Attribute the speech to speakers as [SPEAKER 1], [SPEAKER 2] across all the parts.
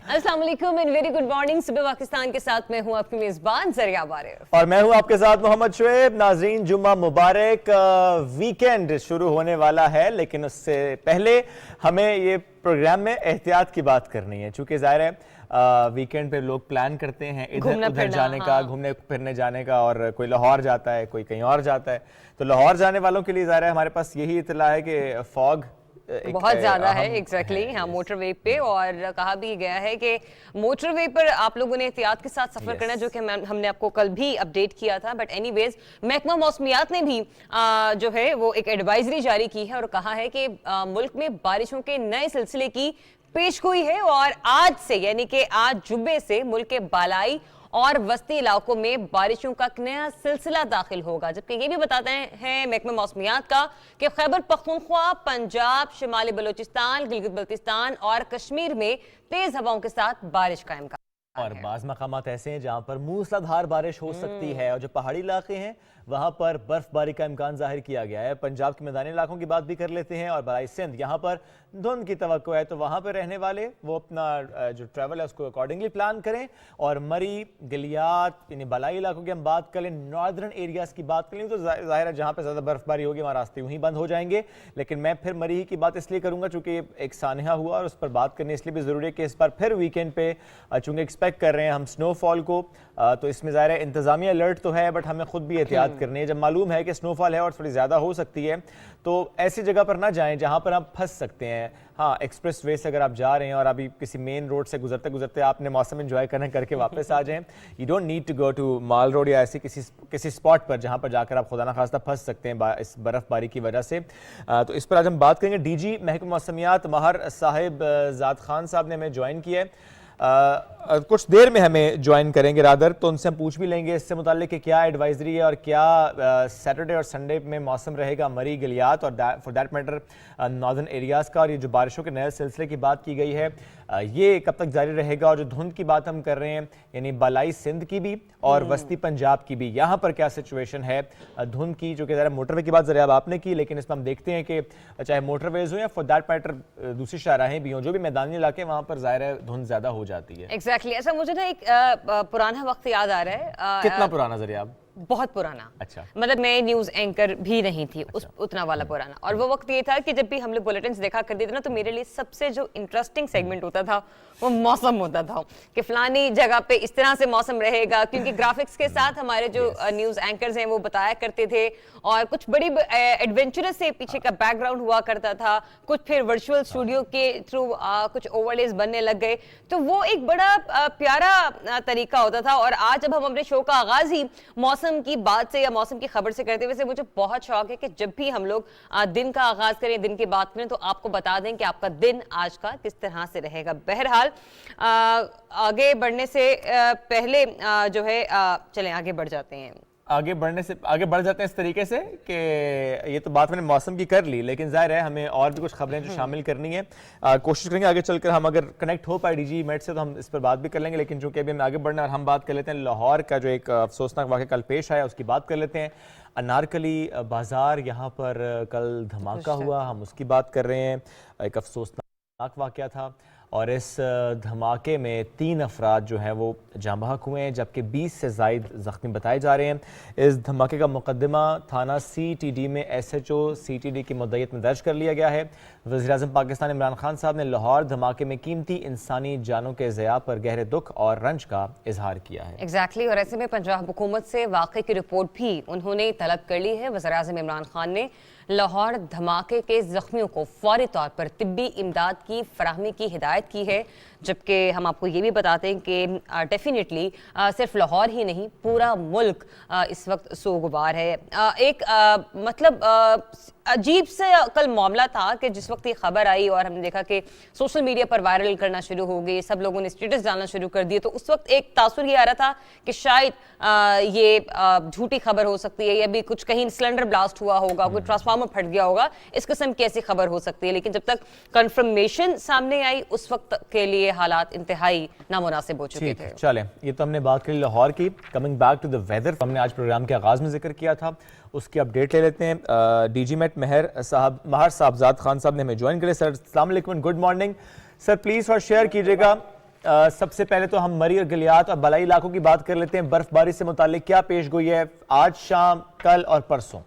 [SPEAKER 1] अस्सलाम वालेकुम and very good morning. सुबह पाकिस्तान के साथ मैं हूं आपकी मेजबान जरिया वारिफ
[SPEAKER 2] और मैं हूं आपके साथ मोहम्मद शुएब। नाजरीन, जुम्मा मुबारक। वीकेंड शुरू होने वाला है, लेकिन उससे पहले हमें ये प्रोग्राम में एहतियात की बात करनी है, चूंकि जाहिर है वीकेंड पे लोग प्लान करते हैं इधर उधर जाने का, घूमने फिरने जाने का, और कोई लाहौर जाता है, कोई कहीं और जाता है। तो लाहौर जाने वालों के लिए जाहिर है हमारे पास यही इत्तला है कि फॉग
[SPEAKER 1] बहुत ज्यादा है। एग्जैक्टली हाँ, मोटरवे पे, और कहा भी गया है कि मोटरवे पर आप लोगों ने एहतियात के साथ सफर करना है, जो कि हमने आपको कल भी अपडेट किया था। बट एनीवेज, महकमा मौसमियात ने भी जो है वो एक एडवाइजरी जारी की है और कहा है कि मुल्क में बारिशों के नए सिलसिले की पेशगोई है, और आज से यानी कि आज जुम्मे से मुल्क के बालाई और वस्ती इलाकों में बारिशों का नया सिलसिला दाखिल होगा। जबकि ये भी बताते हैं महकमा मौसमियात का कि खैबर पख्तूनख्वा, पंजाब, शिमाली बलूचिस्तान, गिलगित बल्तिस्तान और कश्मीर में तेज हवाओं के साथ बारिश कायम
[SPEAKER 2] और बाज़ मकामात ऐसे हैं जहां पर मूसलाधार बारिश हो सकती है, और जो पहाड़ी इलाके हैं वहां पर बर्फबारी का इम्कान जाहिर किया गया है। पंजाब के मैदानी इलाकों की बात भी कर लेते हैं, और बराई सिंध यहाँ पर धुंध की तवक्को है, तो वहां पर रहने वाले वो अपना जो ट्रैवल है उसको अकॉर्डिंगली प्लान करें। और मरी, गिलियात, यानी बलाई इलाकों की हम बात करें, नॉर्दर्न एरियाज की बात करें, तो जाहिर है जहाँ पर ज़्यादा बर्फबारी होगी वहाँ रास्ते यूँ ही बंद हो जाएंगे। लेकिन मैं फिर मरी की बात इसलिए करूँगा चूँकि एक सानहा हुआ और उस पर बात करनी इसलिए भी ज़रूरी है कि इस बार फिर वीकेंड पे चूँकि एक्सपेक्ट कर रहे हैं हम स्नोफॉल को, तो इसमें ज़ाहिर है इंतज़ामिया अलर्ट तो है, बट हमें खुद भी एहतियात करनी है। जब मालूम है कि स्नोफॉल है और थोड़ी ज़्यादा हो सकती है, तो ऐसी जगह पर ना जाएं जहां पर आप फंस सकते हैं। हाँ, एक्सप्रेस वे से अगर आप जा रहे हैं और अभी किसी मेन रोड से गुजरते गुजरते आपने मौसम एंजॉय करके वापस आ जाएं, you don't need to go to mall road या ऐसी किसी स्पॉट पर जहां पर जाकर आप खुदा ना खास्ता फंस सकते हैं इस बर्फबारी की वजह से। तो इस पर आज हम बात करेंगे। डीजी महकमा मौसमियात माहर साहिब ज़ाद खान साहब ने हमें ज्वाइन किया है, कुछ देर में हमें ज्वाइन करेंगे रादर, तो उनसे हम पूछ भी लेंगे इससे मुताल्लिक कि क्या एडवाइजरी है और क्या सैटरडे और संडे में मौसम रहेगा मरी, गिलियात और for that matter northern areas का। और ये जो बारिशों के नए सिलसिले की बात की गई है ये कब तक जारी रहेगा, और जो धुंध की बात हम कर रहे हैं यानी बालाई सिंध की भी और वस्ती पंजाब की भी, यहाँ पर क्या सिचुएशन है धुंध की, जो कि ज़रा मोटरवे की बात ज़रा अब आपने की, लेकिन इसमें हम देखते हैं कि चाहे मोटरवेज हो या फॉर दैट मैटर दूसरी शाहराहें भी हों, जो भी मैदानी इलाके वहाँ पर ज़ाहिर है धुंध ज़्यादा हो जाती है।
[SPEAKER 1] एग्जैक्टली ऐसा मुझे ना एक पुराना वक्त याद आ रहा है।
[SPEAKER 2] कितना पुराना जरिया?
[SPEAKER 1] बहुत पुराना।
[SPEAKER 2] अच्छा।
[SPEAKER 1] मतलब मैं न्यूज एंकर भी नहीं थी। अच्छा। उतना वाला पुराना। और वो वक्त ये था कि जब भी हम लोग बुलेटिन्स देखा करते थे ना, तो मेरे लिए सबसे जो इंटरेस्टिंग सेगमेंट होता था वो मौसम होता था, कि फलानी जगह पे इस तरह से मौसम रहेगा, क्योंकि ग्राफिक्स के साथ हमारे जो न्यूज एंकर्स हैं वो बताया करते थे, और कुछ बड़ी एडवेंचरस से पीछे का बैकग्राउंड हुआ करता था। कुछ फिर वर्चुअल स्टूडियो के थ्रू कुछ ओवरलेज बनने लग गए, तो वो एक बड़ा प्यारा तरीका होता था। और आज जब हम अपने शो का आगाज ही मौसम की बात से या मौसम की खबर से करते हुए, मुझे बहुत शौक है कि जब भी हम लोग दिन का आगाज करें, दिन की बात करें, तो आपको बता दें कि आपका दिन आज का किस तरह से रहेगा। बहरहाल आगे बढ़ने से पहले जो है चलें आगे बढ़ जाते हैं।
[SPEAKER 2] आगे बढ़ जाते हैं इस तरीके से कि ये तो बात मैंने मौसम की कर ली, लेकिन जाहिर है हमें और भी कुछ खबरें जो शामिल करनी है। कोशिश करेंगे आगे चलकर हम अगर कनेक्ट हो पाए डीजी मेट से तो हम इस पर बात भी कर लेंगे, लेकिन चूंकि अभी हमें आगे बढ़ना है और हम बात कर लेते हैं लाहौर का जो एक अफसोसनाक वाक़या कल पेश आया, उसकी बात कर लेते हैं। अनारकली बाजार यहाँ पर कल धमाका हुआ, हम उसकी बात कर रहे हैं। एक अफसोसनाक वाक़या था, और इस धमाके में 3 अफराद जो हैं वो जाँ बहक हुए हैं, जबकि 20 से ज़ायद ज़ख्मी बताए जा रहे हैं। इस धमाके का मुकदमा थाना CTD में SHO CTD की मुद्दत में दर्ज कर लिया गया है। वज़ीर-ए-आज़म पाकिस्तान इमरान खान साहब ने लाहौर धमाके में कीमती इंसानी जानों के ज़िया पर गहरे दुख और रंज का इजहार किया है।
[SPEAKER 1] एग्जैक्टली और ऐसे में पंजाब हुकूमत से वाक़े की रिपोर्ट भी उन्होंने तलब कर ली है। वज़ीर-ए-आज़म इमरान खान ने लाहौर धमाके के जख्मियों को फौरी तौर पर तिब्बी इमदाद की फराहमी की हिदायत की है। जबकि हम आपको ये भी बताते हैं कि डेफिनेटली सिर्फ लाहौर ही नहीं, पूरा मुल्क इस वक्त सोगवार है। एक मतलब अजीब से कल मामला था कि जिस वक्त ये खबर आई और हमने देखा कि सोशल मीडिया पर वायरल करना शुरू हो गई, सब लोगों ने स्टेटस डालना शुरू कर दिए, तो उस वक्त एक तासुर ये आ रहा था कि शायद ये झूठी खबर हो सकती है, या भी कुछ कहीं सिलेंडर ब्लास्ट हुआ होगा, कोई ट्रांसफार्मर फट गया होगा, इस किस्म की ऐसी खबर हो सकती है। लेकिन जब तक कंफर्मेशन सामने आई उस वक्त के लिए हालात इंतहाई नामुनासिब हो चुके थे।
[SPEAKER 2] चले, ये तो हमने बात करी लाहौर की। Coming back to the weather, हमने आज प्रोग्राम के आगाज में जिक्र किया था, उसकी अपडेट ले लेते हैं। डीजी मेट माहर साहब ज़ाद खान साहब ने हमें ज्वाइन करे। सर अस्सलाम वालेकुम, गुड मॉर्निंग सर। प्लीज़ और शेयर कीजिएगा सबसे पहले तो हम मरी और गलियात और बलाई इलाकों की बात कर लेते हैं। बर्फबारी से मुतालिक क्या पेश गोई है आज शाम, कल और परसों?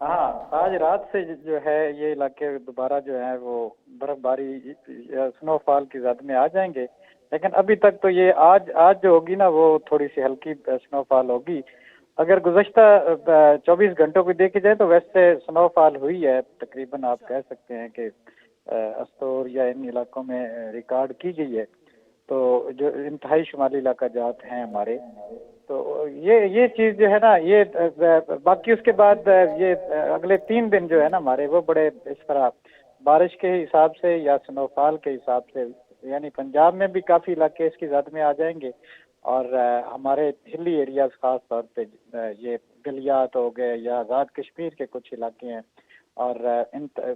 [SPEAKER 3] हाँ, आज रात से जो है ये इलाके दोबारा जो है वो बर्फबारी स्नोफॉल की जद में आ जाएंगे, लेकिन अभी तक तो ये आज जो होगी ना वो थोड़ी सी हल्की स्नोफॉल होगी। अगर गुज़श्ता 24 घंटों को देखी जाए तो वैसे स्नोफॉल हुई है, तकरीबन आप कह सकते हैं कि अस्तोर या इन इलाकों में रिकॉर्ड की गई है। तो जो इंतहाई शुमाली इलाका जात हैं हमारे, तो ये चीज जो है ना ये बाकी उसके बाद ये अगले 3 दिन जो है ना हमारे वो बड़े इस तरह बारिश के हिसाब से या स्नोफॉल के हिसाब से, यानी पंजाब में भी काफी इलाके इसकी जद में आ जाएंगे और हमारे हिली एरियाज खास तौर पे ये गलियात हो गए या आज़ाद कश्मीर के कुछ इलाके हैं और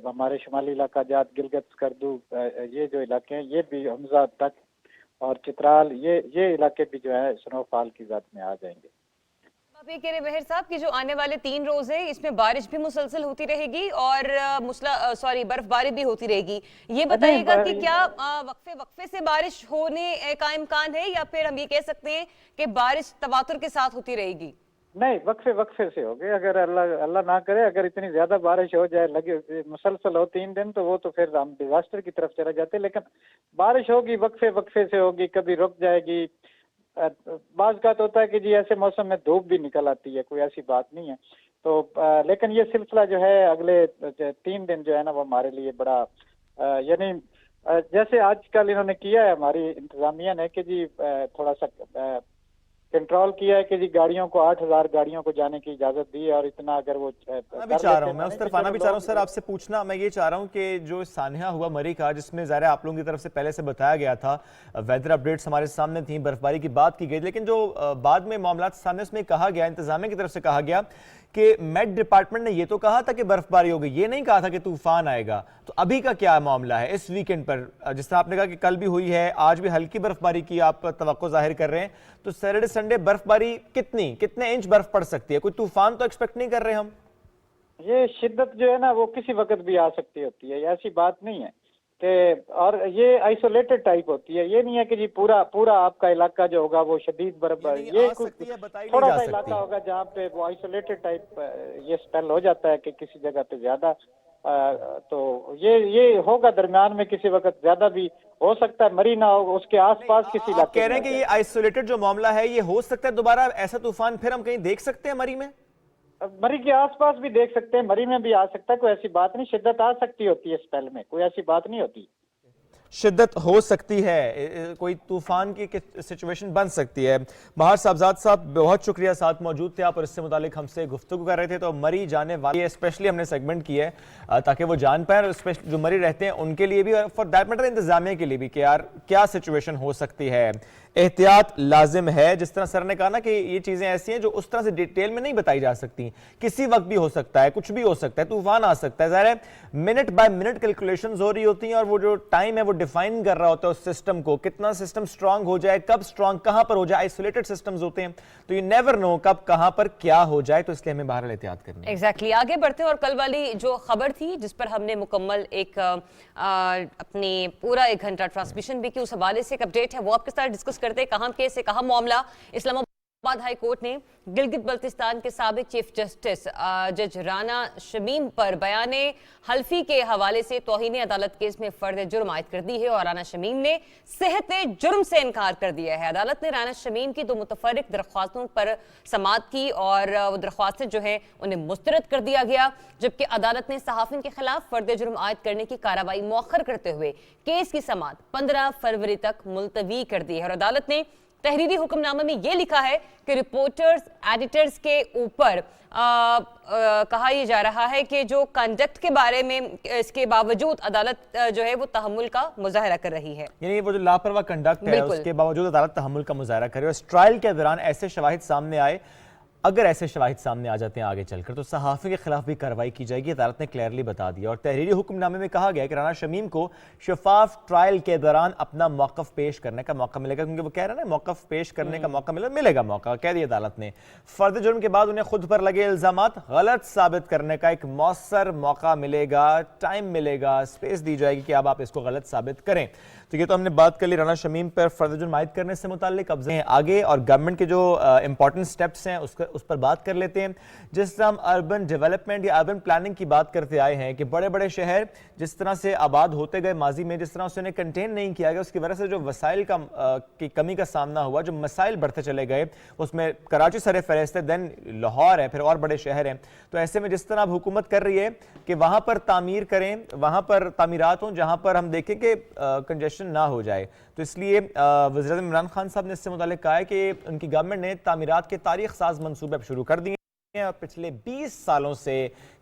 [SPEAKER 3] हमारे शुमाली इलाका जात गिलगित स्कर्दू ये जो इलाके हैं ये भी हमजा तक और चित्राल ये इलाके भी जो है स्नोफॉल की जद में आ जाएंगे।
[SPEAKER 1] आप ये कह रहे बहर साहब कि जो आने वाले 3 रोज है इसमें बारिश भी मुसलसल होती रहेगी और बर्फबारी भी होती रहेगी। ये बताइएगा कि क्या वक्फे से बारिश होने का इम्कान है या फिर हम ये कह सकते हैं कि बारिश तवातुर के साथ होती रहेगी?
[SPEAKER 3] नहीं, वक्फे से हो गए। अगर अल्लाह ना करे अगर इतनी ज्यादा बारिश हो जाए लगे मुसलसल हो 3 दिन तो वो तो फिर हम डिजास्टर की तरफ चले जाते, लेकिन बारिश होगी वक्फे से होगी, कभी रुक जाएगी। बाज़ का तो होता है कि जी ऐसे मौसम में धूप भी निकल आती है, कोई ऐसी बात नहीं है। तो लेकिन ये सिलसिला जो है अगले 3 दिन जो है ना वो हमारे लिए बड़ा यानी जैसे आजकल इन्होंने किया है हमारी इंतजामिया ने कि जी थोड़ा सा कंट्रोल किया है कि जी गाड़ियों को 8000 गाड़ियों को जाने की इजाजत दी है और इतना अगर वो
[SPEAKER 2] मैं चाह रहा हूँ, मैं उस तरफ आना भी चाह रहा हूँ सर आपसे पूछना। मैं ये चाह रहा हूँ कि जो सानिया हुआ मरी का, जिसमें ज़ाहिर आप लोगों की तरफ से पहले से बताया गया था, वेदर अपडेट्स हमारे सामने थी, बर्फबारी की बात की गई, लेकिन जो बाद में मामला सामने उसमें कहा गया, इंतजामिया की तरफ से कहा गया कि मेट डिपार्टमेंट ने ये तो कहा था कि बर्फबारी होगी, ये नहीं कहा था कि तूफान आएगा। तो अभी का क्या मामला है इस वीकेंड पर? जिस तरह आपने कहा कि कल भी हुई है, आज भी हल्की बर्फबारी की आप तवक्को जाहिर कर रहे हैं, तो सैटरडे संडे बर्फबारी कितने इंच बर्फ पड़ सकती है? कोई तूफान तो एक्सपेक्ट नहीं कर रहे हम?
[SPEAKER 3] ये शिद्दत जो है ना वो किसी वक्त भी आ सकती होती है, ऐसी बात नहीं है कि, और ये आइसोलेटेड टाइप होती है। ये नहीं है कि जी पूरा आपका इलाका जो होगा वो शदीद बर्फबारी, ये थोड़ा सा इलाका होगा जहाँ पे वो आइसोलेटेड टाइप ये स्पेल हो जाता है कि किसी जगह पे ज्यादा तो ये होगा दरमियान में, किसी वक्त ज्यादा भी हो सकता है, मरी ना हो उसके आसपास किसी इलाके।
[SPEAKER 2] कह रहे हैं कि ये आइसोलेटेड जो मामला है ये हो सकता है दोबारा ऐसा तूफान फिर हम कहीं देख सकते हैं मरी में?
[SPEAKER 3] मरी के आसपास भी देख सकते हैं, मरी में भी आ सकता है, कोई ऐसी बात नहीं। शिद्दत आ सकती होती है स्पेल में, कोई ऐसी बात नहीं होती।
[SPEAKER 2] शिद्दत हो सकती है, कोई तूफान की सिचुएशन बन सकती है। बहार साहबजाद साहब बहुत शुक्रिया, साथ मौजूद थे आप और इससे मुतालिक हमसे गुफ्तगू कर रहे थे। तो मरी जाने वाली स्पेशली हमने सेगमेंट किया है ताकि वो जान पाए, और स्पेशली जो मरी रहते हैं उनके लिए भी और फॉर दैट मैटर इंतजामिया के लिए भी कि यार क्या सिचुएशन हो सकती है। एहतियात लाजिम है, जिस तरह सर ने कहा ना कि ये चीजें ऐसी हैं जो उस तरह से डिटेल में नहीं बताई जा सकती, किसी वक्त भी हो सकता है, कुछ भी हो सकता है, तूफान आ सकता है। ज़ाहिर है मिनट बाय मिनट कैलकुलेशंस हो रही होती हैं और वो जो टाइम है वो डिफाइन कर रहा होता है उस सिस्टम को, कितना सिस्टम स्ट्रांग हो जाए, कब स्ट्रांग कहां पर हो जाए। आइसोलेटेड सिस्टम्स होते हैं तो यू नेवर नो कब कहां पर क्या हो जाए, तो इसलिए हमें बहरहाल एहतियात करनी है।
[SPEAKER 1] एग्जैक्टली आगे बढ़ते हैं और कल वाली जो खबर थी जिस पर हमने मुकम्मल एक अपनी पूरा 1 घंटा ट्रांसमिशन भी की, उस हवाले से एक अपडेट है वो आपके साथ डिस्कस करते हैं। कहां केस है, कहां मामला। इस्लामाबाद हाई कोर्ट ने गिलगित बल्तिस्तान के साबिक चीफ जस्टिस जज राना शमीम पर बयाने हल्फी के हवाले से तौहीन अदालत केस में फर्द जुर्म आयद कर दी है और राना शमीम ने सेहत जुर्म से इनकार कर दिया है। अदालत ने राना शमीम की 2 मुतफर्रिक दरख्वास्तों पर समाअत की और वो दरख्वास्तें जो है उन्हें मुस्तरद कर दिया गया, जबकि अदालत ने सहाफिन के खिलाफ फर्द जुर्म आयद करने की कार्रवाई मौखर करते हुए केस की समाअत 15 फरवरी तक मुलतवी कर दी है। और अदालत ने तहरीरी हुक्मनामे में यह लिखा है कि रिपोर्टर्स एडिटर्स के ऊपर कहा यह जा रहा है कि जो कंडक्ट के बारे में इसके बावजूद अदालत जो है वो तहम्मुल का मुजाहरा कर रही है,
[SPEAKER 2] यानी वो जो लापरवाह कंडक्ट है उसके बावजूद अदालत तहम्मुल का मुजाहरा करे। और इस ट्रायल के दौरान ऐसे शवाहिद सामने आए, अगर ऐसे शवाहिद सामने आ जाते हैं आगे चलकर तो सहाफ़ी के खिलाफ भी कार्रवाई की जाएगी, अदालत ने क्लियरली बता दिया। और तहरीरी हुक्मनामे में कहा गया कि राना शमीम को शफाफ ट्रायल के दौरान अपना मौक़िफ़ पेश करने का मौका मिलेगा, क्योंकि वो कह रहे हैं ना मौक़िफ़ पेश करने का मौका मिलेगा मौका, कह दिया अदालत ने। फर्द जुर्म के बाद उन्हें खुद पर लगे इल्ज़ामात गलत साबित करने का एक मौसर मौका मिलेगा, टाइम मिलेगा, स्पेस दी जाएगी कि अब आप इसको गलत साबित करें। तो ये तो हमने बात कर ली राना शमीम पर फर्दर जो माहिद करने से मुताल्लिक। अब आगे और गवर्नमेंट के जो इंपॉर्टेंट स्टेप्स हैं उस पर बात कर लेते हैं। जिस तरह हम अर्बन डेवलपमेंट या अर्बन प्लानिंग की बात करते आए हैं कि बड़े बड़े शहर जिस तरह से आबाद होते गए माजी में, जिस तरह से उन्हें कंटेन नहीं किया गया, उसकी वजह से जो वसाइल की कमी का सामना हुआ, जो मसाइल बढ़ते चले गए, उसमें कराची सर फहरिस्त है, देन लाहौर है, फिर और बड़े शहर हैं। तो ऐसे में जिस तरह अब हुकूमत कर रही है कि वहां पर तामीर करें, वहां पर तामीरात हों जहां पर हम देखें कि कंजेशन ना हो जाए, तो इसलिए वज़ीर-ए-आज़म इमरान खान साहब ने इससे मुताल्लिक कहा है कि उनकी गवर्नमेंट ने तामीरात के तारीख साज मंसूबे अब शुरू कर दिए हैं और पिछले 20 सालों से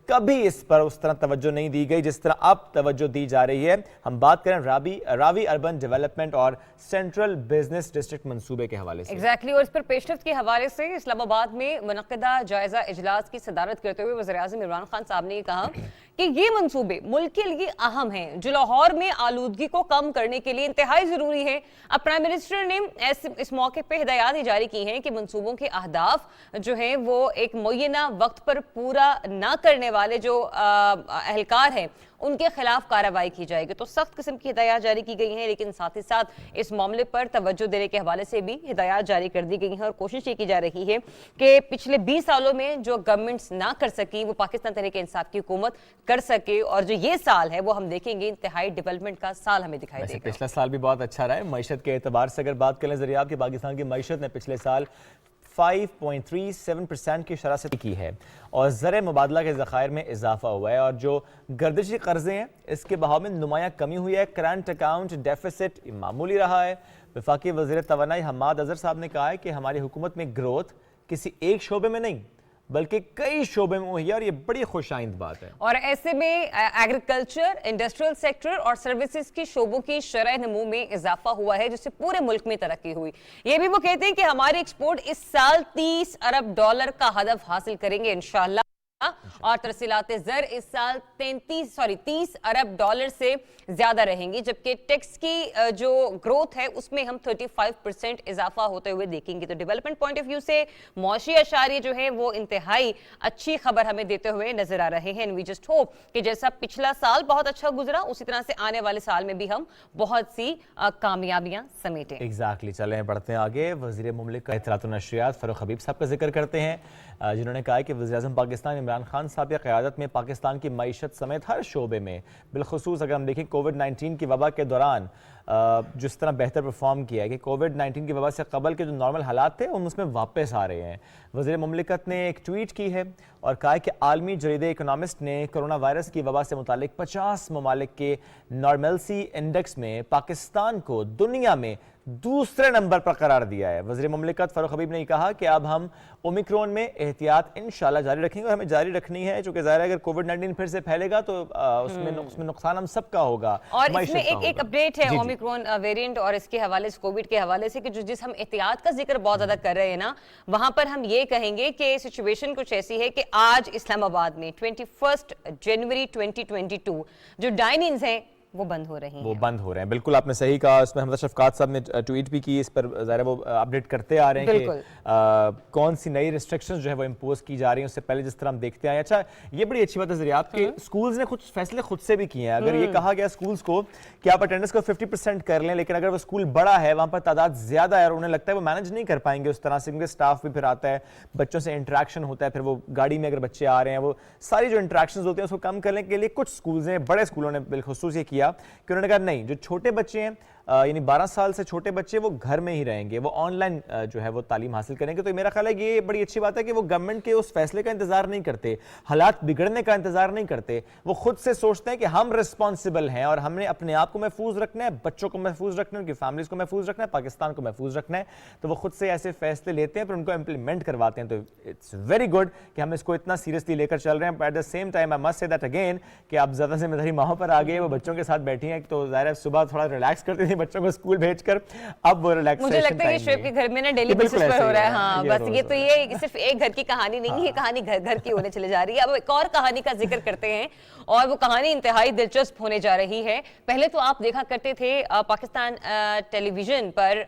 [SPEAKER 2] कभी इस पर उस तरह तवज्जो नहीं दी गई जिस तरह अब तवज्जो दी जा रही है। हम बात करें रावी अर्बन डेवलपमेंट और सेंट्रल बिजनेस डिस्ट्रिक्ट मंसूबे के हवाले से।
[SPEAKER 1] एग्जैक्टली और इस पर पेशरफ्त के हवाले से इस्लामाबाद में मुनक्किदा जायजा इजलास की सदारत करते हुए वज़ीर-ए-आज़म इमरान खान साहब ने कहा कि ये मंसूबे मुल्क के लिए अहम हैं, जो लाहौर में आलूदगी को कम करने के लिए इंतहाई जरूरी है। अब प्राइम मिनिस्टर ने इस मौके पर हिदायत जारी की हैं कि मंसूबों के अहदाफ जो हैं वो एक मुय्यना वक्त पर पूरा ना करने वाले जो अहलकार हैं उनके खिलाफ कार्रवाई की जाएगी। तो सख्त किस्म की हिदायत जारी की गई हैं, लेकिन साथ ही साथ इस मामले पर तवज्जो देने के हवाले से भी हिदायत जारी कर दी गई हैं और कोशिश ये की जा रही है कि पिछले 20 सालों में जो गवर्नमेंट्स ना कर सकी वो पाकिस्तान तहरीक इंसाफ की हुकूमत कर सके, और जो ये साल है वो हम देखेंगे इंतहाई डेवलपमेंट का साल हमें दिखाई देगा।
[SPEAKER 2] पिछला साल भी बहुत अच्छा रहा है मईशत के एतबार से। अगर बात करें जरिए की पाकिस्तान की मईशत ने पिछले साल 5.37% की शरह से की है और ज़र मुबादला के ज़खायर में इजाफा हुआ है और जो गर्दिशी कर्जे हैं इसके बहाव में नुमाया कमी हुई है। करंट अकाउंट डेफिसिट मामूली रहा है। वफाकी वज़ीर तवानाई हम्माद अज़हर साहब ने कहा है कि हमारी हुकूमत में ग्रोथ किसी एक शोबे में नहीं बल्कि कई शोबे में हुई है और ये बड़ी खुशाइंद बात है।
[SPEAKER 1] और ऐसे में एग्रीकल्चर, इंडस्ट्रियल सेक्टर और सर्विसेज की शोबों की शरह नमू में इजाफा हुआ है जिससे पूरे मुल्क में तरक्की हुई। ये भी वो कहते हैं कि हमारी एक्सपोर्ट इस साल 30 अरब डॉलर का हदफ हासिल करेंगे इंशाअल्लाह, और तरसीलात ज़र इस साल 30 अरब डॉलर से ज्यादा रहेंगी, जबकि टैक्स की जो ग्रोथ है उसमें हम 35% इजाफा होते हुए देखेंगे। तो डेवलपमेंट पॉइंट ऑफ व्यू से मौशी अशारे जो है वो इंतहाई अच्छी खबर हमें देते हुए नजर आ रहे हैं। वी जस्ट होप कि जैसा पिछला साल बहुत अच्छा गुजरा उसी तरह से आने वाले साल में भी हम बहुत सी कामयाबियां समेटें।
[SPEAKER 2] एग्जैक्टली चलें बढ़ते हैं आगे। वज़ीर मुमलिक इत्तलात व नशरियात फ़ारूक हबीब साहब का जिक्र करते हैं, जिन्होंने कहा कि वज़ीर-ए-आज़म पाकिस्तान इमरान खान साहब की क़यादत में पाकिस्तान की मईशत समेत हर शोबे में, बिलखुसूस अगर हम देखें कोविड-19 की वबा के दौरान जिस तरह बेहतर परफॉर्म किया है कि कोविड-19 की वबा से कबल के जो नॉर्मल हालात थे हम उसमें वापस आ रहे हैं। वज़ीर मुमलिकत ने एक ट्वीट की है और कहा है कि आलमी जरीदे इकोनॉमिस्ट ने कोरोना वायरस की वबा से मुतालिक 50 ममालिक के नॉर्मलसी इंडेक्स में पाकिस्तान को दुनिया में दूसरे नंबर पर करार दिया है। वज़ीर मुमलिकत फ़ारूक हबीब ने कहा कि अब हम ओमिक्रॉन में एहतियात इंशाल्लाह जारी रखेंगे और हमें जारी रखनी है, चूंकि ज़ाहिर है अगर कोविड-19 फिर से फैलेगा तो उसमें नुकसान हम सबका होगा।
[SPEAKER 1] और इसमें एक अपडेट है ओमिक्रॉन वेरिएंट और इसके हवाले से, कोविड के हवाले से, कि जिस हम एहतियात का जिक्र बहुत ज्यादा कर रहे हैं ना, वहां पर हम ये कहेंगे कि सिचुएशन कुछ ऐसी है कि आज इस्लामाबाद में 21 जनवरी 2022 जो डाइन-इन्स हैं वो बंद हो रहे हैं।
[SPEAKER 2] बिल्कुल आपने सही कहा। इसमें हमजा शफकात साहब ने ट्वीट भी की, इस पर ज़ाहिर वो अपडेट करते आ रहे हैं कि कौन सी नई रिस्ट्रिक्शंस जो है वो इम्पोज की जा रही हैं उससे पहले जिस तरह हम देखते आए। अच्छा, ये बड़ी अच्छी बात है ज़रियात के स्कूल्स ने कुछ फैसले खुद से भी किए हैं। अगर ये कहा गया स्कूल्स को कि आप अटेंडेंस को 50% कर लें, लेकिन अगर वो स्कूल बड़ा है, वहाँ पर तादाद ज़्यादा है और उन्हें लगता है वो मैनेज नहीं कर पाएंगे उस तरह से, क्योंकि स्टाफ भी फिर आता है, बच्चों से इंटरेक्शन होता है, फिर वो गाड़ी में अगर बच्चे आ रहे हैं वो सारी जो इंटरेक्शन होते हैं उसको कम करने के लिए कुछ स्कूल्स ने, बड़े स्कूलों ने बिलखुसूस ये किया कि उन्होंने कहा नहीं, जो छोटे बच्चे हैं यानी 12 साल से छोटे बच्चे वो घर में ही रहेंगे, वो ऑनलाइन जो है वो तालीम हासिल करेंगे। तो मेरा ख्याल है ये बड़ी अच्छी बात है कि वो गवर्नमेंट के उस फैसले का इंतजार नहीं करते, हालात बिगड़ने का इंतजार नहीं करते, वो खुद से सोचते हैं कि हम रिस्पॉन्सिबल हैं और हमने अपने आप को महफूज रखना है, बच्चों को महफूज रखना है, उनकी फैमिलीज को महफूज रखना है, पाकिस्तान को महफूज रखना है। तो वो खुद से ऐसे फैसले लेते हैं फिर उनको इम्प्लीमेंट करवाते हैं। तो इट्स वेरी गुड कि हम इसको इतना सीरियसली लेकर चल रहे हैं। At the same time I must say that again कि आप ज्यादा जिम्मेदारी माओ पर आ गए, वो बच्चों के साथ बैठी हैं, तो ज़ाहिर है सुबह थोड़ा रिलैक्स करती थी बच्चों को स्कूल कर, अब वो रिलैक्सेशन
[SPEAKER 1] मुझे लगता है कि शोएब के घर में ना डेली बेसिस पर हो रहा है। हाँ, बस ये तो ये सिर्फ एक घर की कहानी नहीं है, ये कहानी घर घर की होने चले जा रही है। अब एक और कहानी का जिक्र करते हैं और वो कहानी इंतहाई दिलचस्प होने जा रही है। पहले तो आप देखा करते थे पाकिस्तान टेलीविजन पर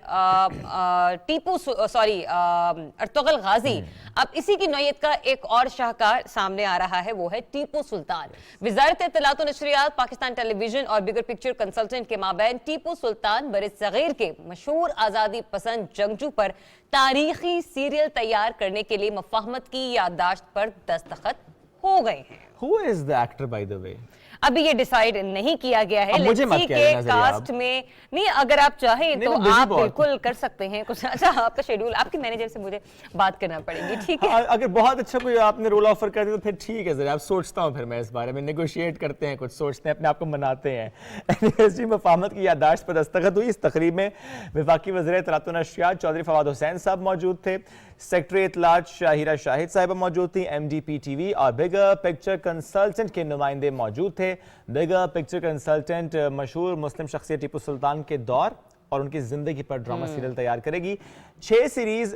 [SPEAKER 1] अर्तुगरुल गाजी। अब इसी की नौयत का एक और शाहकार सामने आ रहा है, वो है टीपू सुल्तान। वज़ारत इत्तलात व नशरियात, पाकिस्तान टेलीविजन और बिगर पिक्चर कंसल्टेंट के माबैन टीपू सुल्तान सुल्तान बरसगीर के मशहूर आज़ादी पसंद जंगजू पर तारीखी सीरियल तैयार करने के लिए मुफाहमत की याददाश्त पर दस्तखत हो गए हैं।
[SPEAKER 2] Who is the actor by the way?
[SPEAKER 1] अभी ये डिसाइड नहीं किया गया है।
[SPEAKER 2] अब मुझे मत
[SPEAKER 1] लेट्स सी
[SPEAKER 2] कहना
[SPEAKER 1] के
[SPEAKER 2] जरा आप।
[SPEAKER 1] कास्ट में नहीं, अगर आप चाहें तो
[SPEAKER 2] मैं busy
[SPEAKER 1] आप
[SPEAKER 2] बहुत
[SPEAKER 1] बिल्कुल कर सकते हैं कुछ। अच्छा, आपका शेड्यूल, आपके मैनेजर से मुझे बात करना पड़ेगी, ठीक है?
[SPEAKER 2] हाँ, अगर बहुत अच्छा कोई आपने रोल ऑफर कर दिया तो फिर ठीक है, जरा आप सोचता हूँ, फिर मैं इस बारे में नेगोशिएट करते हैं, कुछ सोचते हैं, अपने आप को मनाते हैं। जी, मुफाहमत की याददाश्त पर दस्तखत हुई। इस तकरीब में वफाकी वज़ीर इत्तलात व नशरियात चौधरी फवाद हुसैन साहब मौजूद थे, सेक्रेटरी इत्तलात शाहिरा शाहिद साहिबा मौजूद थी, MDPTV और बिगर पिक्चर कंसल्टेंट के नुमाइंदे मौजूद थे। बिगर पिक्चर कंसल्टेंट मशहूर मुस्लिम शख्सियत टीपू सुल्तान के दौर और उनकी जिंदगी पर ड्रामा सीरियल तैयार करेगी। 6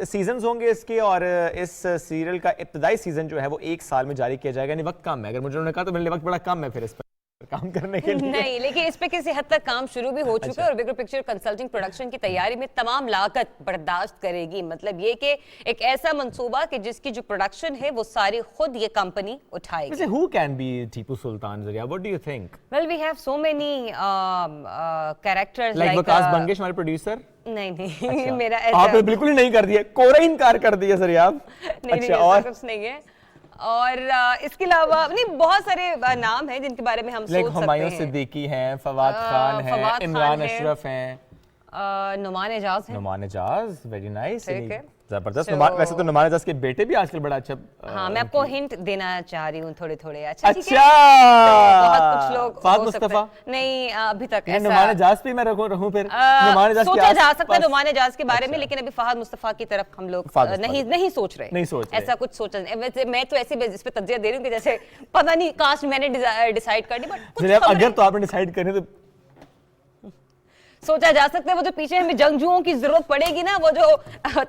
[SPEAKER 2] सीजन्स होंगे इसके, और इस सीरियल का इब्तदाई सीजन जो है वो 1 साल में जारी किया जाएगा। यानी वक्त कम है, अगर मुझे उन्होंने कहा तो मेरे लिए वक्त बड़ा कम है फिर इस पर काम करने के लिए।
[SPEAKER 1] नहीं, लेकिन इस पे किसी हद तक काम शुरू भी हो चुका है और बिगर पिक्चर कंसल्टिंग प्रोडक्शन की तैयारी में तमाम लागत बर्दाश्त करेगी। मतलब ये कि एक ऐसा मंसूबा कि जिसकी जो प्रोडक्शन है वो सारी खुद ये कंपनी उठाएगी।
[SPEAKER 2] वैसे who can be Tipu Sultan ज़रिया? What do you think?
[SPEAKER 1] Well, we have so many characters
[SPEAKER 2] Like
[SPEAKER 1] like
[SPEAKER 2] Waqas Bangesh हमारे प्रोड्यूसर?
[SPEAKER 1] नहीं, मेरा
[SPEAKER 2] आपने
[SPEAKER 1] ऐसा
[SPEAKER 2] बिल्कुल ही नहीं कर दिया, कोरा इनकार कर दिया सर आप।
[SPEAKER 1] नहीं,
[SPEAKER 2] अच्छा,
[SPEAKER 1] ऐसा
[SPEAKER 2] और
[SPEAKER 1] कुछ नहीं है। और इसके अलावा नहीं, बहुत सारे नाम हैं जिनके बारे में हम सोच सकते
[SPEAKER 2] हुमायूं
[SPEAKER 1] हैं।
[SPEAKER 2] सिद्दीकी हैं, फवाद खान हैं,
[SPEAKER 1] फवाद खान
[SPEAKER 2] इमरान
[SPEAKER 1] है,
[SPEAKER 2] अशरफ हैं,
[SPEAKER 1] नुमान एजाज है।
[SPEAKER 2] नुमान एजाज, वेरी नाइस,
[SPEAKER 1] ठीक है।
[SPEAKER 2] जबरदस्त।
[SPEAKER 1] So-
[SPEAKER 2] वैसे तो नुमान एजाज के बेटे भी आजकल बड़ा अच्छा।
[SPEAKER 1] हाँ, मैं आपको हिंट देना चाह रही हूँ थोड़े थोड़े। अच्छा, ठीक है?
[SPEAKER 2] अच्छा,
[SPEAKER 1] बहुत कुछ लोग
[SPEAKER 2] फाद
[SPEAKER 1] हो सकते
[SPEAKER 2] मुस्तफा
[SPEAKER 1] हैं। नहीं, अभी तक
[SPEAKER 2] नहीं,
[SPEAKER 1] ऐसा
[SPEAKER 2] नुमान एजाज पे मैं रहूं फिर नुमान एजाज
[SPEAKER 1] सोचा जा सकता है नुमान एजाज के बारे में,
[SPEAKER 2] अच्छा।
[SPEAKER 1] लेकिन अभी फहद मुस्तफा की तरफ हम लोग
[SPEAKER 2] फहद मुस्तफा
[SPEAKER 1] नहीं सोच रहे।
[SPEAKER 2] नहीं सोच रहे।
[SPEAKER 1] ऐसा कुछ सोचा नहीं। वैसे मैं तो ऐसे इस पे तज्जिया दे रही हूँ कि जैसे पता नहीं कास्ट मैंने डिसाइड कर दी, बट कुछ
[SPEAKER 2] जनाब,
[SPEAKER 1] खबरें
[SPEAKER 2] अगर तो आपने डिसाइड करें तो
[SPEAKER 1] सोचा जा सकता है। वो जो पीछे हमें जंगजुओं की जरूरत पड़ेगी ना, वो जो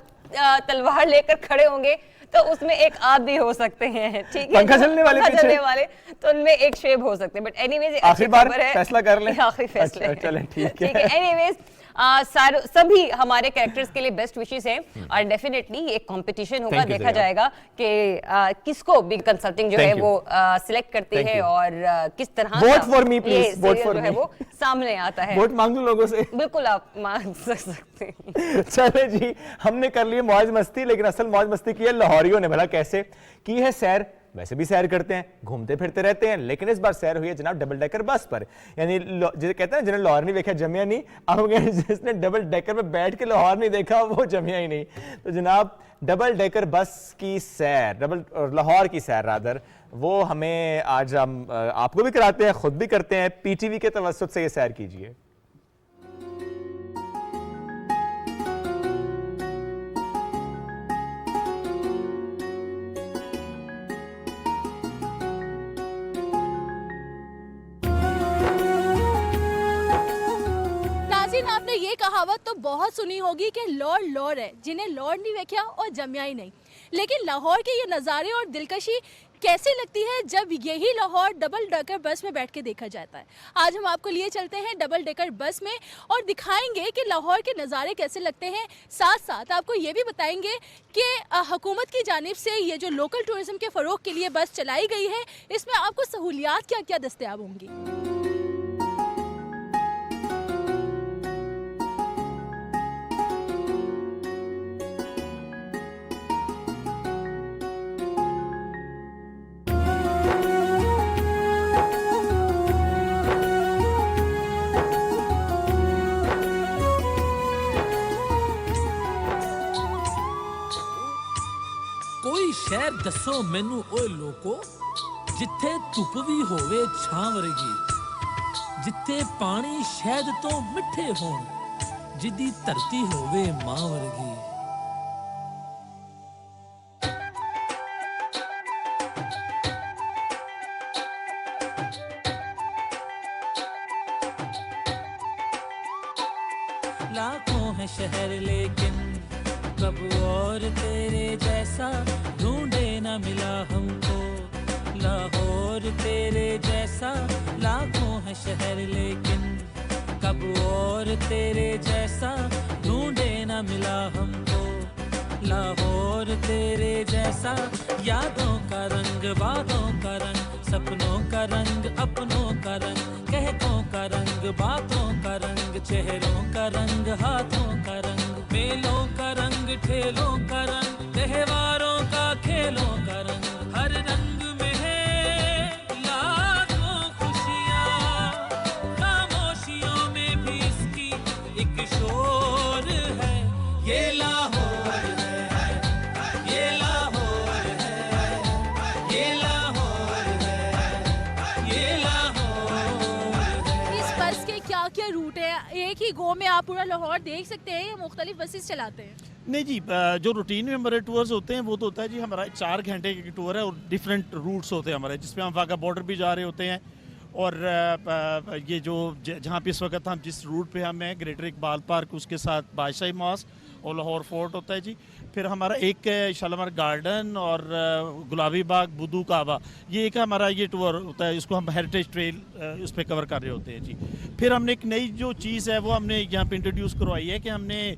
[SPEAKER 1] तलवार लेकर खड़े होंगे, तो उसमें एक आप भी हो सकते हैं, ठीक है?
[SPEAKER 2] पंखा चलने वाले
[SPEAKER 1] पंखा
[SPEAKER 2] पीछे।
[SPEAKER 1] चलने वाले, तो उनमें एक शेप हो सकते हैं। बट एनीवेज,
[SPEAKER 2] आखिरी बार फैसला कर लें।
[SPEAKER 1] आखिरी फैसला
[SPEAKER 2] अच्छा, चलें, ठीक है।
[SPEAKER 1] ठीक है। एनीवेज, सभी हमारे कैरेक्टर्स के लिए बेस्ट विशेस हैं और डेफिनेटली एक कंपटीशन होगा,
[SPEAKER 2] Thank you,
[SPEAKER 1] देखा
[SPEAKER 2] ज़रिया।
[SPEAKER 1] जाएगा कि किसको बिग कंसल्टिंग जो है
[SPEAKER 2] Thank you.
[SPEAKER 1] वो सिलेक्ट करती
[SPEAKER 2] Thank
[SPEAKER 1] है
[SPEAKER 2] you.
[SPEAKER 1] और किस तरह
[SPEAKER 2] Vote
[SPEAKER 1] का
[SPEAKER 2] for me, please.
[SPEAKER 1] ये
[SPEAKER 2] Vote
[SPEAKER 1] serial
[SPEAKER 2] for
[SPEAKER 1] जो है
[SPEAKER 2] me.
[SPEAKER 1] वो सामने आता है।
[SPEAKER 2] वोट मांग लूं लोगों से।
[SPEAKER 1] बिल्कुल, आप मांग सकते हैं।
[SPEAKER 2] चले जी, हमने कर लिए मौज मस्ती, लेकिन असल मौज मस्ती की है लाहौरियों ने। भला कैसे की है सैर? वैसे भी सैर करते हैं, घूमते फिरते रहते हैं, लेकिन इस बार सैर हुई है जनाब डबल डेकर बस पर। यानी जिसे कहते हैं जिन्हें लाहौर नहीं देखा जमिया नहीं, अब जिसने डबल डेकर में बैठ के लाहौर नहीं देखा वो जमिया ही नहीं। तो जनाब डबल डेकर बस की सैर, लाहौर की सैर रादर, वो हमें आज हम आपको भी कराते हैं, खुद भी करते हैं। PTV के तवस्सुत से ये सैर कीजिए।
[SPEAKER 4] नाज़रीन, आपने ये कहावत तो बहुत सुनी होगी कि लॉर्ड लॉर्ड है, जिन्हें लॉर्ड नहीं देखा और जमिया ही नहीं। लेकिन लाहौर के ये नज़ारे और दिलकशी कैसी लगती है जब यही लाहौर डबल डेकर बस में बैठ के देखा जाता है। आज हम आपको लिए चलते हैं डबल डेकर बस में और दिखाएंगे कि लाहौर के नज़ारे कैसे लगते हैं। साथ साथ आपको ये भी बताएंगे कि हुकूमत की जानिब से ये जो लोकल टूरिज्म के फ़रोग के लिए बस चलाई गई है, इसमें आपको सहूलियात क्या क्या दस्तयाब होंगी।
[SPEAKER 5] कोई शहर दसो मैनू ओए लोको, जिथे धुप भी होवे छां वर्गी, जिथे पानी शहद तो मिठे होण, जिदी धरती होवे मां वर्गी। लाखों है शहर लेकिन कब और तेरे जैसा ढूंढे ना मिला हमको। लाहौर तेरे जैसा लाखों है शहर लेकिन कब और तेरे जैसा ढूंढे ना मिला हमको। लाहौर तेरे जैसा यादों का रंग, बातों का रंग, सपनों का रंग, अपनों का रंग, कहतों का रंग, बातों का रंग, चेहरों का रंग, हाथों का रंग, मेलों का रंग, ठेलों का रंग, त्योहारों का, खेलों का रंग, हर रंग में है लाखों खुशियाँ, खामोशियों में भी इसकी एक शोर है। ये लाहौर है, ये लाहौर है, ये लाहौर है, ये लाहौर है।
[SPEAKER 4] इस बस के क्या क्या रूट है? एक ही गो में आप पूरा लाहौर देख सकते हैं या मुख्तलिफ बसेस चलाते हैं?
[SPEAKER 6] नहीं जी, जो रूटीन में हमारे टूर्स होते हैं वो तो होता है जी, हमारा 4 घंटे का टूर है और डिफरेंट रूट्स होते हैं हमारे, जिसमें हम वाघा बॉर्डर भी जा रहे होते हैं। और ये जो जहाँ पे इस वक्त हम जिस रूट पे हम हैं, ग्रेटर इकबाल पार्क, उसके साथ बादशाही मॉस्क और लाहौर फोर्ट होता है जी। फिर हमारा एक शालीमार गार्डन और गुलाबी बाग, बुद्धू काबा, ये एक हमारा ये टूर होता है, इसको हम हेरिटेज ट्रेल उस पर कवर कर रहे होते हैं जी। फिर हमने एक नई जो चीज़ है वो हमने यहाँ पे इंट्रोड्यूस करवाई है कि हमने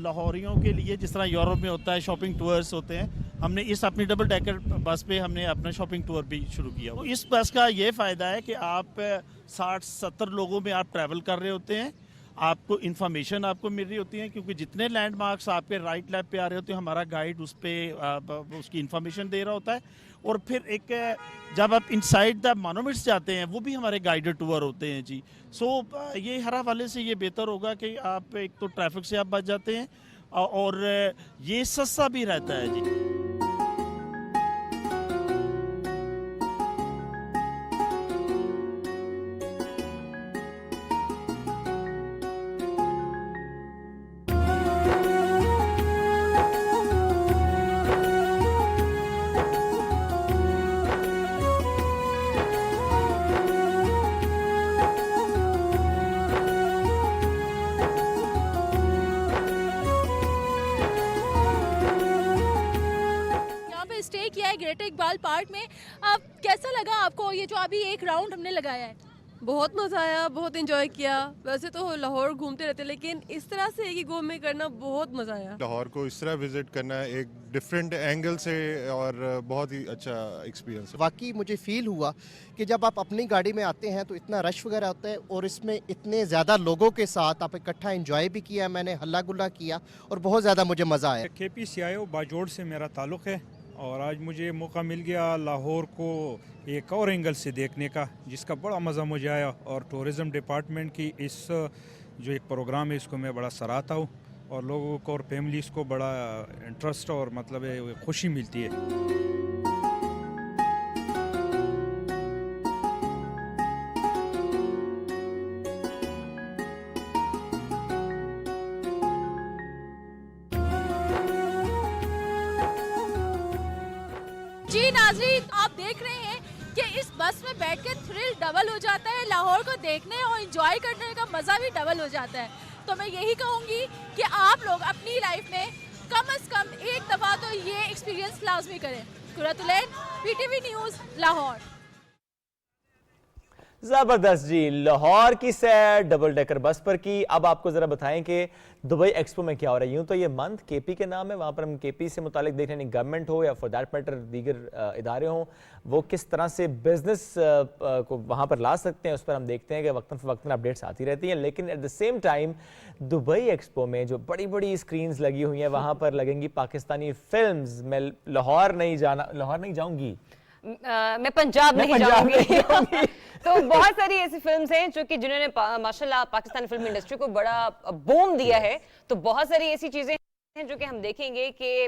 [SPEAKER 6] लाहौरियों के लिए, जिस तरह यूरोप में होता है शॉपिंग टूर्स होते हैं, हमने इस अपनी डबल डेकर बस पे हमने अपना शॉपिंग टूर भी शुरू किया। तो इस बस का ये फ़ायदा है कि आप 60-70 लोगों में आप ट्रैवल कर रहे होते हैं, आपको इन्फॉर्मेशन आपको मिल रही होती है, क्योंकि जितने लैंडमार्क्स आपके राइट लैब पे आ रहे होते हैं हमारा गाइड उस पर उसकी इन्फॉर्मेशन दे रहा होता है। और फिर एक जब आप इनसाइड द मोनूमेंट्स जाते हैं वो भी हमारे गाइडेड टूर होते हैं जी। सो ये हर हवाले से ये बेहतर होगा कि आप एक तो ट्रैफिक से आप बच जाते हैं और ये सस्ता भी रहता है जी।
[SPEAKER 4] स्टे किया है ग्रेटर इकबाल पार्क में। अब कैसा लगा आपको ये जो अभी एक राउंड हमने लगाया है?
[SPEAKER 7] बहुत मज़ा आया, बहुत एंजॉय किया। वैसे तो लाहौर घूमते रहते, लेकिन इस तरह से एक ही गो में करना बहुत मज़ा आया।
[SPEAKER 8] लाहौर को इस तरह विजिट करना एक डिफरेंट एंगल से और बहुत ही अच्छा एक्सपीरियंस है।
[SPEAKER 9] वाकई मुझे फील हुआ कि जब आप अपनी गाड़ी में आते हैं तो इतना रश वगैरह होता है और इसमें इतने ज़्यादा लोगों के साथ आप इकट्ठा एंजॉय भी किया, मैंने हल्ला गुल्ला किया और बहुत ज़्यादा मुझे मज़ा आया।
[SPEAKER 10] KPCIO बाजोड़ से मेरा ताल्लुक़ है और आज मुझे मौका मिल गया लाहौर को एक और एंगल से देखने का, जिसका बड़ा मज़ा मुझे आया। और टूरिज़म डिपार्टमेंट की इस जो एक प्रोग्राम है इसको मैं बड़ा सराहता हूँ और लोगों को और फैमिलीज़ को बड़ा इंटरेस्ट और मतलब है खुशी मिलती है।
[SPEAKER 4] जी नाज़रीन, आप देख रहे हैं कि इस बस में बैठकर थ्रिल डबल हो जाता है, लाहौर को देखने और एंजॉय करने का मज़ा भी डबल हो जाता है। तो मैं यही कहूँगी कि आप लोग अपनी लाइफ में कम से कम एक दफ़ा तो ये एक्सपीरियंस लाजमी करें। Qurratulain, PTV news, Lahore.
[SPEAKER 2] जबरदस्त जी, लाहौर की सैर डबल डेकर बस पर की। अब आपको जरा बताएं कि दुबई एक्सपो में क्या हो रहा है। यूं तो ये मंथ KP के नाम है, वहाँ पर हम KP से मुतालिक देख रहे हैं, गवर्नमेंट हो या फॉर दैट मैटर दीगर इदारे हों, वो किस तरह से बिजनेस को वहाँ पर ला सकते हैं, उस पर हम देखते हैं कि वक्तन फ़वक्तन अपडेट्स आती रहती हैं। लेकिन at the same time Dubai expo में जो बड़ी बड़ी स्क्रीन्स लगी हुई हैं, वहाँ पर लगेंगी पाकिस्तानी फिल्म्स। मैं लाहौर नहीं जाऊँगी,
[SPEAKER 1] मैं पंजाब नहीं जाऊंगी। तो बहुत सारी ऐसी फिल्म्स हैं जो कि जिन्होंने माशाल्लाह पाकिस्तानी फिल्म इंडस्ट्री को बड़ा बूम दिया है। तो बहुत सारी ऐसी चीजें हैं जो कि हम देखेंगे कि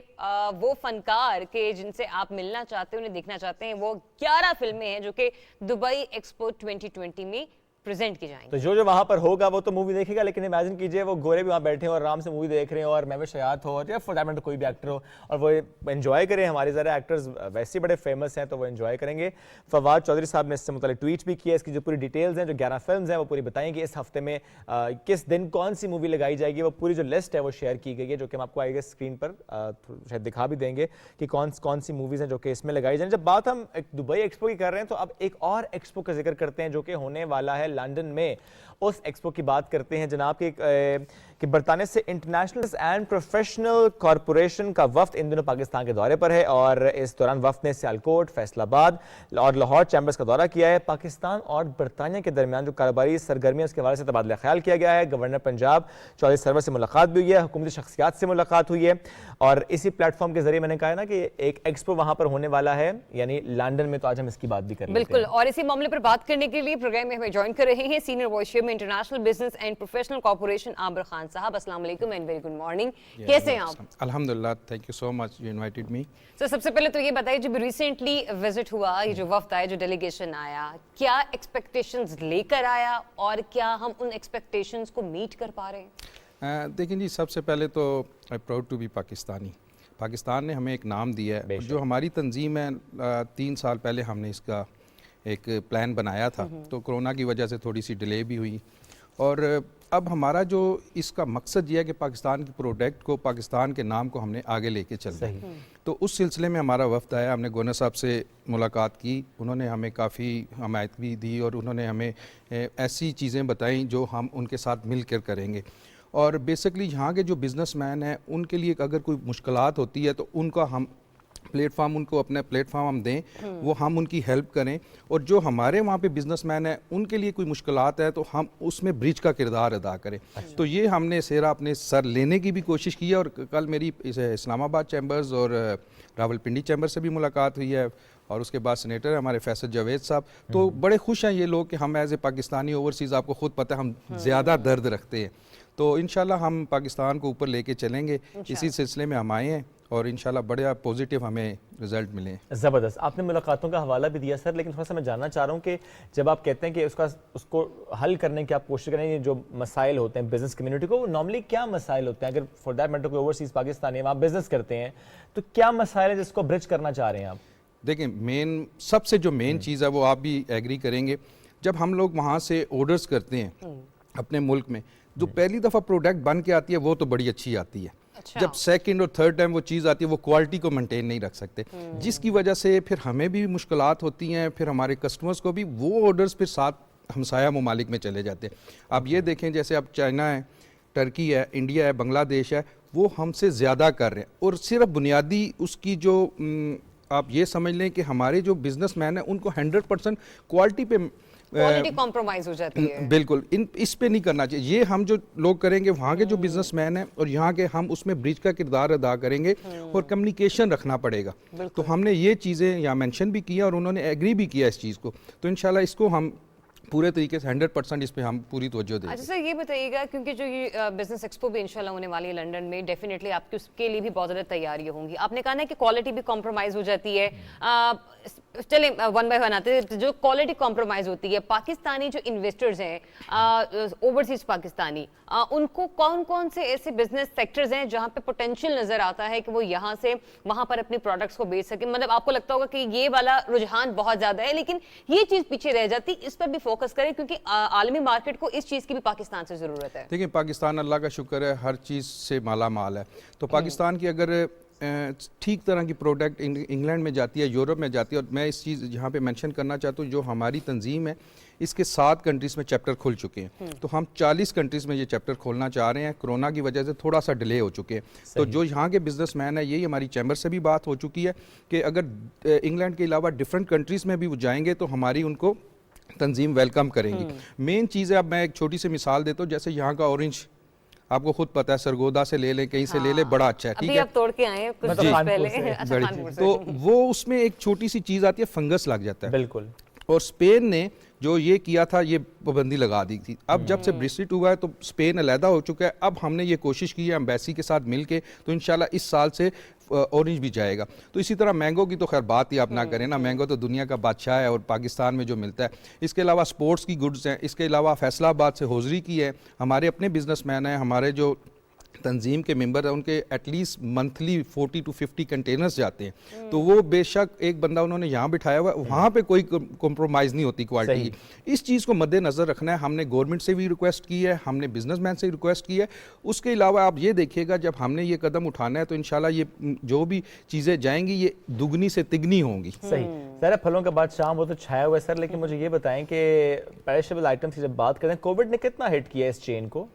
[SPEAKER 1] वो फनकार के जिनसे आप मिलना चाहते हैं, उन्हें देखना चाहते हैं, वो 11 फिल्में हैं जो कि दुबई एक्सपो 2020 में प्रेजेंट की जाएंगी।
[SPEAKER 2] तो जो वहाँ पर होगा वो तो मूवी देखेगा, लेकिन इमेजिन कीजिए वो गोरे भी वहाँ बैठे हैं और आराम से मूवी देख रहे हैं और महवेश हयात हो और या फॉर दैट मैटर कोई भी एक्टर हो और वो एंजॉय करें। हमारे ज़रा एक्टर्स वैसे ही बड़े फेमस हैं तो वो एंजॉय करेंगे। फवाद चौधरी साहब ने इससे मुताल्लिक ट्वीट भी किया, इसकी जो पूरी डिटेल्स हैं, जो 11 फिल्म्स हैं वो पूरी बताएंगे। इस हफ्ते में किस दिन कौन सी मूवी लगाई जाएगी, वो पूरी जो लिस्ट है वो शेयर की गई है, जो कि हम आपको आएगा स्क्रीन पर शायद दिखा भी देंगे कि कौन सी मूवीज़ हैं जो कि इसमें लगाई जाएंगी। जब बात हम दुबई एक्सपो की कर रहे हैं तो अब एक और एक्सपो का जिक्र करते हैं जो कि होने वाला है लंदन में। उस एक्सपो की बात करते हैं जनाब कि बरतानिया से इंटरनेशनल एंड प्रोफेशनल कॉरपोरेशन का वफ्द इन दिनों पाकिस्तान के दौरे पर है और इस दौरान वफ्द ने सियालकोट, फैसलाबाद और लाहौर चैम्बर्स का दौरा किया है। पाकिस्तान और बरतानिया के दरमियान जो कारोबारी सरगर्मी है उसके हवाले से तबादला ख्याल किया गया है। गवर्नर पंजाब चौधरी सरवर से मुलाकात भी हुई है, हुकूमती शख्सियात से मुलाकात हुई है और इसी प्लेटफॉर्म के जरिए मैंने कहा है ना कि एक एक्सपो वहां पर होने वाला है यानी लंदन में, तो आज हम इसकी बात भी करेंगे।
[SPEAKER 1] बिल्कुल, और इसी मामले पर बात करने के लिए प्रोग्राम में हमें ज्वाइन कर रहे हैं senior vice chairman international business and professional corporation Abir Khan साहब। अस्सलाम वालेकुम एंड वेरी गुड मॉर्निंग। कैसे हैं आप?
[SPEAKER 11] अल्हम्दुलिल्लाह, thank you so much, you invited me.
[SPEAKER 1] Sir सबसे पहले तो ये बताइए, जब रिसेंटली विजिट हुआ, ये जो वफ्द आया, जो डेलीगेशन आया, क्या एक्सपेक्टेशंस लेकर आया और क्या हम उन एक्सपेक्टेशंस को मीट कर पा रहे हैं?
[SPEAKER 11] देखिए जी, सबसे पहले तो I proud to be Pakistani. Pakistan ने हमें एक नाम दिया है। जो हमारी तंजीम है, 3 साल पहले हमने इसका एक प्लान बनाया था, तो कोरोना की वजह से थोड़ी सी डिले भी हुई और अब हमारा जो इसका मकसद ये है कि पाकिस्तान के प्रोडक्ट को, पाकिस्तान के नाम को हमने आगे लेके चलना है। तो उस सिलसिले में हमारा वफ्द आया, हमने गवर्नर साहब से मुलाकात की, उन्होंने हमें काफ़ी हमायत भी दी और उन्होंने हमें ऐसी चीज़ें बताई जो हम उनके साथ मिल कर करेंगे। और बेसिकली यहाँ के जो बिज़नेसमैन हैं उनके लिए अगर कोई मुश्किलात होती है तो उनका हम प्लेटफार्म, उनको अपना प्लेटफार्म हम दें, वो हम उनकी हेल्प करें और जो हमारे वहाँ पे बिजनेसमैन हैं उनके लिए कोई मुश्किलात है तो हम उसमें ब्रिज का किरदार अदा करें। तो ये हमने सेरा अपने सर लेने की भी कोशिश की है और कल मेरी इस्लामाबाद चैम्बर्स और रावलपिंडी चैम्बर से भी मुलाकात हुई है और उसके बाद सेनेटर हमारे फैसल जावेद साहब, तो बड़े खुश हैं ये लोग कि हम एज ए पाकिस्तानी ओवरसीज़, आपको ख़ुद पता है हम ज़्यादा दर्द रखते हैं, तो इंशाल्लाह हम पाकिस्तान को ऊपर लेके चलेंगे। इसी सिलसिले में हम आए हैं और इंशाल्लाह बड़ा पॉजिटिव हमें रिजल्ट मिले।
[SPEAKER 2] ज़बरदस्त, आपने मुलाकातों का हवाला भी दिया सर, लेकिन थोड़ा सा मैं जानना चाह रहा हूँ कि जब आप कहते हैं कि उसको हल करने की आप कोशिश करें, जो मसाइल होते हैं बिज़नेस कम्युनिटी को, वो नॉर्मली क्या मसाइल होते हैं? अगर फॉर दैट मैटर कोई ओवरसीज़ पाकिस्तानी है, वहाँ बिज़नेस करते हैं, तो क्या मसाइल है जिसको ब्रिज करना चाह रहे हैं आप?
[SPEAKER 11] देखिए, सबसे जो मेन चीज़ है वो आप भी एग्री करेंगे, जब हम लोग वहाँ से ऑर्डर्स करते हैं अपने मुल्क में, जो पहली दफ़ा प्रोडक्ट बन के आती है वो तो बड़ी अच्छी आती है। अच्छा। जब सेकंड और थर्ड टाइम वो चीज़ आती है वो क्वालिटी को मेंटेन नहीं रख सकते, जिसकी वजह से फिर हमें भी मुश्किलात होती हैं, फिर हमारे कस्टमर्स को भी वो ऑर्डर्स फिर साथ हमसाया ममालिक में चले जाते हैं। आप ये देखें, जैसे अब चाइना है, टर्की है, इंडिया है, बांग्लादेश है, वो हमसे ज़्यादा कर रहे हैं और सिर्फ बुनियादी उसकी जो आप ये समझ लें कि हमारे जो बिजनेसमैन हैं उनको 100% क्वालिटी पे
[SPEAKER 1] कॉम्प्रोमाइज हो जाती है।
[SPEAKER 11] बिल्कुल, इस पे नहीं करना चाहिए। ये हम जो लोग करेंगे, वहाँ के जो बिजनेसमैन हैं और यहाँ के, हम उसमें ब्रिज का किरदार अदा करेंगे और कम्युनिकेशन रखना पड़ेगा। तो हमने ये चीज़ें यहाँ मेंशन भी किया और उन्होंने एग्री भी किया इस चीज़ को, तो इंशाल्लाह इसको हम पूरे तरीके से 100% इस पे हम पूरी तवज्जो देंगे।
[SPEAKER 1] अच्छा सर, ये बताइएगा, क्योंकि जो ये बिजनेस एक्सपो भी इंशाल्लाह होने वाली है लंदन में, डेफिनेटली आपकी उसके लिए भी बहुत ज़्यादा तैयारी होंगी। आपने कहा ना कि क्वालिटी भी कॉम्प्रोमाइज़ हो जाती है, चलें वन बाय वन आते हैं। जो क्वालिटी कॉम्प्रोमाइज़ होती है, पाकिस्तानी जो इन्वेस्टर्स हैं, ओवरसीज पाकिस्तानी, उनको कौन कौन से ऐसे बिजनेस सेक्टर्स हैं जहाँ पे पोटेंशियल नज़र आता है कि वो यहाँ से वहाँ पर अपने प्रोडक्ट्स को बेच सकें? मतलब आपको लगता होगा कि ये वाला रुझान बहुत ज़्यादा है, लेकिन ये चीज़ पीछे रह जाती, इस पर भी फोकस करें क्योंकि आलमी मार्केट को इस चीज़ की भी पाकिस्तान से ज़रूरत है।
[SPEAKER 11] देखिए, पाकिस्तान अल्लाह का शुक्र है हर चीज़ से माला माल है, तो पाकिस्तान की अगर ठीक तरह की प्रोडक्ट इंग्लैंड में जाती है, यूरोप में जाती है, और मैं इस चीज़ यहाँ पे मेंशन करना चाहता हूँ, जो हमारी तंजीम है इसके 7 कंट्रीज़ में चैप्टर खुल चुके हैं, तो हम 40 कंट्रीज़ में ये चैप्टर खोलना चाह रहे हैं। कोरोना की वजह से थोड़ा सा डिले हो चुके हैं, तो जो यहाँ के बिजनेसमैन है, यही हमारी चैम्बर से भी बात हो चुकी है कि अगर इंग्लैंड के अलावा डिफरेंट कंट्रीज़ में भी वो जाएंगे तो हमारी उनको तंजीम वेलकम करेंगी। मेन चीज़ है, अब मैं एक छोटी सी मिसाल देता हूँ, जैसे यहाँ का ऑरेंज आपको खुद पता है, सरगोदा से ले लें, कहीं से ले लें, बड़ा अच्छा है, ठीक है,
[SPEAKER 1] आप तोड़ के आए हैं कुछ दिन पहले। अच्छा,
[SPEAKER 11] तो वो उसमें एक छोटी सी चीज़ आती है, फंगस लग जाता है।
[SPEAKER 2] बिल्कुल,
[SPEAKER 11] और स्पेन ने जो ये किया था, ये पाबंदी लगा दी थी। अब जब से ब्रेक्सिट हुआ है तो स्पेन अलहदा हो चुका है। अब हमने ये कोशिश की है एम्बेसी के साथ मिलके, तो इंशाल्लाह इस साल से ऑरेंज भी जाएगा। तो इसी तरह मैंगो की तो खैर बात ही आप ना करें ना, मैंगो तो दुनिया का बादशाह है और पाकिस्तान में जो मिलता है। इसके अलावा स्पोर्ट्स की गुड्स हैं, इसके अलावा फैसलाबाद से होजरी की है, हमारे अपने बिजनेसमैन हैं, हमारे जो तंजीम के मेंबर हैं उनके एटलीस्ट मंथली 40 to 50 कंटेनर्स जाते हैं, तो वो बेशक एक बंदा उन्होंने यहाँ बिठाया हुआ है, वहाँ पे कोई कॉम्प्रोमाइज़ नहीं होती क्वालिटी की। इस चीज़ को मद्देनज़र रखना है। हमने गवर्नमेंट से भी रिक्वेस्ट की है, हमने बिजनेसमैन से रिक्वेस्ट की है। उसके अलावा आप ये देखिएगा जब हमने ये कदम उठाना है तो इंशाल्लाह ये जो भी चीज़ें जाएंगी ये दुगनी से तिगनी होंगी।
[SPEAKER 2] सही सर, फलों का बादशाह वो तो छाया हुआ है सर, लेकिन मुझे ये बताएं कि पेरिशेबल आइटम्स की जब बात करें, कोविड ने कितना हिट किया इस चेन को?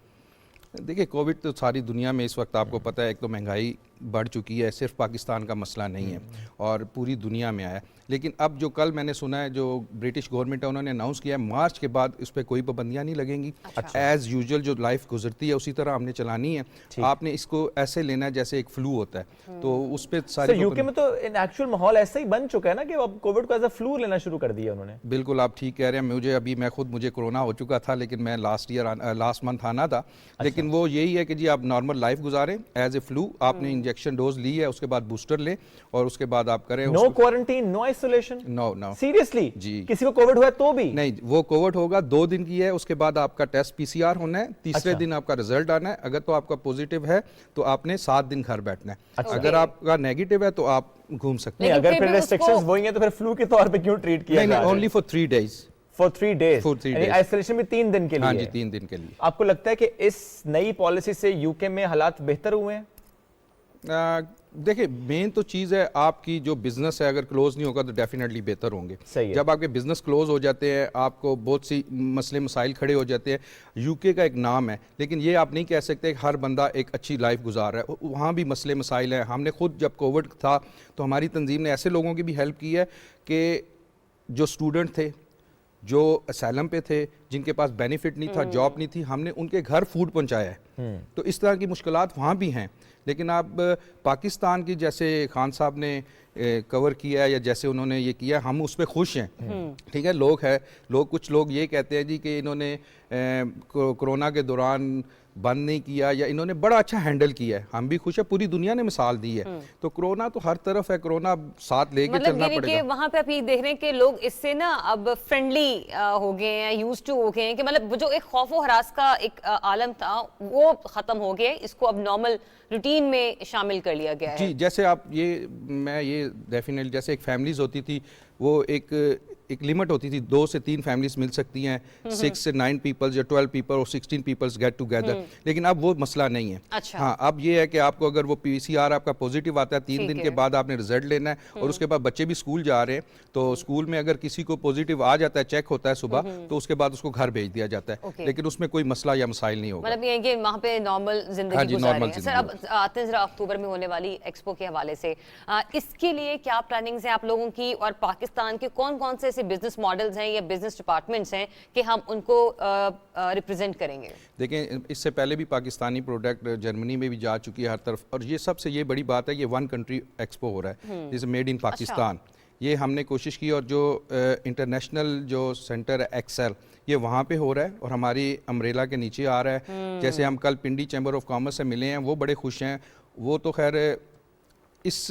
[SPEAKER 11] देखिए कोविड तो सारी दुनिया में इस वक्त आपको पता है, एक तो महंगाई बढ़ चुकी है, सिर्फ पाकिस्तान का मसला नहीं है और पूरी दुनिया में आया। लेकिन अब जो कल मैंने सुना है जो ब्रिटिश गवर्नमेंट है उन्होंने अनाउंस किया है मार्च के बाद इस पर कोई पाबंदियां नहीं लगेंगी। एज यूजुअल जो लाइफ गुजरती है उसी तरह हमने चलानी है। आपने इसको ऐसे लेना है जैसे एक फ्लू होता है, तो उस पर सारी
[SPEAKER 2] यूके में तो इन एक्चुअल माहौल ऐसा ही बन चुका है ना कि अब कोविड को एज अ फ्लू लेना शुरू कर दिया उन्होंने।
[SPEAKER 11] बिल्कुल आप ठीक कह रहे हैं। मुझे कोरोना हो चुका था, लेकिन मैं लास्ट मंथ आना था। लेकिन वो यही है कि जी आप नॉर्मल लाइफ गुजारें एज ए फ्लू। आपने इंजेक्शन डोज ली है, उसके बाद बूस्टर ले और उसके बाद आप करें।
[SPEAKER 2] No quarantine, no isolation,
[SPEAKER 11] no
[SPEAKER 2] seriously
[SPEAKER 11] जी।
[SPEAKER 2] किसी को कोविड हुआ तो भी
[SPEAKER 11] नहीं, वो कोविड होगा 2 दिन की है, उसके बाद आपका टेस्ट पीसीआर होना है, तीसरे दिन आपका रिजल्ट आना है। अगर तो आपका पॉजिटिव है तो आपने 7 दिन घर बैठना है। अगर आपका नेगेटिव है तो आप घूम सकते हैं।
[SPEAKER 2] अगर फिर रेस्ट्रिक्शंस वही हैं तो फिर फ्लू के तौर पे क्यों ट्रीट किया जा रहा है?
[SPEAKER 11] Only for 3 days।
[SPEAKER 2] For 3 days isolation भी 3 दिन के लिए।
[SPEAKER 11] हाँ जी, 3 दिन के लिए।
[SPEAKER 2] आपको लगता है कि इस नई पॉलिसी से यूके में हालात बेहतर हुए हैं?
[SPEAKER 11] देखिए मेन तो चीज़ है आपकी जो बिजनेस है, अगर क्लोज नहीं होगा तो डेफिनेटली बेहतर होंगे। जब आपके बिजनेस क्लोज हो जाते हैं, आपको बहुत सी मसले मसाइल खड़े हो जाते हैं। यूके का एक नाम है, लेकिन ये आप नहीं कह सकते कि हर बंदा एक अच्छी लाइफ गुजार रहा है। वहाँ भी मसले मसाइल हैं। हमने खुद जब कोविड था तो हमारी तंजीम ने ऐसे लोगों की भी हेल्प की है कि जो स्टूडेंट थे, जो असैलम पे थे, जिनके पास बेनिफिट नहीं था, जॉब नहीं थी, हमने उनके घर फूड पहुंचाया है। तो इस तरह की मुश्किलात वहाँ भी हैं। लेकिन आप पाकिस्तान की जैसे खान साहब ने कवर किया या जैसे उन्होंने ये किया, हम उस पर खुश हैं। ठीक है, कुछ लोग ये कहते हैं जी कि इन्होंने कोरोना के दौरान बंद नहीं किया या इन्होंने बड़ा अच्छा हैंडल किया है। हम भी खुश है, पूरी दुनिया ने मिसाल दी है। तो कोरोना तो हर तरफ है, कोरोना साथ लेके चलना पड़ेगा।
[SPEAKER 1] वहाँ पे आप ये देख रहे हैं कि लोग इससे ना अब फ्रेंडली हो गए हैं, यूज्ड टू हो गए हैं, कि मतलब जो एक खौफ व हरास का एक आलम था वो खत्म हो गया है। इसको अब नॉर्मल रूटीन में शामिल कर लिया गया है।
[SPEAKER 11] जी, जैसे आप ये डेफिनेटली जैसे एक फैमिलीज होती थी, वो एक लिमिट होती थी, 2 से 3 फैमिलीज मिल सकती हैं, 6 से 9 पीपल्स या 12 पीपल और 16 पीपल्स गेट टुगेदर। लेकिन अब वो मसला नहीं है।
[SPEAKER 1] अच्छा।
[SPEAKER 11] हाँ, अब ये है कि आपको अगर वो पीसीआर आपका पॉजिटिव आता है, 3 दिन के बाद आपने रिजल्ट लेना है और उसके बाद बच्चे भी स्कूल जा रहे हैं, तो स्कूल में अगर किसी को पॉजिटिव आ जाता है, चेक होता है सुबह, तो उसके बाद उसको घर भेज दिया जाता है। लेकिन उसमें कोई मसला या मसाइल नहीं होगा।
[SPEAKER 1] मतलब ये है कि वहाँ पे नॉर्मल जिंदगी गुजार रहे हैं। सर, अब आते हैं जरा अक्टूबर में होने वाली एक्सपो के हवाले से, इसके लिए क्या प्लानिंग्स हैं आप लोगों की, और पाकिस्तान के कौन कौन से ऐसे बिजनेस मॉडल्स हैं या बिजनेस डिपार्टमेंट्स हैं कि हम उनको रिप्रेजेंट करेंगे?
[SPEAKER 11] देखें, इससे पहले भी पाकिस्तानी प्रोडक्ट जर्मनी में भी जा चुकी है हर तरफ, और ये सबसे ये बड़ी बात है, ये 1 कंट्री एक्सपो हो रहा है, जैसे मेड इन पाकिस्तान। ये हमने कोशिश की, और जो इंटरनेशनल जो सेंटर है एक्सेल, ये वहाँ पे हो रहा है और हमारी अम्ब्रेला के नीचे आ रहा है। जैसे हम कल पिंडी चैम्बर ऑफ कॉमर्स से मिले हैं, वो बड़े खुश हैं। वो तो खैर इस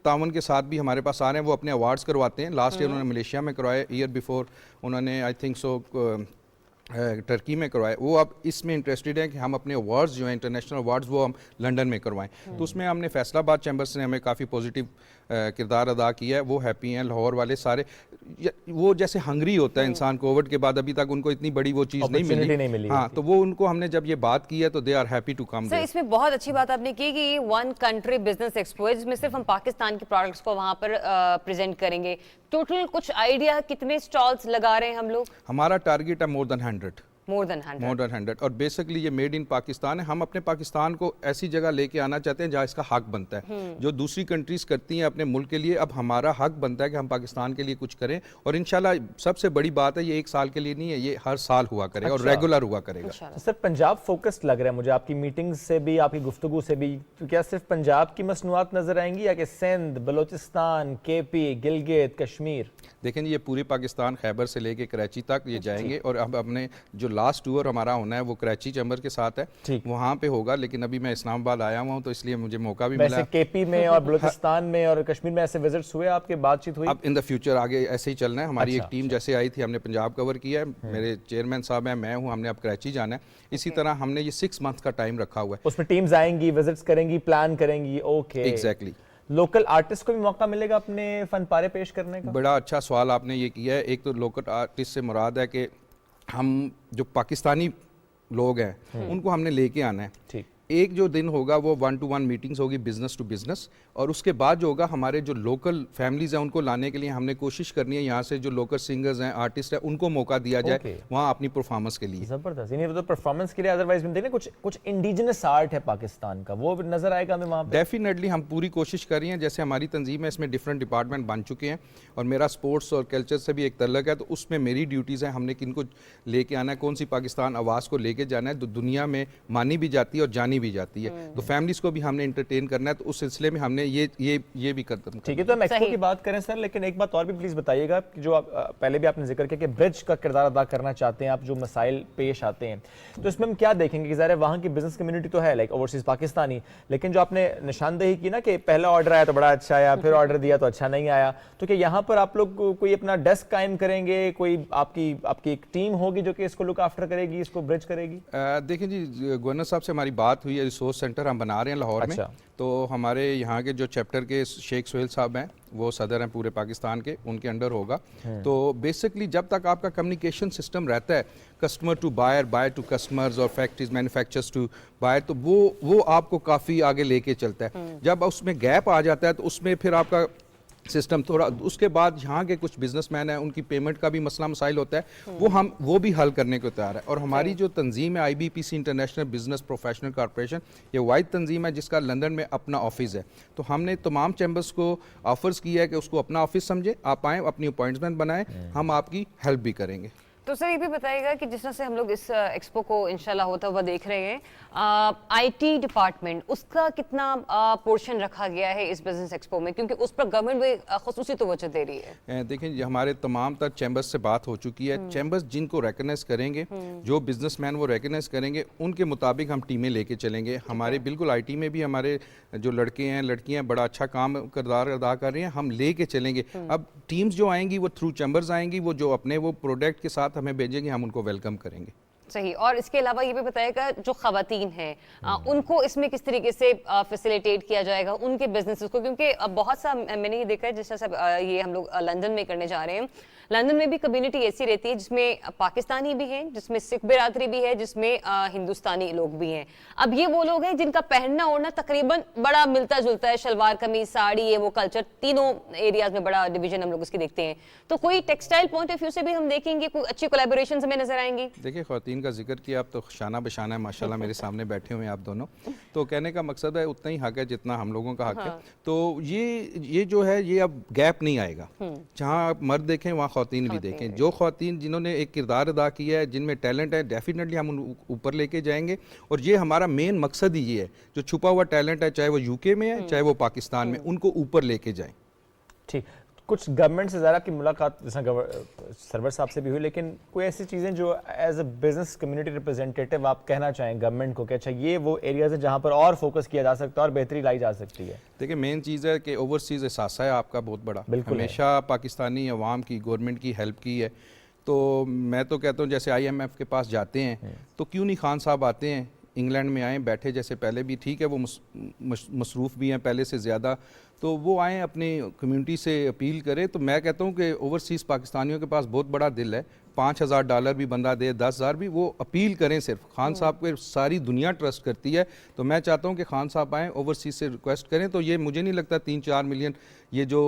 [SPEAKER 11] तावन के साथ भी हमारे पास आ रहे हैं, वो अपने अवार्ड्स करवाते हैं। लास्ट ईयर उन्होंने मलेशिया में करवाए, ईयर बिफोर उन्होंने आई थिंक सो टर्की में करवाए। वो अब इसमें इंटरेस्टेड हैं कि हम अपने अवार्ड्स जो हैं इंटरनेशनल अवार्ड्स वो हम लंदन में करवाएं। तो उसमें हमने फैसलाबाद चैम्बर्स ने हमें काफ़ी पॉजिटिव किरदार अदा किया है। वो हैप्पी हैं, लाहौर वाले सारे। वो जैसे हंगरी होता है इंसान कोविड के बाद, अभी तक उनको इतनी बड़ी वो चीज़ नहीं मिली। हाँ, तो वो उनको हमने जब ये बात की है तो they are happy to come.
[SPEAKER 1] Sir, इसमें बहुत अच्छी बात आपने की कि ये 1 कंट्री बिजनेस एक्सपो है, जिसमें सिर्फ हम पाकिस्तान के प्रोडक्ट्स को वहाँ पर प्रेजेंट करेंगे। टोटल कुछ आइडिया कितने स्टॉल्स लगा रहे हैं हम लोग?
[SPEAKER 11] हमारा टारगेट है मोर देन 100।
[SPEAKER 1] More than 100।
[SPEAKER 11] और बेसिकली ये मेड इन पाकिस्तान है। हम अपने पाकिस्तान को ऐसी जगह लेके आना चाहते हैं जहाँ इसका हक बनता है। जो दूसरी कंट्रीज करती हैं अपने मुल्क के लिए, अब हमारा हक बनता है कि हम पाकिस्तान के लिए कुछ करें। और इंशाल्लाह सबसे बड़ी बात है, ये 1 साल के लिए नहीं है, ये हर साल हुआ करेगा। और रेगुलर हुआ करेगा।
[SPEAKER 2] सर, पंजाब फोकस्ड लग रहा है मुझे आपकी मीटिंग से भी, आपकी गुफ्तगू से भी। तो क्या सिर्फ पंजाब की मसनूआत नजर आएंगी या कि सिंध, बलोचिस्तान, केपी, गिलगित, कश्मीर?
[SPEAKER 11] देखें, ये पूरे पाकिस्तान, खैबर से लेके कराची तक ये जाएंगे। और अब हमने जो लास्ट टूर हमारा होना है वो कराची चैम्बर के साथ है, वहाँ पे होगा, लेकिन अभी मैं इस्लामाबाद आया हुआ हूँ तो इसलिए मुझे मौका भी मिला।
[SPEAKER 2] केपी में और बलूचिस्तान में और कश्मीर में ऐसे विजिट्स हुए आपके, बातचीत हुई?
[SPEAKER 11] अब इन द फ्यूचर आगे ऐसे ही चलना है। हमारी एक टीम जैसे आई थी, हमने पंजाब कवर किया है, मेरे चेयरमैन साहब हैं, मैं हूँ, हमने अब कराची जाना है। इसी तरह हमने ये 6 मंथ का टाइम रखा हुआ है।
[SPEAKER 2] उसमें टीम्स आएंगी, विजिट्स करेंगी, प्लान करेंगी। Okay,
[SPEAKER 11] exactly.
[SPEAKER 2] लोकल आर्टिस्ट को भी मौका मिलेगा अपने फन पारे पेश करने का?
[SPEAKER 11] बड़ा अच्छा सवाल आपने ये किया है। एक तो लोकल आर्टिस्ट से मुराद है कि हम जो पाकिस्तानी लोग हैं उनको हमने लेके आना है।
[SPEAKER 2] ठीक।
[SPEAKER 11] एक जो दिन होगा वो 1-to-1 मीटिंग्स होगी बिजनेस टू बिजनेस, और उसके बाद जो होगा हमारे जो लोकल फैमिलीज हैं उनको लाने के लिए हमने कोशिश करनी है यहाँ से जो लोकल सिंगर्स हैं, आर्टिस्ट हैं, उनको मौका दिया जाए वहाँ अपनी परफॉर्मेंस के लिए।
[SPEAKER 2] जबरदस्त। यानी तो परफॉर्मेंस के लिए अदरवाइज भी देखें कुछ इंडिजिनस आर्ट है पाकिस्तान का, वो नजर आएगा हमें वहाँ पे।
[SPEAKER 11] डेफिनेटली हम पूरी कोशिश कर रही हैं। जैसे हमारी तंजीम है, इसमें डिफरेंट डिपार्टमेंट बन चुके हैं और मेरा स्पोर्ट्स और कल्चर से भी एक तल्लक है, तो उसमें मेरी ड्यूटीज़ हैं। हमने किनको लेके आना है, कौन सी पाकिस्तान आवाज़ को लेके जाना है, तो दुनिया में मानी भी जाती है और जानी भी जाती है, तो फैमिलीज को भी हमने एंटरटेन करना है, तो उस सिलसिले में हमने ये भी करते हैं।
[SPEAKER 2] ठीक है, तो हम एक्सपो की बात करें सर, लेकिन एक बात और भी प्लीज बताइएगा कि जो आप पहले भी आपने जिक्र किया कि ब्रिज का किरदार अदा करना चाहते हैं आप, जो मसाइल पेश आते हैं, तो इसमें हम क्या देखेंगे कि ज़ाहिर है वहाँ की बिजनेस कम्युनिटी तो है लाइक ओवरसीज पाकिस्तानी, लेकिन जो आपने निशानदेही की ना कि पहला ऑर्डर आया तो बड़ा अच्छा आया, फिर ऑर्डर दिया तो अच्छा नहीं आया, तो क्या यहाँ पर आप लोग कोई अपना डेस्क कायम करेंगे, कोई आपकी एक टीम होगी जो कि इसको लुक आफ्टर करेगी, इसको ब्रिज करेगी?
[SPEAKER 11] देखिए जी, गवर्नर साहब से हमारी बात हुई है, रिसोर्स सेंटर हम बना रहे हैं लाहौर में, तो हमारे यहाँ के जो चैप्टर के शेख सोहेल साहब हैं वो सदर हैं पूरे पाकिस्तान के, उनके अंडर होगा। तो बेसिकली जब तक आपका कम्युनिकेशन सिस्टम रहता है customer to buyer, buyer to customers और फैक्ट्रीज मैन्युफैक्चरर्स टू बायर, तो वो आपको काफ़ी आगे लेके चलता है। जब उसमें गैप आ जाता है तो उसमें फिर आपका सिस्टम थोड़ा, उसके बाद यहाँ के कुछ बिजनेसमैन हैं उनकी पेमेंट का भी मसला मसाइल होता है, वो भी हल करने को तैयार है। और हमारी जो तंजीम है IBPC international business professional corporation, ये वाइड तंजीम है जिसका लंदन में अपना ऑफिस है, तो हमने तमाम चैम्बर्स को ऑफर्स किया है कि उसको अपना ऑफिस समझे, आप आएँ, अपनी अपॉइंटमेंट बनाएं, हम आपकी हेल्प भी करेंगे।
[SPEAKER 1] तो सर ये भी बताइएगा कि जिस तरह से हम लोग इस एक्सपो को इंशाल्लाह होता हुआ देख रहे हैं, IT डिपार्टमेंट उसका कितना पोर्शन रखा गया है इस बिजनेस एक्सपो में, क्योंकि उस पर गवर्नमेंट भी खुसूसी तवज्जो दे रही है?
[SPEAKER 11] देखिए, हमारे तमाम तक चैम्बर्स से बात हो चुकी है, चैम्बर्स जिनको रिकग्नाइज करेंगे, जो बिजनेसमैन वो रिकग्नाइज करेंगे, उनके मुताबिक हम टीमें लेके चलेंगे। हमारे बिल्कुल IT में भी हमारे जो लड़के हैं लड़कियां बड़ा अच्छा काम किरदार अदा कर रही हैं, हम लेके चलेंगे। अब टीम्स जो आएंगी वो थ्रू चैम्बर्स आएंगी, वो जो अपने वो प्रोडक्ट के साथ हमें भेजेंगे, हम उनको वेलकम करेंगे।
[SPEAKER 1] सही। और इसके अलावा ये भी बताएगा जो खवातीन हैं उनको इसमें किस तरीके से फैसिलिटेट किया जाएगा उनके बिजनेसेस को, क्योंकि बहुत सा मैंने ये देखा है जिस तरह से ये हम लोग लंदन में करने जा रहे हैं, लंदन में भी कम्युनिटी ऐसी रहती है जिसमें पाकिस्तानी भी हैं, जिसमें सिख बिरादरी भी है, जिसमें हिंदुस्तानी लोग भी हैं। अब ये वो लोग हैं जिनका पहनना ओढ़ना तकरीबन बड़ा मिलता जुलता है, शलवार कमीज साड़ी, ये वो कल्चर, तीनों एरियाज में बड़ा डिवीजन हम लोग इसकी देखते हैं। तो कोई टेक्सटाइल पॉइंट ऑफ व्यू से भी हम देखेंगे, कोई अच्छी कोलैबोरेशंस हमें नजर आएंगी?
[SPEAKER 11] देखिए, ख्वातीन का जिक्र किया, आप तो शाना बशाना है माशाल्लाह, मेरे सामने बैठे हुए हैं आप दोनों, तो कहने का मकसद है उतना ही हक है जितना हम लोगों का हक है। तो ये जो है ये अब गैप नहीं आएगा, जहाँ आप मर्द देखें वहाँ ख्वातीन भी देखें। जो ख्वातीन जिन्होंने एक किरदार अदा किया है, जिनमें टैलेंट है, डेफिनेटली हम उन ऊपर लेके जाएंगे, और ये हमारा मेन मकसद ही ये है, जो छुपा हुआ टैलेंट है, चाहे वो UK में है चाहे वो पाकिस्तान में, उनको ऊपर लेके जाएं।
[SPEAKER 2] ठीक, कुछ गवर्नमेंट से ज़रा आपकी मुलाकात जैसा सरवर साहब से भी हुई, लेकिन कोई ऐसी चीज़ें जो as a business community representative आप कहना चाहें गवर्नमेंट को कि अच्छा ये वो एरियाज है जहाँ पर और फोकस किया जा सकता है और बेहतरी लाई जा सकती है?
[SPEAKER 11] देखिए, मेन चीज़ है कि ओवरसीज़ एहसास है आपका बहुत बड़ा, हमेशा पाकिस्तानी अवाम की, गवर्नमेंट की हेल्प की है। तो मैं तो कहता हूँ जैसे IMF के पास जाते हैं तो क्यों नहीं खान साहब आते हैं, इंग्लैंड में आएँ, बैठे जैसे पहले भी, ठीक है वो मसरूफ़ भी हैं पहले से ज़्यादा, तो वो आएँ अपनी कम्युनिटी से अपील करें। तो मैं कहता हूँ कि ओवरसीज़ पाकिस्तानियों के पास बहुत बड़ा दिल है, $5000 भी बंदा दे, 10,000 भी, वो अपील करें सिर्फ। खान साहब को सारी दुनिया ट्रस्ट करती है, तो मैं चाहता हूँ कि खान साहब आएँ, ओवरसीज़ से रिक्वेस्ट करें। तो ये मुझे नहीं लगता 3-4 मिलियन ये जो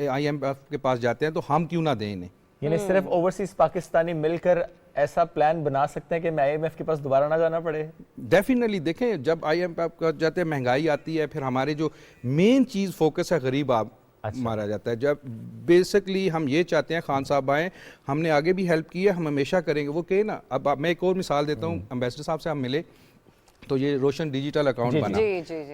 [SPEAKER 11] IMF के पास जाते हैं, तो हम क्यों ना दें इन्हें।
[SPEAKER 2] यानी सिर्फ ओवरसीज पाकिस्तानी मिलकर ऐसा प्लान बना सकते हैं कि IMF के पास दोबारा ना जाना पड़े?
[SPEAKER 11] डेफिनेटली। देखें, जब IMF का जाते हैं, महंगाई आती है, फिर हमारे जो मेन चीज़ फोकस है गरीब मारा जाता है। जब बेसिकली हम ये चाहते हैं खान साहब आएँ, हमने आगे भी हेल्प की है, हम हमेशा करेंगे। वो कहे ना, अब मैं एक और मिसाल देता हूँ, एम्बेसडर साहब से हम मिले तो ये रोशन डिजिटल अकाउंट बना,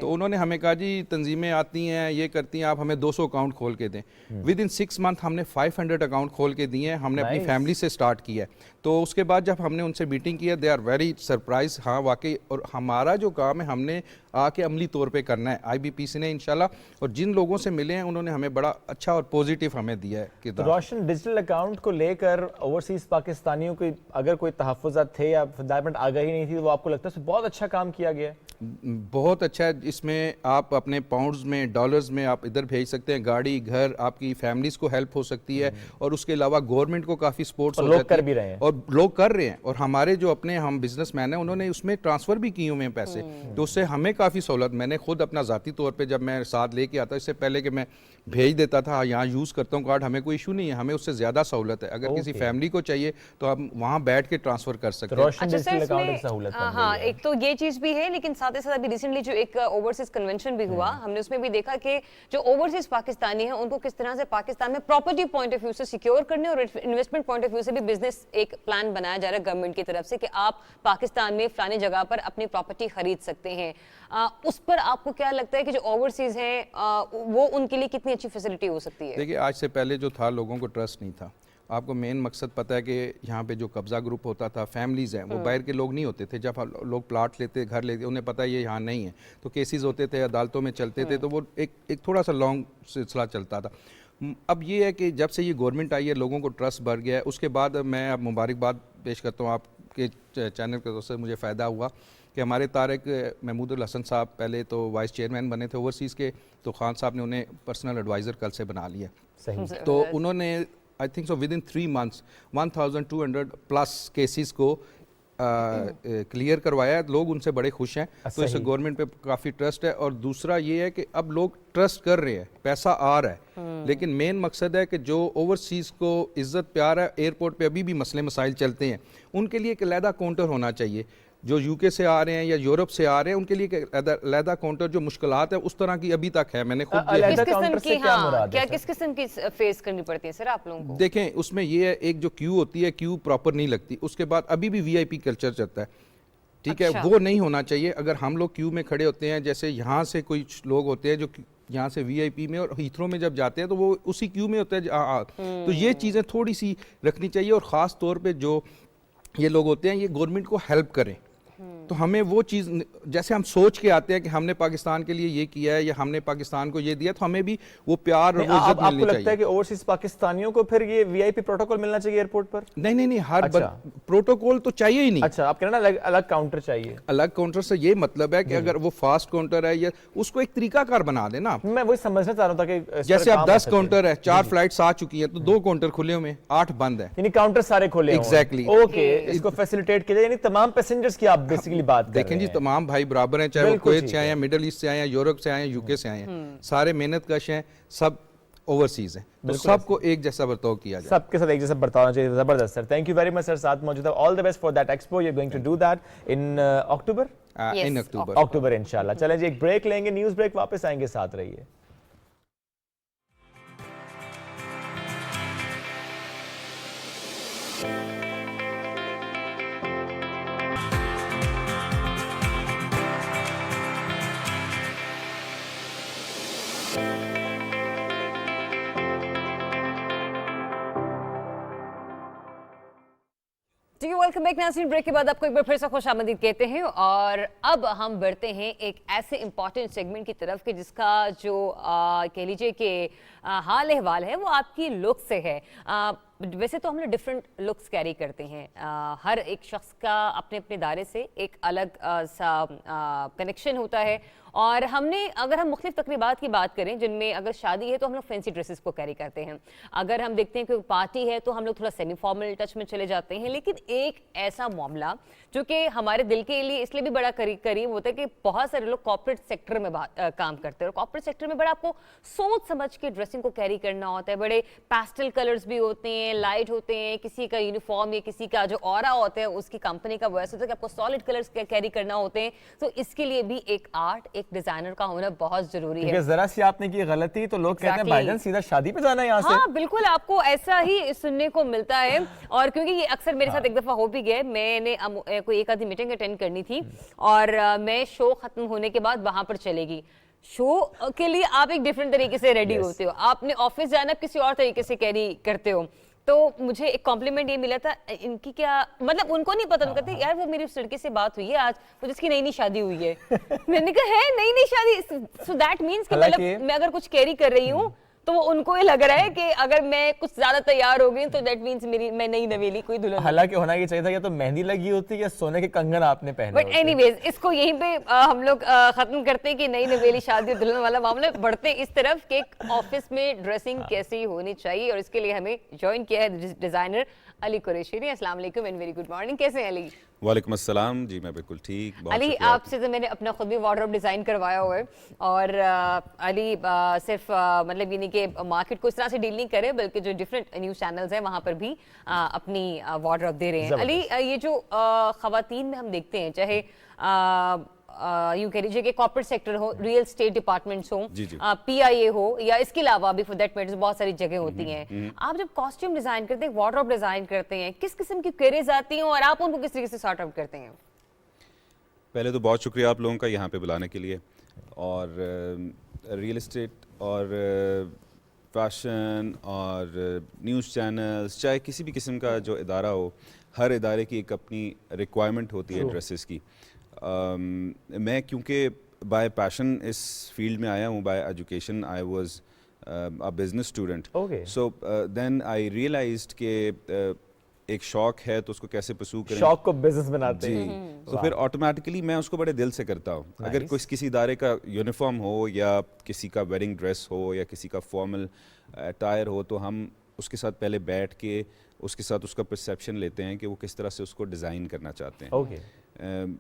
[SPEAKER 11] तो उन्होंने हमें कहा जी तंजीमें आती हैं, ये करती हैं, आप हमें 200 अकाउंट खोल के दें। विद इन 6 मंथ हमने 500 अकाउंट खोल के दिए हैं, हमने अपनी फैमिली से स्टार्ट किया है। तो उसके बाद जब हमने उनसे मीटिंग किया, दे आर वेरी सरप्राइज। हाँ वाकई, और हमारा जो काम है हमने आके अमली तौर पे करना है IBPC ने इंशाल्लाह, और जिन लोगों से मिले हैं उन्होंने हमें बड़ा अच्छा और पॉजिटिव हमें दिया है कि
[SPEAKER 2] तो रोशन, डिजिटल अकाउंट को लेकर ओवरसीज पाकिस्तानियों को अगर कोई तहफ़्फ़ुज़ात थे या फंडामेंट आगाही नहीं थी, तो वो आपको लगता है बहुत अच्छा काम किया गया है?
[SPEAKER 11] बहुत अच्छा है। इसमें आप अपने पाउंड्स में, डॉलर्स में आप इधर भेज सकते हैं, गाड़ी, घर, आपकी फैमिलीज को हेल्प हो सकती है, और उसके अलावा गवर्नमेंट को काफ़ी सपोर्ट हो
[SPEAKER 2] लोग कर भी रहे हैं,
[SPEAKER 11] और लोग कर रहे हैं। और हमारे जो अपने हम बिजनेसमैन हैं उन्होंने उसमें ट्रांसफ़र भी किए हुए हैं पैसे, तो उससे हमें काफ़ी सहूलत। मैंने खुद अपना ज़ाती तौर पर जब मैं साथ लेके आता, इससे पहले कि मैं भेज देता था, यहाँ यूज़ करता हूँ कार्ड, हमें कोई इशू नहीं है, हमें उससे ज़्यादा सहूलत है। अगर किसी फैमिली को चाहिए तो हम वहाँ बैठ के ट्रांसफ़र कर सकते हैं।
[SPEAKER 1] अच्छा सर, हाँ, एक तो ये चीज़ भी है, लेकिन साथ ही साथ अभी रिसेंटली जो एक ओवरसीज कन्वेंशन भी हुआ, हमने उसमें भी देखा कि जो ओवरसीज पाकिस्तानी हैं उनको किस तरह से पाकिस्तान में प्रॉपर्टी पॉइंट ऑफ व्यू से सिक्योर करने और इन्वेस्टमेंट पॉइंट ऑफ व्यू से भी बिजनेस एक प्लान बनाया जा रहा है गवर्नमेंट की तरफ से कि आप पाकिस्तान में फलानी जगह पर अपनी प्रॉपर्टी खरीद सकते हैं। उस पर आपको क्या लगता है कि जो ओवरसीज हैं वो उनके लिए कितनी अच्छी फैसिलिटी हो सकती है?
[SPEAKER 11] देखिए, आज से पहले जो था लोगों को ट्रस्ट नहीं था। आपको मेन मकसद पता है कि यहाँ पे जो कब्जा ग्रुप होता था, फैमिलीज़ हैं, वो बाहर के लोग नहीं होते थे। जब लोग प्लाट लेते, घर लेते, उन्हें पता है ये यहाँ नहीं है, तो केसेस होते थे, अदालतों में चलते थे, तो वो एक थोड़ा सा लॉन्ग सिलसिला चलता था। अब ये है कि जब से ये गवर्नमेंट आई है, लोगों को ट्रस्ट बढ़ गया है। उसके बाद मैं अब मुबारकबाद पेश करता हूँ आपके चैनल के तरफ से, मुझे फ़ायदा हुआ कि हमारे तारिक महमूदुल हसन साहब पहले तो वाइस चेयरमैन बने थे ओवरसीज़ के, तो खान साहब ने उन्हें पर्सनल एडवाइज़र कल से बना लिया।
[SPEAKER 2] सही।
[SPEAKER 11] तो उन्होंने I think so with in 3 months 1200 plus cases को क्लियर करवाया है। लोग उनसे बड़े खुश हैं, तो इससे गवर्नमेंट पे काफ़ी ट्रस्ट है। और दूसरा ये है कि अब लोग ट्रस्ट कर रहे हैं, पैसा आ रहा है, लेकिन मेन मकसद है कि जो ओवरसीज़ को इज़्ज़त प्यार है, एयरपोर्ट पे अभी भी मसले मसाइल चलते हैं, उनके लिए एक अलहदा काउंटर होना चाहिए। जो यूके से आ रहे हैं या यूरोप से आ रहे हैं, उनके लिए अलहदा काउंटर, जो मुश्किलात है उस तरह की अभी तक है। मैंने खुद
[SPEAKER 1] किस किस्म की फेस करनी पड़ती है सर आप लोगों को?
[SPEAKER 11] देखें, उसमें ये है, एक जो क्यू होती है, क्यू प्रॉपर नहीं लगती। उसके बाद अभी भी VIP कल्चर चलता है, ठीक है, वो नहीं होना चाहिए। अगर हम लोग क्यू में खड़े होते हैं, जैसे यहाँ से कोई लोग होते हैं जो यहाँ से VIP में और हीथ्रो में जब जाते हैं, तो वो उसी क्यू में होते हैं। तो ये चीज़ें थोड़ी सी रखनी चाहिए, और ख़ास तौर पर जो ये लोग होते हैं, ये गवर्नमेंट को हेल्प करें। तो हमें वो चीज़, जैसे हम सोच के आते हैं कि हमने पाकिस्तान के लिए ये किया है या हमने पाकिस्तान को ये दिया, तो हमें भी वो प्यार और इज्जत मिलनी चाहिए।
[SPEAKER 2] आपको लगता है कि ओवरसीज पाकिस्तानियों को फिर ये VIP प्रोटोकॉल मिलना चाहिए एयरपोर्ट पर?
[SPEAKER 11] नहीं, हर प्रोटोकॉल तो चाहिए ही नहीं।
[SPEAKER 2] अच्छा, आप कह रहे हैं अलग काउंटर चाहिए।
[SPEAKER 11] अलग काउंटर से ये मतलब है कि अगर वो फास्ट काउंटर है, या उसको एक तरीकाकार बना देना।
[SPEAKER 2] मैं वही समझना चाह रहा था कि
[SPEAKER 11] जैसे अब 10 काउंटर है, 4 फ्लाइट्स आ चुकी है, तो 2 काउंटर खुले हुए, 8 बंद है,
[SPEAKER 2] यानी काउंटर सारे खुले हैं।
[SPEAKER 11] एग्जैक्टली,
[SPEAKER 2] ओके, इसको फैसिलिटेट किया, यानी तमाम पैसेंजर्स की आप बेसिकली बात कर
[SPEAKER 11] देखें जी, तमाम भाई बराबर हैं, चाहे वो कुवैत से आए हैं, मिडल ईस्ट से आए हैं, यूरोप से आए हैं, यूके से आए हैं, सारे मेहनत कश हैं, सब ओवरसीज हैं, तो सबको एक जैसा बर्ताव किया जाए,
[SPEAKER 2] सबके साथ एक जैसा बर्ताव होना चाहिए। जबरदस्त sir, thank you very much sir, साथ मौजूद है। All the best for that expo, you are going to do that in October.
[SPEAKER 11] In October
[SPEAKER 2] इंशाल्लाह। चलें जी, एक ब्रेक लेंगे, न्यूज़ ब्रेक, वापस आएंगे, साथ रहिए।
[SPEAKER 1] वेलकम बैक नाज़रीन। ब्रेक के बाद आपको एक बार फिर से खुशामदीद कहते हैं, और अब हम बढ़ते हैं एक ऐसे इंपॉर्टेंट सेगमेंट की तरफ कि जिसका जो कह लीजिए कि हाल अहवाल है वो आपकी लुक से है। वैसे तो हम लोग डिफरेंट लुक्स कैरी करते हैं, हर एक शख्स का अपने अपने दायरे से एक अलग सा कनेक्शन होता है, और हमने अगर हम मुख्तलिफ तकरीबात की बात करें जिनमें अगर शादी है तो हम लोग फैंसी ड्रेसेस को कैरी करते हैं, अगर हम देखते हैं कि पार्टी है तो हम लोग थोड़ा सेमी फॉर्मल टच में चले जाते हैं। लेकिन एक ऐसा मामला जो कि हमारे दिल के लिए इसलिए भी बड़ा करीब होता है कि बहुत सारे लोग कॉर्पोरेट सेक्टर में काम करते हैं, और कॉर्पोरेट सेक्टर में बड़ा आपको सोच समझ के ड्रेसिंग को कैरी करना होता है। बड़े पैस्टल कलर्स भी होते हैं, लाइट होते हैं, किसी का यूनिफॉर्म या किसी का जो ऑरा होता है उसकी कंपनी का वैसे होता है कि आपको सॉलिड कलर्स कैरी करना होते हैं। तो इसके लिए भी एक आर्ट, एक डिजाइनर का होना बहुत जरूरी है।
[SPEAKER 2] जरा सी आपने की गलती तो लोग कहते हैं भाईजान सीधा शादी पे जाना है यहाँ से।
[SPEAKER 1] हाँ बिल्कुल, आपको ऐसा ही सुनने को मिलता है, और क्योंकि ये अक्सर मेरे साथ एक दफा हो भी गया, मैंने कोई एक आधी मीटिंग अटेंड करनी थी और मैं शो खत्म होने के बाद वहां पर चलेगी। शो के लिए आप एक डिफरेंट तरीके से रेडी होते हो, आपने ऑफिस जाना किसी और तरीके से कैरी करते हो, तो मुझे एक कॉम्प्लीमेंट ये मिला था, इनकी क्या मतलब उनको नहीं पता, कहते यार वो मेरी उस लड़के से बात हुई है आज, वो जिसकी नई नई शादी हुई है। मैंने कहा है नई नई शादी, सो दैट मींस कि मतलब मैं अगर कुछ कैरी कर रही हूँ तो वो उनको ये लग रहा है कि अगर मैं कुछ ज्यादा तैयार हो गई तो दैट मींस मैं नई नवेली कोई दुल्हन।
[SPEAKER 2] हालांकि होना ये चाहिए था, या तो मेहंदी लगी होती या सोने के कंगन आपने पहने।
[SPEAKER 1] बट एनीवेज इसको यहीं पे हम लोग खत्म करते हैं कि नई नवेली शादी दुल्हन वाला मामला, बढ़ते इस तरफ कि ऑफिस में ड्रेसिंग कैसी होनी चाहिए, और इसके लिए हमें ज्वाइन किया है डिजाइनर अली कुरैशी ने। अस्सलाम वालेकुम एंड वेरी गुड मॉर्निंग, कैसे हैं अली?
[SPEAKER 12] वालेकुम अस्सलाम जी, मैं बिल्कुल ठीक।
[SPEAKER 1] अली आपसे तो मैंने अपना खुद भी वार्डरोब डिज़ाइन करवाया हुआ है, और अली सिर्फ मतलब ये नहीं कि मार्केट को इस तरह से डील नहीं करे, बल्कि जो डिफरेंट न्यूज़ चैनल्स हैं वहाँ पर भी अपनी वार्डरोब दे रहे हैं। अली ये जो ख़वातीन में हम देखते हैं, चाहे यूं कह लीजिए कि कॉर्पोरेट सेक्टर हो, रियल स्टेट डिपार्टमेंट्स हो, PIA हो, या इसके अलावा भी फॉर दैट मैटर्स बहुत सारी जगह होती हैं, आप जब कॉस्ट्यूम डिजाइन करते हैं, वार्डरोब डिजाइन करते हैं, किस किस्म की क्वेरीज आती हैं और आप उनको किस तरीके से सॉर्ट आउट करते हैं?
[SPEAKER 12] पहले तो बहुत शुक्रिया आप लोगों का यहाँ पे बुलाने के लिए, और रियल एस्टेट और फैशन और न्यूज़ चैनल्स, चाहे किसी भी किस्म का जो इदारा हो, हर इदारे की एक अपनी रिक्वायरमेंट होती है ड्रेसेस की। मैं क्योंकि बाय पैशन इस फील्ड में आया हूँ, by education I was a business student, so then I realized कि एक शौक है तो उसको कैसे परस्यू करें,
[SPEAKER 2] शौक को बिजनेस बनाते हैं।
[SPEAKER 12] तो फिर ऑटोमेटिकली मैं उसको बड़े दिल से करता हूँ। अगर किसी इदारे का यूनिफॉर्म हो, या किसी का वेडिंग ड्रेस हो, या किसी का फॉर्मल अटायर हो, तो हम उसके साथ पहले बैठ के उसके साथ उसका परसेप्शन लेते हैं कि वो किस तरह से उसको डिज़ाइन करना चाहते हैं।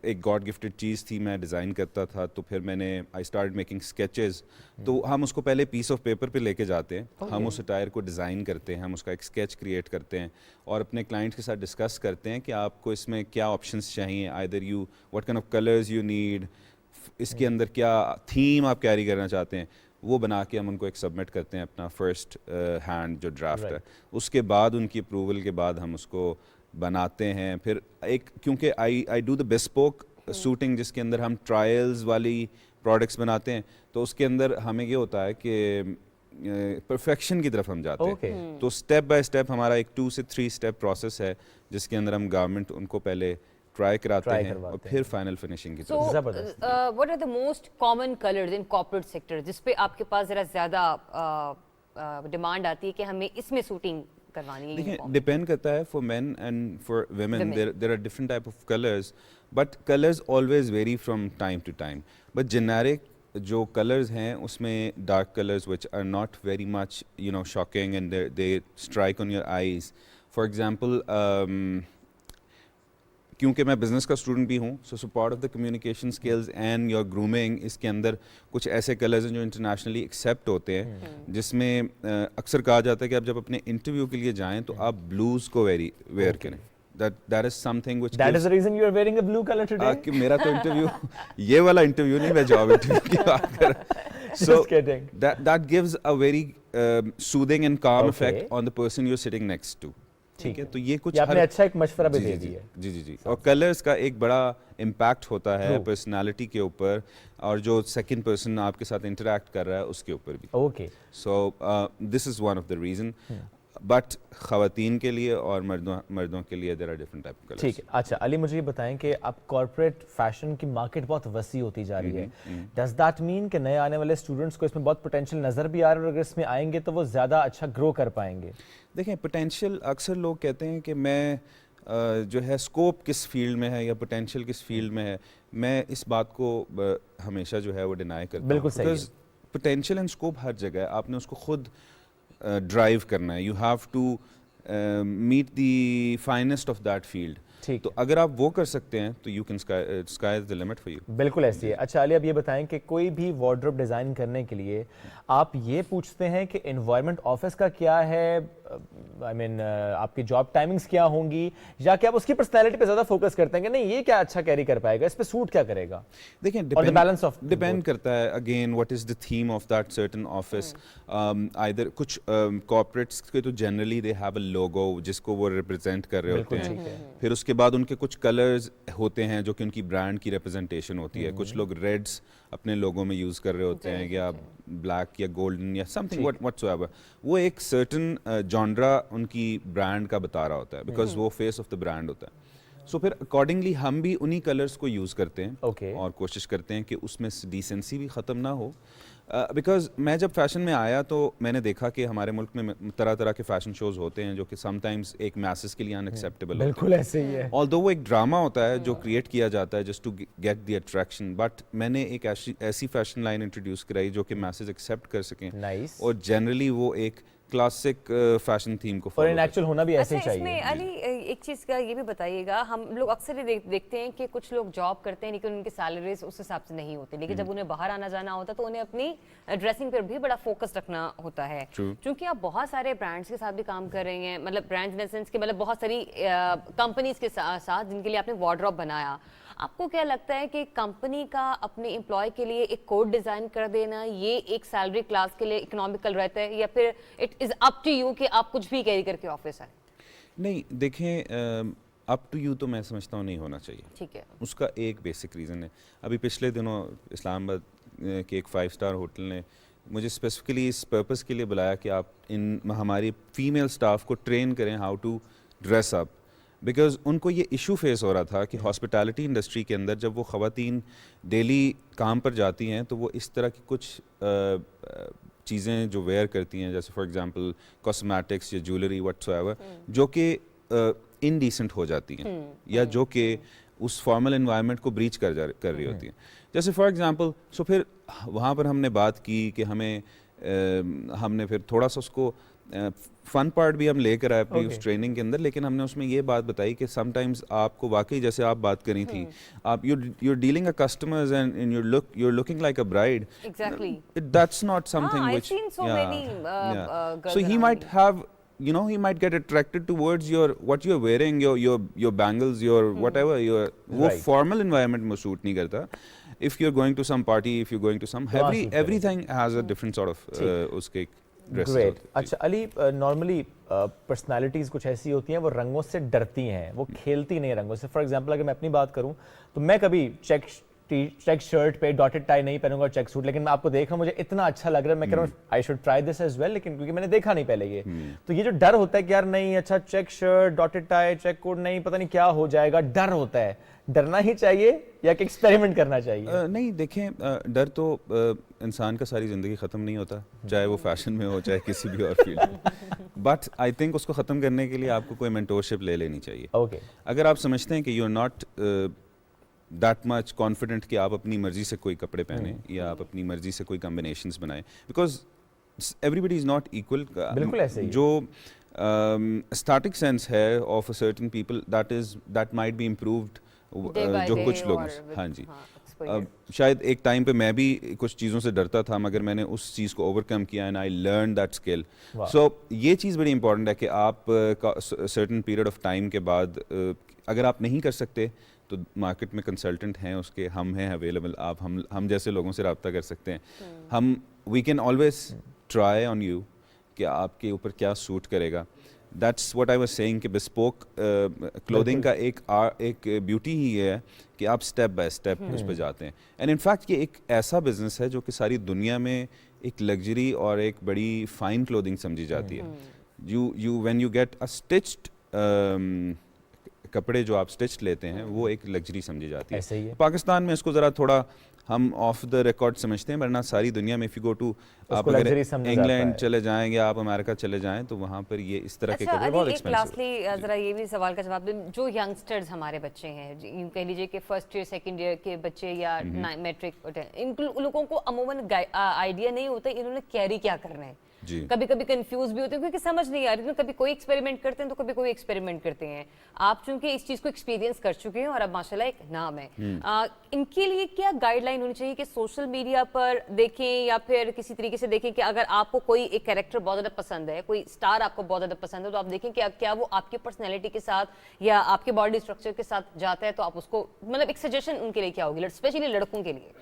[SPEAKER 12] एक गॉड गिफ्टेड चीज़ थी, मैं डिज़ाइन करता था, तो फिर मैंने आई स्टार्ट मेकिंग स्केचेस। तो हम उसको पहले पीस ऑफ पेपर पे लेके जाते हैं, हम उस अटायर को डिज़ाइन करते हैं, हम उसका एक स्केच क्रिएट करते हैं, और अपने क्लाइंट के साथ डिस्कस करते हैं कि आपको इसमें क्या ऑप्शंस चाहिए, either you what kind of colours you need, इसके अंदर क्या थीम आप कैरी करना चाहते हैं, वो बना के हम उनको एक सबमिट करते हैं, अपना फर्स्ट हैंड जो ड्राफ्ट है। उसके बाद उनकी अप्रूवल के बाद हम उसको बनाते हैं। फिर एक क्योंकि I do the bespoke suiting, जिसके अंदर हम ट्रायल्स वाली प्रोडक्ट्स बनाते हैं, तो उसके अंदर हमें ये होता है कि परफेक्शन की तरफ हम जाते हैं। तो स्टेप बाय स्टेप हमारा एक 2 से 3 स्टेप प्रोसेस है, जिसके अंदर हम गारमेंट उनको पहले ट्राई कराते हैं और फिर फाइनल फिनिशिंग की तरफ।
[SPEAKER 1] जबरदस्त। What are the most common colours in corporate sector जिस पे आपके पास जरा ज्यादा डिमांड आती है कि हमें इसमें शूटिंग करवानी है?
[SPEAKER 12] देखिए, डिपेंड करता है, for men and for women there are different type of colours, but colours always vary from time to time. But generic जो कलर्स हैं उसमें dark colours which are not very much shocking and they strike on your eyes. For example, क्योंकि मैं business का student भी हूँ, so part of the communication skills and your grooming, इसके अंदर कुछ ऐसे कलर्स हैं जो इंटरनेशनली एक्सेप्ट होते हैं, जिसमें अक्सर कहा जाता है कि आप जब अपने इंटरव्यू के लिए जाएं तो आप ब्लूज़ को वेयर करें। That is something which
[SPEAKER 2] that is the reason you are wearing a blue color today.
[SPEAKER 12] कि मेरा तो इंटरव्यू ये वाला इंटरव्यू नहीं, मैं जॉब इंटरव्यू की बात कर रहा हूँ। So that gives a very soothing and calm effect on the person you're sitting next to. ठीक है, तो ये कुछ
[SPEAKER 2] आपने अच्छा एक मशवरा भी दे दिया।
[SPEAKER 12] जी। और कलर्स का एक बड़ा इम्पैक्ट होता है पर्सनालिटी के ऊपर, और जो सेकंड पर्सन आपके साथ इंटरेक्ट कर रहा है उसके ऊपर भी।
[SPEAKER 2] Okay,
[SPEAKER 12] so this is one of the reason. But खवातीन के लिए और मर्दों के लिए there are different type of colours.
[SPEAKER 2] ठीक है। अच्छा अली, मुझे ये बताएं कि अब कॉर्पोरेट फैशन की मार्केट बहुत वसी होती जा रही है। डज दैट मीन कि नए आने वाले स्टूडेंट्स को इसमें बहुत पोटेंशियल नज़र भी आ रहा है, और अगर इसमें आएंगे तो वो ज़्यादा अच्छा ग्रो कर पाएंगे?
[SPEAKER 12] देखें, पोटेंशियल, अक्सर लोग कहते हैं कि मैं जो है स्कोप किस फील्ड में है या पोटेंशियल किस फील्ड में है, मैं इस बात को हमेशा जो है वो डिनाई करता हूँ।
[SPEAKER 2] बिल्कुल सही है।
[SPEAKER 12] पोटेंशियल एंड स्कोप हर जगह है, आपने उसको खुद ड्राइव करना है। You have to meet the finest of that field. तो अगर आप वो कर सकते हैं तो you can sky is the limit for you.
[SPEAKER 2] बिल्कुल ऐसी है। अच्छा अली, अब ये बताएं कि कोई भी वार्डरोब डिज़ाइन करने के लिए आप ये पूछते हैं कि एनवायरनमेंट ऑफिस का क्या है, आई मीन आपकी जॉब टाइमिंग्स क्या होंगी, या कि आप उसकी पर्सनैलिटी पे ज़्यादा फोकस करते हैं कि नहीं ये क्या अच्छा कैरी कर पाएगा, इस पे सूट क्या करेगा?
[SPEAKER 12] देखिए, डिपेंड करता है again what is the theme of that certain office. Either कुछ कॉर्पोरेट्स के तो जनरली दे हैव अ लोगो जिसको वो रिप्रेजेंट कर रहे होते हैं, फिर उसके उसके बाद उनके कुछ कलर्स होते हैं जो कि उनकी ब्रांड की रिप्रेजेंटेशन होती है। कुछ लोग रेड्स अपने लोगों में यूज़ कर रहे होते हैं, या ब्लैक या गोल्डन या समथिंग व्हाटसोएवर। वो एक सर्टन जॉनरा उनकी ब्रांड का बता रहा होता है, बिकॉज वो फेस ऑफ द ब्रांड होता है। सो फिर अकॉर्डिंगली हम भी उन्हीं कलर्स को यूज़ करते हैं और कोशिश करते हैं कि उसमें डिसेंसी भी ख़त्म ना हो। बिकॉज मैं जब फैशन में आया तो मैंने देखा कि हमारे मुल्क में तरह तरह के फैशन शोज़ होते हैं जो कि समटाइम्स एक मैसेज के लिए अनएक्सेप्टेबल होते हैं।
[SPEAKER 2] बिल्कुल ऐसे ही है।
[SPEAKER 12] ऑल्दो वो एक ड्रामा होता है जो क्रिएट किया जाता है just to get the attraction, but मैंने एक ऐसी फैशन लाइन इंट्रोड्यूस कराई जो कि मैसेज एक्सेप्ट कर सकें।
[SPEAKER 2] नाइस।
[SPEAKER 12] और जनरली वो एक क्लासिक फैशन थीम को
[SPEAKER 2] और एक्चुअल होना भी ऐसे ही चाहिए।
[SPEAKER 1] इसमें अली एक चीज़ का ये भी बताइएगा, हम लोग अक्सर ये देखते हैं कि कुछ लोग जॉब करते हैं लेकिन उनकी सैलरीज उस हिसाब से नहीं होती, लेकिन जब उन्हें बाहर आना जाना होता है तो उन्हें अपनी ड्रेसिंग पर भी बड़ा फोकस रखना होता है। क्योंकि आप बहुत सारे ब्रांड्स के साथ भी काम कर रहे हैं, मतलब ब्रांड्स इन द सेंस कि मतलब बहुत सारी कंपनीज के साथ जिनके लिए आपने वार्डरोब बनाया, आपको क्या लगता है कि कंपनी का अपने एम्प्लॉय के लिए एक कोड डिज़ाइन कर देना ये एक सैलरी क्लास के लिए इकोनॉमिकल रहता है, या फिर it is up to you कि आप कुछ भी कैरी करके ऑफिस आए?
[SPEAKER 12] नहीं, देखें, अप टू यू तो मैं समझता हूँ नहीं होना चाहिए।
[SPEAKER 1] ठीक है।
[SPEAKER 12] उसका एक बेसिक रीज़न है, अभी पिछले दिनों इस्लामाबाद के एक 5 स्टार होटल ने मुझे स्पेसिफिकली इस पर्पस के लिए बुलाया कि आप हमारी फीमेल स्टाफ को ट्रेन करें how to dress up, because उनको ये इशू फेस हो रहा था कि हॉस्पिटैलिटी इंडस्ट्री के अंदर जब वो ख़वातीन डेली काम पर जाती हैं तो वो इस तरह की कुछ चीज़ें जो वेयर करती हैं, जैसे फॉर एग्जांपल कॉस्मेटिक्स या ज्वेलरी व्हाटसोएवर, जो कि इनडिसेंट हो जाती हैं या जो कि उस फॉर्मल एनवायरनमेंट को ब्रीच कर रही होती हैं। जैसे फॉर एग्जांपल, सो फिर वहाँ पर हमने बात की कि हमने फिर थोड़ा सा उसको फन पार्ट भी हम लेकर आए अपनी उस ट्रेनिंग के अंदर, लेकिन हमने उसमें ये बात बताई कि समटाइम्स आपको वाकई, जैसे आप बात करी थी, आप you're dealing a customers and you're looking like a bride.
[SPEAKER 1] Exactly.
[SPEAKER 12] That's not something
[SPEAKER 1] I've
[SPEAKER 12] which
[SPEAKER 1] seen so many girls
[SPEAKER 12] so he might have, you know, he might get attracted towards what you're wearing, your bangles, your whatever, वो formal environment में suit नहीं करता. If you're going to some party, if you're going to some everything has a different sort of उसके
[SPEAKER 2] great. अच्छा Ali, normally personalities कुछ ऐसी होती हैं वो रंगों से डरती हैं, वो खेलती नहीं रंगों से। फॉर एग्जांपल अगर मैं अपनी बात करूं तो मैं कभी चेक शर्ट पे डॉटेड टाई नहीं पहनूंगा, चेक सूट, लेकिन मैं आपको देख रहा हूं मुझे इतना अच्छा लग रहा है, मैं कह रहा हूं I should try this as well, लेकिन क्योंकि मैंने देखा नहीं पहले ये, तो ये जो डर होता है कि यार नहीं, अच्छा check shirt dotted tie check coat नहीं, पता नहीं क्या हो जाएगा, डर होता है। डरना ही चाहिए या कि एक्सपेरिमेंट करना चाहिए?
[SPEAKER 12] नहीं, देखें, डर तो इंसान का सारी ज़िंदगी ख़त्म नहीं होता, चाहे वो फैशन में हो चाहे किसी भी और फील्ड में। बट आई थिंक उसको ख़त्म करने के लिए आपको कोई मेंटोरशिप ले लेनी चाहिए। अगर आप समझते हैं कि you are not that much confident कि आप अपनी मर्जी से कोई कपड़े पहने या आप अपनी मर्जी से कोई कॉम्बिनेशंस बनाएं, because everybody is not equal.
[SPEAKER 2] बिल्कुल ऐसे ही।
[SPEAKER 12] जो स्टैटिक सेंस है of a certain people, that might be improved जो कुछ लोग, हाँ जी, शायद एक टाइम पे मैं भी कुछ चीज़ों से डरता था, मगर मैंने उस चीज़ को ओवरकम किया and I learn that skill. So ये चीज़ बड़ी इंपॉर्टेंट है कि आप सर्टेन पीरियड ऑफ टाइम के बाद अगर आप नहीं कर सकते तो मार्केट में कंसल्टेंट हैं, उसके हम हैं अवेलेबल, आप हम जैसे लोगों से रब्ता कर सकते हैं। We can always try on you कि आपके ऊपर क्या सूट करेगा। That's what I was saying कि बिस्पोक क्लोथिंग का एक ब्यूटी ही है कि आप स्टेप बाय स्टेप उस पर जाते हैं। एंड इनफैक्ट ये एक ऐसा बिजनेस है जो कि सारी दुनिया में एक लग्जरी और एक बड़ी फाइन क्लोथिंग समझी जाती है। When you get a stitched कपड़े जो आप स्टिच लेते हैं वो एक लग्जरी समझी जाती है। पाकिस्तान में इसको ज़रा थोड़ा हम ऑफ द रिकॉर्ड समझते हैं, वरना सारी दुनिया में इफ यू गो टू, आप अगर इंग्लैंड चले जाएंगे, आप अमेरिका चले जाएं, तो वहाँ पर ये इस तरह के कपड़े बहुत एक्सपेंसिव हैं।
[SPEAKER 1] ज़रा ये भी सवाल का जवाब दें, जो यंगस्टर्स हमारे बच्चे हैं, यूँ कह लीजिए कि फर्स्ट ईयर सेकंड ईयर के बच्चे या मैट्रिक, इन लोगों को अमूमन आइडिया नहीं होता इन्होंने कैरी क्या करना है। कभी कभी कंफ्यूज भी होते हैं क्योंकि समझ नहीं आ रही, तो कभी कोई एक्सपेरिमेंट करते हैं तो कभी कोई एक्सपेरिमेंट करते हैं। आप चूंकि इस चीज को एक्सपीरियंस कर चुके हैं और अब माशाल्लाह एक नाम है, इनके लिए क्या गाइडलाइन होनी चाहिए कि सोशल मीडिया पर देखें या फिर किसी तरीके से देखें कि अगर आपको कोई एक कैरेक्टर बहुत ज़्यादा पसंद है, कोई स्टार आपको बहुत ज़्यादा पसंद है, तो आप देखें कि क्या वो आपकी पर्सनैलिटी के साथ या आपके बॉडी स्ट्रक्चर के साथ जाता है, तो आप उसको, मतलब एक सजेशन उनके लिए क्या होगी, स्पेशली लड़कों के लिए?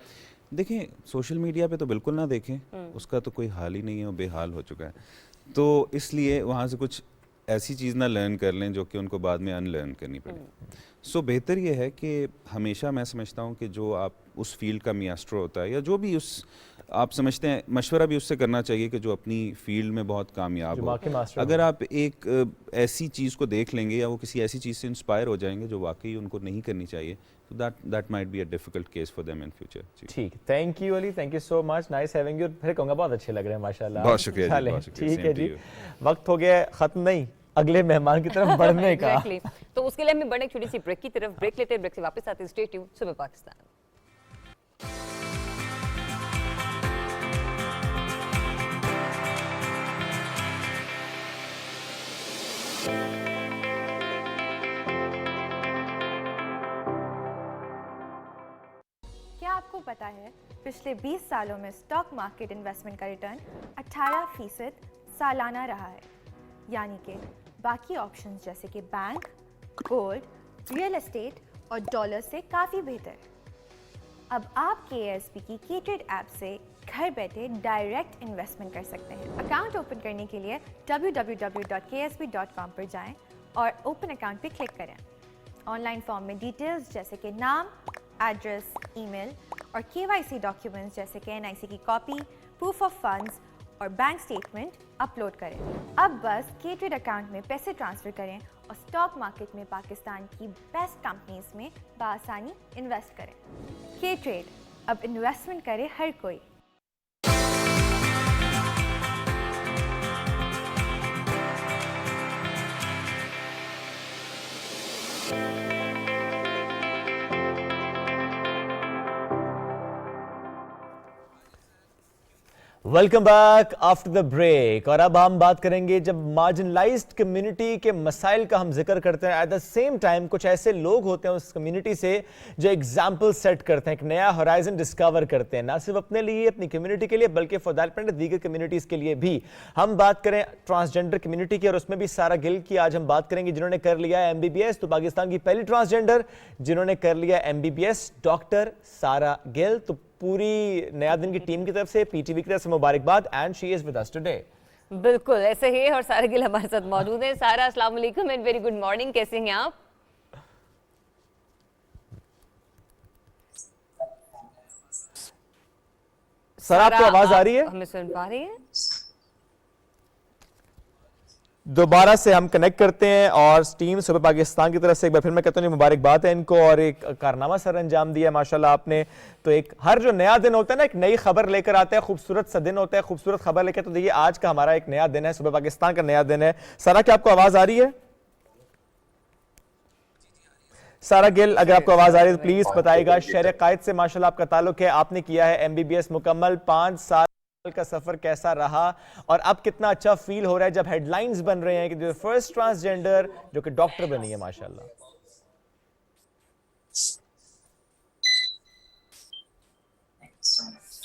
[SPEAKER 12] देखें, सोशल मीडिया पे तो बिल्कुल ना देखें, उसका तो कोई हाल ही नहीं है, वो बेहाल हो चुका है। तो इसलिए वहाँ से कुछ ऐसी चीज़ ना लर्न कर लें जो कि उनको बाद में अनलर्न करनी पड़े। सो बेहतर ये है कि हमेशा मैं समझता हूँ कि जो आप उस फील्ड का मियास्ट्रो होता है या जो भी उस आप समझते हैं, मशवरा भी उससे करना चाहिए कि जो अपनी फील्ड में बहुत कामयाब हो। अगर आप एक ऐसी चीज़ को देख लेंगे या वो किसी ऐसी चीज़ से इंस्पायर हो जाएंगे जो वाकई उनको नहीं करनी चाहिए, तो that might be a difficult case for them in future.
[SPEAKER 2] ठीक, thank you Ali, thank you so much, nice having you. फिर कहूँगा बहुत अच्छे लग रहे हैं माशाल्लाह।
[SPEAKER 12] बहुत शुक्रिया जी, बहुत
[SPEAKER 2] ठीक है जी,
[SPEAKER 12] शुक्रिया।
[SPEAKER 2] वक्त हो गया ख़त्म नहीं, अगले मेहमान की तरफ बढ़ने का।
[SPEAKER 1] तो उसके लिए हमें बढ़ने एक छोटी सी ब्रेक की तरफ, ब्रेक लेते हैं, ब्रेक से वापस आते हैं। स्टे ट्यून्ड, सुबह पाकिस्तान।
[SPEAKER 13] क्या आपको पता है पिछले 20 सालों में स्टॉक मार्केट इन्वेस्टमेंट का रिटर्न 18% सालाना रहा है, यानी कि बाकी ऑप्शंस जैसे कि बैंक, गोल्ड, रियल एस्टेट और डॉलर से काफ़ी बेहतर। अब आप KSB की K-Trade ऐप से घर बैठे डायरेक्ट इन्वेस्टमेंट कर सकते हैं। अकाउंट ओपन करने के लिए www.ksb.com पर जाएं और ओपन अकाउंट पे क्लिक करें। ऑनलाइन फॉर्म में डिटेल्स जैसे कि नाम, एड्रेस, ईमेल और KYC डॉक्यूमेंट्स जैसे कि NIC की कॉपी, प्रूफ ऑफ फंड्स और बैंक स्टेटमेंट अपलोड करें। अब बस K-Trade अकाउंट में पैसे ट्रांसफ़र करें और स्टॉक मार्केट में पाकिस्तान की बेस्ट कंपनीज में बआसानी इन्वेस्ट करें। K-Trade, अब इन्वेस्टमेंट करे हर कोई।
[SPEAKER 2] Welcome back after the break. और अब हम बात करेंगे, जब मार्जिनलाइज्ड कम्युनिटी के मसाइल का हम जिक्र करते हैं, एट द सेम टाइम कुछ ऐसे लोग होते हैं उस कम्युनिटी से जो एग्जाम्पल सेट करते हैं, एक नया होराइजन डिस्कवर करते हैं, ना सिर्फ अपने लिए, अपनी कम्युनिटी के लिए, बल्कि फॉर दैट मैटर दीगर कम्युनिटीज़ के लिए भी। हम बात करें ट्रांसजेंडर कम्युनिटी की, और उसमें भी सारा गिल की आज हम बात करेंगे, जिन्होंने कर लिया MBBS। तो पाकिस्तान की पहली ट्रांसजेंडर जिन्होंने कर लिया MBBS, डॉक्टर सारा गिल। तो पूरी नया दिन की टीम की तरफ से, PTV की तरफ से मुबारकबाद, and she is with us today.
[SPEAKER 1] बिल्कुल ऐसे ही, और सारा गिल हमारे साथ मौजूद है। सारा, अस्सलाम वालेकुम एंड वेरी गुड मॉर्निंग, कैसे हैं आप?
[SPEAKER 2] सर, आपको आवाज आ रही है?
[SPEAKER 1] हमें सुन पा रही है?
[SPEAKER 2] दोबारा से हम कनेक्ट करते हैं और टीम सुबह पाकिस्तान की तरफ से एक बार फिर मैं कहता हूँ मुबारकबाद है इनको, और एक कारनामा सर अंजाम दिया माशाल्लाह आपने। तो एक हर जो नया दिन होता है ना, एक नई खबर लेकर आता है, खूबसूरत सा दिन होता है, खूबसूरत खबर लेकर। तो देखिए आज का हमारा एक नया दिन है, सुबह पाकिस्तान का नया दिन है। सारा, क्या आपको आवाज आ रही है? सारा गिल, अगर आपको आवाज आ रही है तो प्लीज बताइएगा। शहर कायद से माशाल्लाह आपका ताल्लुक है, आपने किया है MBBS मुकम्मल, 5 साल का सफर कैसा रहा और अब कितना अच्छा फील हो रहा है जब हेडलाइंस बन रहे हैं कि जो फर्स्ट ट्रांसजेंडर जो कि डॉक्टर बनी है माशाल्लाह?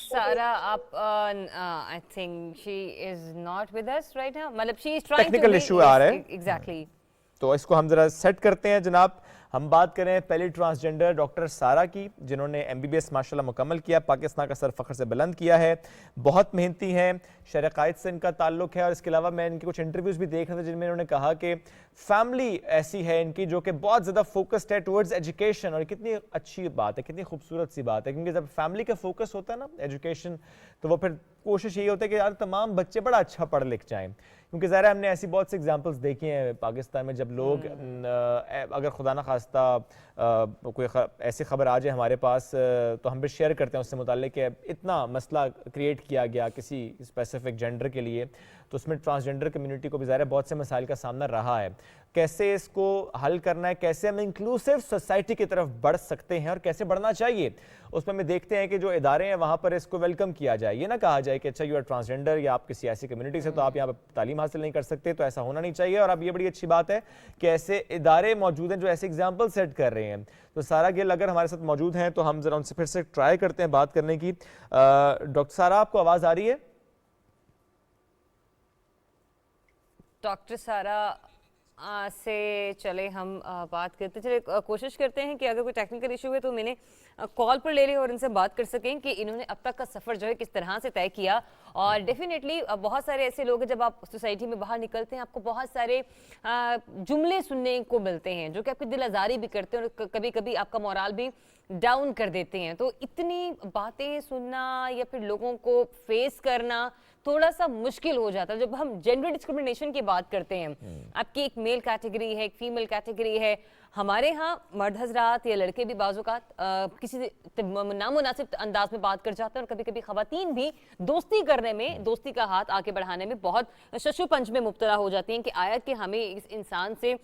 [SPEAKER 1] सारा, आप I think she is not with us right now, मतलब she is trying to,
[SPEAKER 2] technical issue आ रहा है
[SPEAKER 1] एग्जैक्टली।
[SPEAKER 2] तो इसको हम जरा सेट करते हैं जनाब। हम बात करें पहली ट्रांसजेंडर डॉक्टर सारा की, जिन्होंने MBBS माशाल्लाह मुकम्मल किया, पाकिस्तान का सर फख्र से बुलंद किया है। बहुत मेहनती हैं, शहर कायद से इनका ताल्लुक है। और इसके अलावा मैं इनके कुछ इंटरव्यूज़ भी देख रहा था जिनमें इन्होंने कहा कि फैमिली ऐसी है इनकी जो कि बहुत ज़्यादा फोकस्ड है टुवर्ड्स एजुकेशन। और कितनी अच्छी बात है, कितनी खूबसूरत सी बात है, क्योंकि जब फैमिली का फोकस होता है ना एजुकेशन, तो वो फिर कोशिश यही होती है कि यार तमाम बच्चे बड़ा अच्छा पढ़ लिख जाएँ। क्योंकि ज़ाहिर है हमने ऐसी बहुत सी एग्जांपल्स देखी हैं पाकिस्तान में, जब लोग अगर खुदा न खास्ता कोई ऐसी खबर आ जाए हमारे पास तो हम भी शेयर करते हैं उससे मुताल्लिक कि इतना मसला क्रिएट किया गया किसी स्पेसिफिक जेंडर के लिए, तो उसमें ट्रांसजेंडर कम्युनिटी को भी ज़ाहिर है बहुत से मसाइल का सामना रहा है। कैसे इसको हल करना है, कैसे हम इंक्लूसिव सोसाइटी की तरफ बढ़ सकते हैं और कैसे बढ़ना चाहिए, उसमें हम देखते हैं कि जो इदारे हैं वहाँ पर इसको वेलकम किया जाए। ये ना कहा जाए कि अच्छा यू आर ट्रांसजेंडर या आप किसी ऐसी कम्युनिटी से तो आप यहाँ पर तालीम हासिल नहीं कर सकते, तो ऐसा होना नहीं चाहिए। और अब ये बड़ी अच्छी बात है कि ऐसे इदारे मौजूद हैं जो ऐसे एग्जाम्पल सेट कर रहे हैं। तो सारा गिल अगर हमारे साथ मौजूद हैं तो हम जरा उनसे फिर से ट्राई करते हैं बात करने की। डॉक्टर सारा, आपको आवाज़ आ रही है?
[SPEAKER 1] डॉक्टर सारा से चले हम बात करते चले, कोशिश करते हैं कि अगर कोई टेक्निकल इशू है तो मैंने कॉल पर ले लें और इनसे बात कर सकें कि इन्होंने अब तक का सफ़र जो है किस तरह से तय किया और डेफिनेटली बहुत सारे ऐसे लोग हैं, जब आप सोसाइटी में बाहर निकलते हैं आपको बहुत सारे जुमले सुनने को मिलते हैं जो कि आपकी दिल आज़ारी भी करते हैं और कभी कभी आपका मोराल भी डाउन कर देते हैं। तो इतनी बातें सुनना या फिर लोगों को फेस करना थोड़ा सा मुश्किल हो जाता है। जब हम जेंडर डिस्क्रिमिनेशन की बात करते हैं, आपकी एक मेल कैटेगरी है, एक फीमेल कैटेगरी है, हमारे यहाँ मर्द हजरात या लड़के भी बाज़-औक़ात किसी नामुनासिब अंदाज में बात कर जाते हैं और कभी कभी ख़वातीन भी दोस्ती करने में, दोस्ती का हाथ आगे बढ़ाने में बहुत शशुपंज में मुब्तला हो जाती हैं कि आया कि हमें इस इंसान से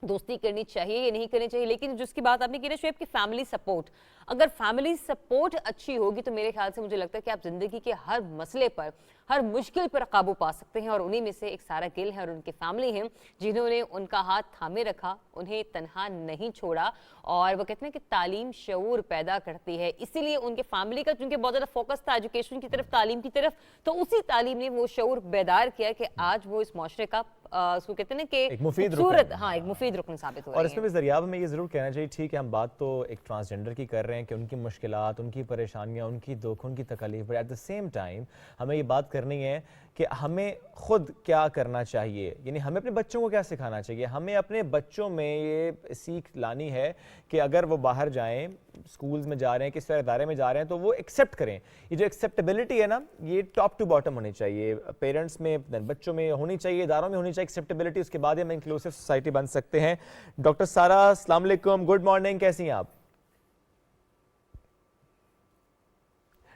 [SPEAKER 1] दोस्ती करनी चाहिए या नहीं करनी चाहिए। लेकिन जिसकी बात आपने की ना शुएब की फैमिली सपोर्ट, अगर फैमिली सपोर्ट अच्छी होगी तो मेरे ख्याल से मुझे लगता है कि आप जिंदगी के हर मसले पर, हर मुश्किल पर काबू पा सकते हैं। और उन्हीं में से एक सारा गिल है और उनकी फैमिली है जिन्होंने उनका हाथ थामे रखा, उन्हें तनहा नहीं छोड़ा। और वो कहते हैं कि तालीम शऊर पैदा करती है, इसीलिए उनके फैमिली का चूंकि बहुत ज़्यादा फोकस था एजुकेशन की तरफ, तालीम की तरफ, तो उसी तालीम ने वो शऊर बेदार किया कि आज वो इस माशरे का उसको कहते हैं कि
[SPEAKER 2] एक मुफीद
[SPEAKER 1] खूबसूरत, हाँ, एक मुफीद रुकन साबित हो रही है।
[SPEAKER 2] और इसमें भी ज़रिया में ये ज़रूर कहना चाहिए, ठीक है हम बात तो एक ट्रांसजेंडर की कर रहे हैं कि उनकी मुश्किलात, उनकी परेशानियां, उनकी दुख, उनकी तकलीफ, but at the same time हमें ये बात करनी है कि हमें खुद क्या करना चाहिए, यानी हमें अपने बच्चों को क्या सिखाना चाहिए। हमें अपने बच्चों में ये सीख लानी है कि अगर वो बाहर जाएं, स्कूल्स में जा रहे हैं, किसी तरह इदारे में जा रहे हैं, तो वो एक्सेप्ट करें। ये जो एक्सेप्टेबिलिटी है ना, ये टॉप टू बॉटम होनी चाहिए, पेरेंट्स में, बच्चों में होनी चाहिए, इदारों में होनी चाहिए एक्सेप्टेबिलिटी। उसके बाद ही हम इंक्लूसिव सोसाइटी बन सकते हैं। डॉक्टर सारा, अस्सलाम वालेकुम, गुड मॉर्निंग, कैसी हैं आप?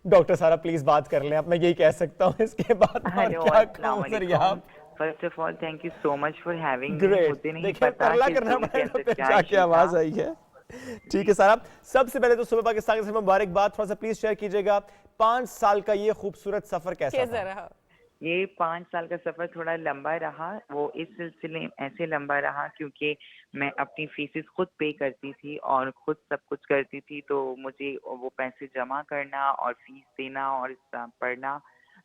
[SPEAKER 2] डॉक्टर सारा प्लीज बात कर लें, अब मैं यही कह सकता हूँ, इसके बाद क्या कहूँ सर आप।
[SPEAKER 14] First of all thank you so much for having me.
[SPEAKER 2] Great, देखिए तरला करना पड़ेगा, क्या क्या आवाज आई है। ठीक है सारा, सबसे पहले तो सुबह पाकिस्तान की मुबारकबाद, थोड़ा सा प्लीज शेयर कीजिएगा 5 साल का ये खूबसूरत सफर कैसा रहा?
[SPEAKER 14] ये 5 साल का सफ़र थोड़ा लंबा रहा। वो इस सिलसिले में ऐसे लंबा रहा क्योंकि मैं अपनी फीसेस खुद पे करती थी और खुद सब कुछ करती थी, तो मुझे वो पैसे जमा करना और फीस देना और पढ़ना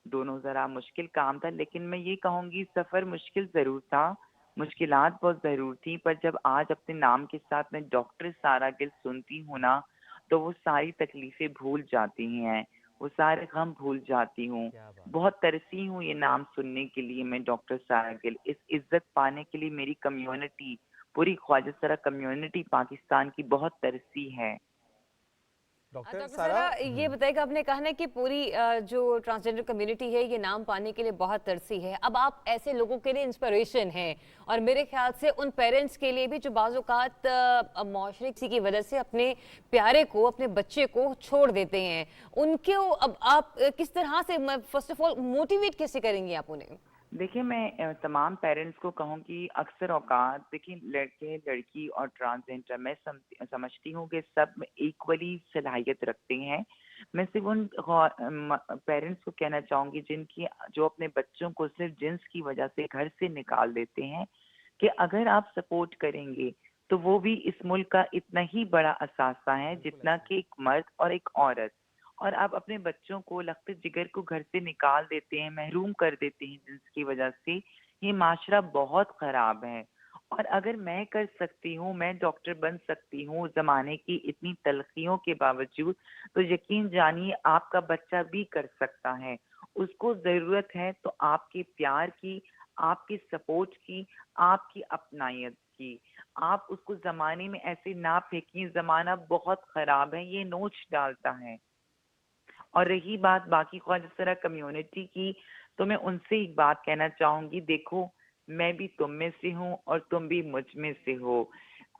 [SPEAKER 14] दोनों ज़रा मुश्किल काम था। लेकिन मैं ये कहूँगी सफ़र मुश्किल ज़रूर था, मुश्किलात बहुत ज़रूर थी, पर जब आज अपने नाम के साथ मैं डॉक्टर सारा गिल सुनती हूँ ना, तो वो सारी तकलीफ़ें भूल जाती हैं, वो सारे गम भूल जाती हूँ। बहुत तरसी हूँ ये नाम सुनने के लिए मैं, डॉक्टर सारा गिल। इस इज्जत पाने के लिए मेरी कम्युनिटी, पूरी ख्वाजा सरा कम्युनिटी पाकिस्तान की बहुत तरसी है।
[SPEAKER 2] डॉक्टर
[SPEAKER 1] सारा, ये बताइएगा, आपने कहा ना कि पूरी जो ट्रांसजेंडर कम्युनिटी है ये नाम पाने के लिए बहुत तरसी है। अब आप ऐसे लोगों के लिए इंस्पिरेशन हैं और मेरे ख्याल से उन पेरेंट्स के लिए भी जो बाज़-औक़ात माशरे की वजह से अपने प्यारे को, अपने बच्चे को छोड़ देते हैं, उनको अब आप किस तरह से, फर्स्ट ऑफ ऑल मोटिवेट कैसे करेंगी आप उन्हें?
[SPEAKER 14] देखिए, मैं तमाम पेरेंट्स को कहूँ कि अक्सर औकात देखिए लड़के लड़की और ट्रांसजेंडर मैं समझती हूँ कि सब इक्वली सलाहियत रखते हैं। मैं सिर्फ उन पेरेंट्स को कहना चाहूँगी जिनकी जो अपने बच्चों को सिर्फ जिन्स की वजह से घर से निकाल देते हैं, कि अगर आप सपोर्ट करेंगे तो वो भी इस मुल्क का इतना ही बड़ा असासा है जितना कि एक मर्द और एक औरत। और आप अपने बच्चों को लख्त जिगर को घर से निकाल देते हैं, महरूम कर देते हैं जिसकी वजह से ये माशरा बहुत ख़राब है। और अगर मैं कर सकती हूँ, मैं डॉक्टर बन सकती हूँ ज़माने की इतनी तलखियों के बावजूद, तो यकीन जानिए आपका बच्चा भी कर सकता है। उसको ज़रूरत है तो आपके प्यार की, आपकी सपोर्ट की, आपकी अपनायत की। आप उसको ज़माने में ऐसे ना फेंकिए, ज़माना बहुत ख़राब है, ये नोच डालता है। और रही बात बाकी ख्वाजा सरा कम्युनिटी की, तो मैं उनसे एक बात कहना चाहूँगी, देखो मैं भी तुम में से हूँ और तुम भी मुझ में से हो।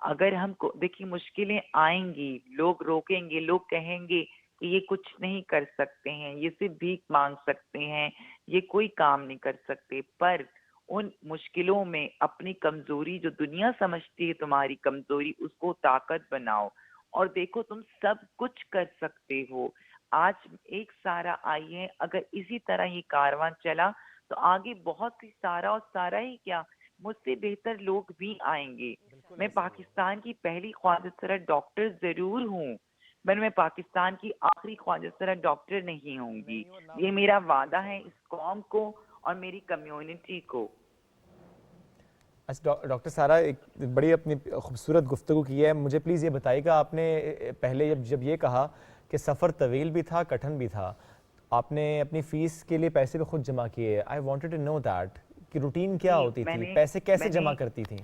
[SPEAKER 14] अगर हमको देखिए मुश्किलें आएंगी, लोग रोकेंगे, लोग कहेंगे कि ये कुछ नहीं कर सकते हैं, ये सिर्फ भीख मांग सकते हैं, ये कोई काम नहीं कर सकते, पर उन मुश्किलों में अपनी कमजोरी जो दुनिया समझती है तुम्हारी कमजोरी, उसको ताकत बनाओ और देखो तुम सब कुछ कर सकते हो। आज एक सारा आई है, अगर इसी तरह ये कारवां चला तो आगे बहुत ही सारा, और सारा ही क्या, मुझसे बेहतर लोग भी आएंगे। मैं पाकिस्तान की पहली ख्वाजा सरा डॉक्टर जरूर हूँ, पर मैं पाकिस्तान की आखिरी ख्वाजा सरा डॉक्टर नहीं होंगी। ये मेरा वादा है इस कौम को और मेरी कम्युनिटी को।
[SPEAKER 2] अच्छा डॉक्टर सारा, एक बड़ी अपनी खूबसूरत गुफ्तगू की है। मुझे प्लीज़ ये बताइएगा, आपने पहले जब ये कहा कि सफ़र तवील भी था, कठिन भी था, आपने अपनी फीस के लिए पैसे भी खुद जमा किए। I wanted to know that कि रूटीन क्या होती थी, पैसे कैसे जमा करती थी?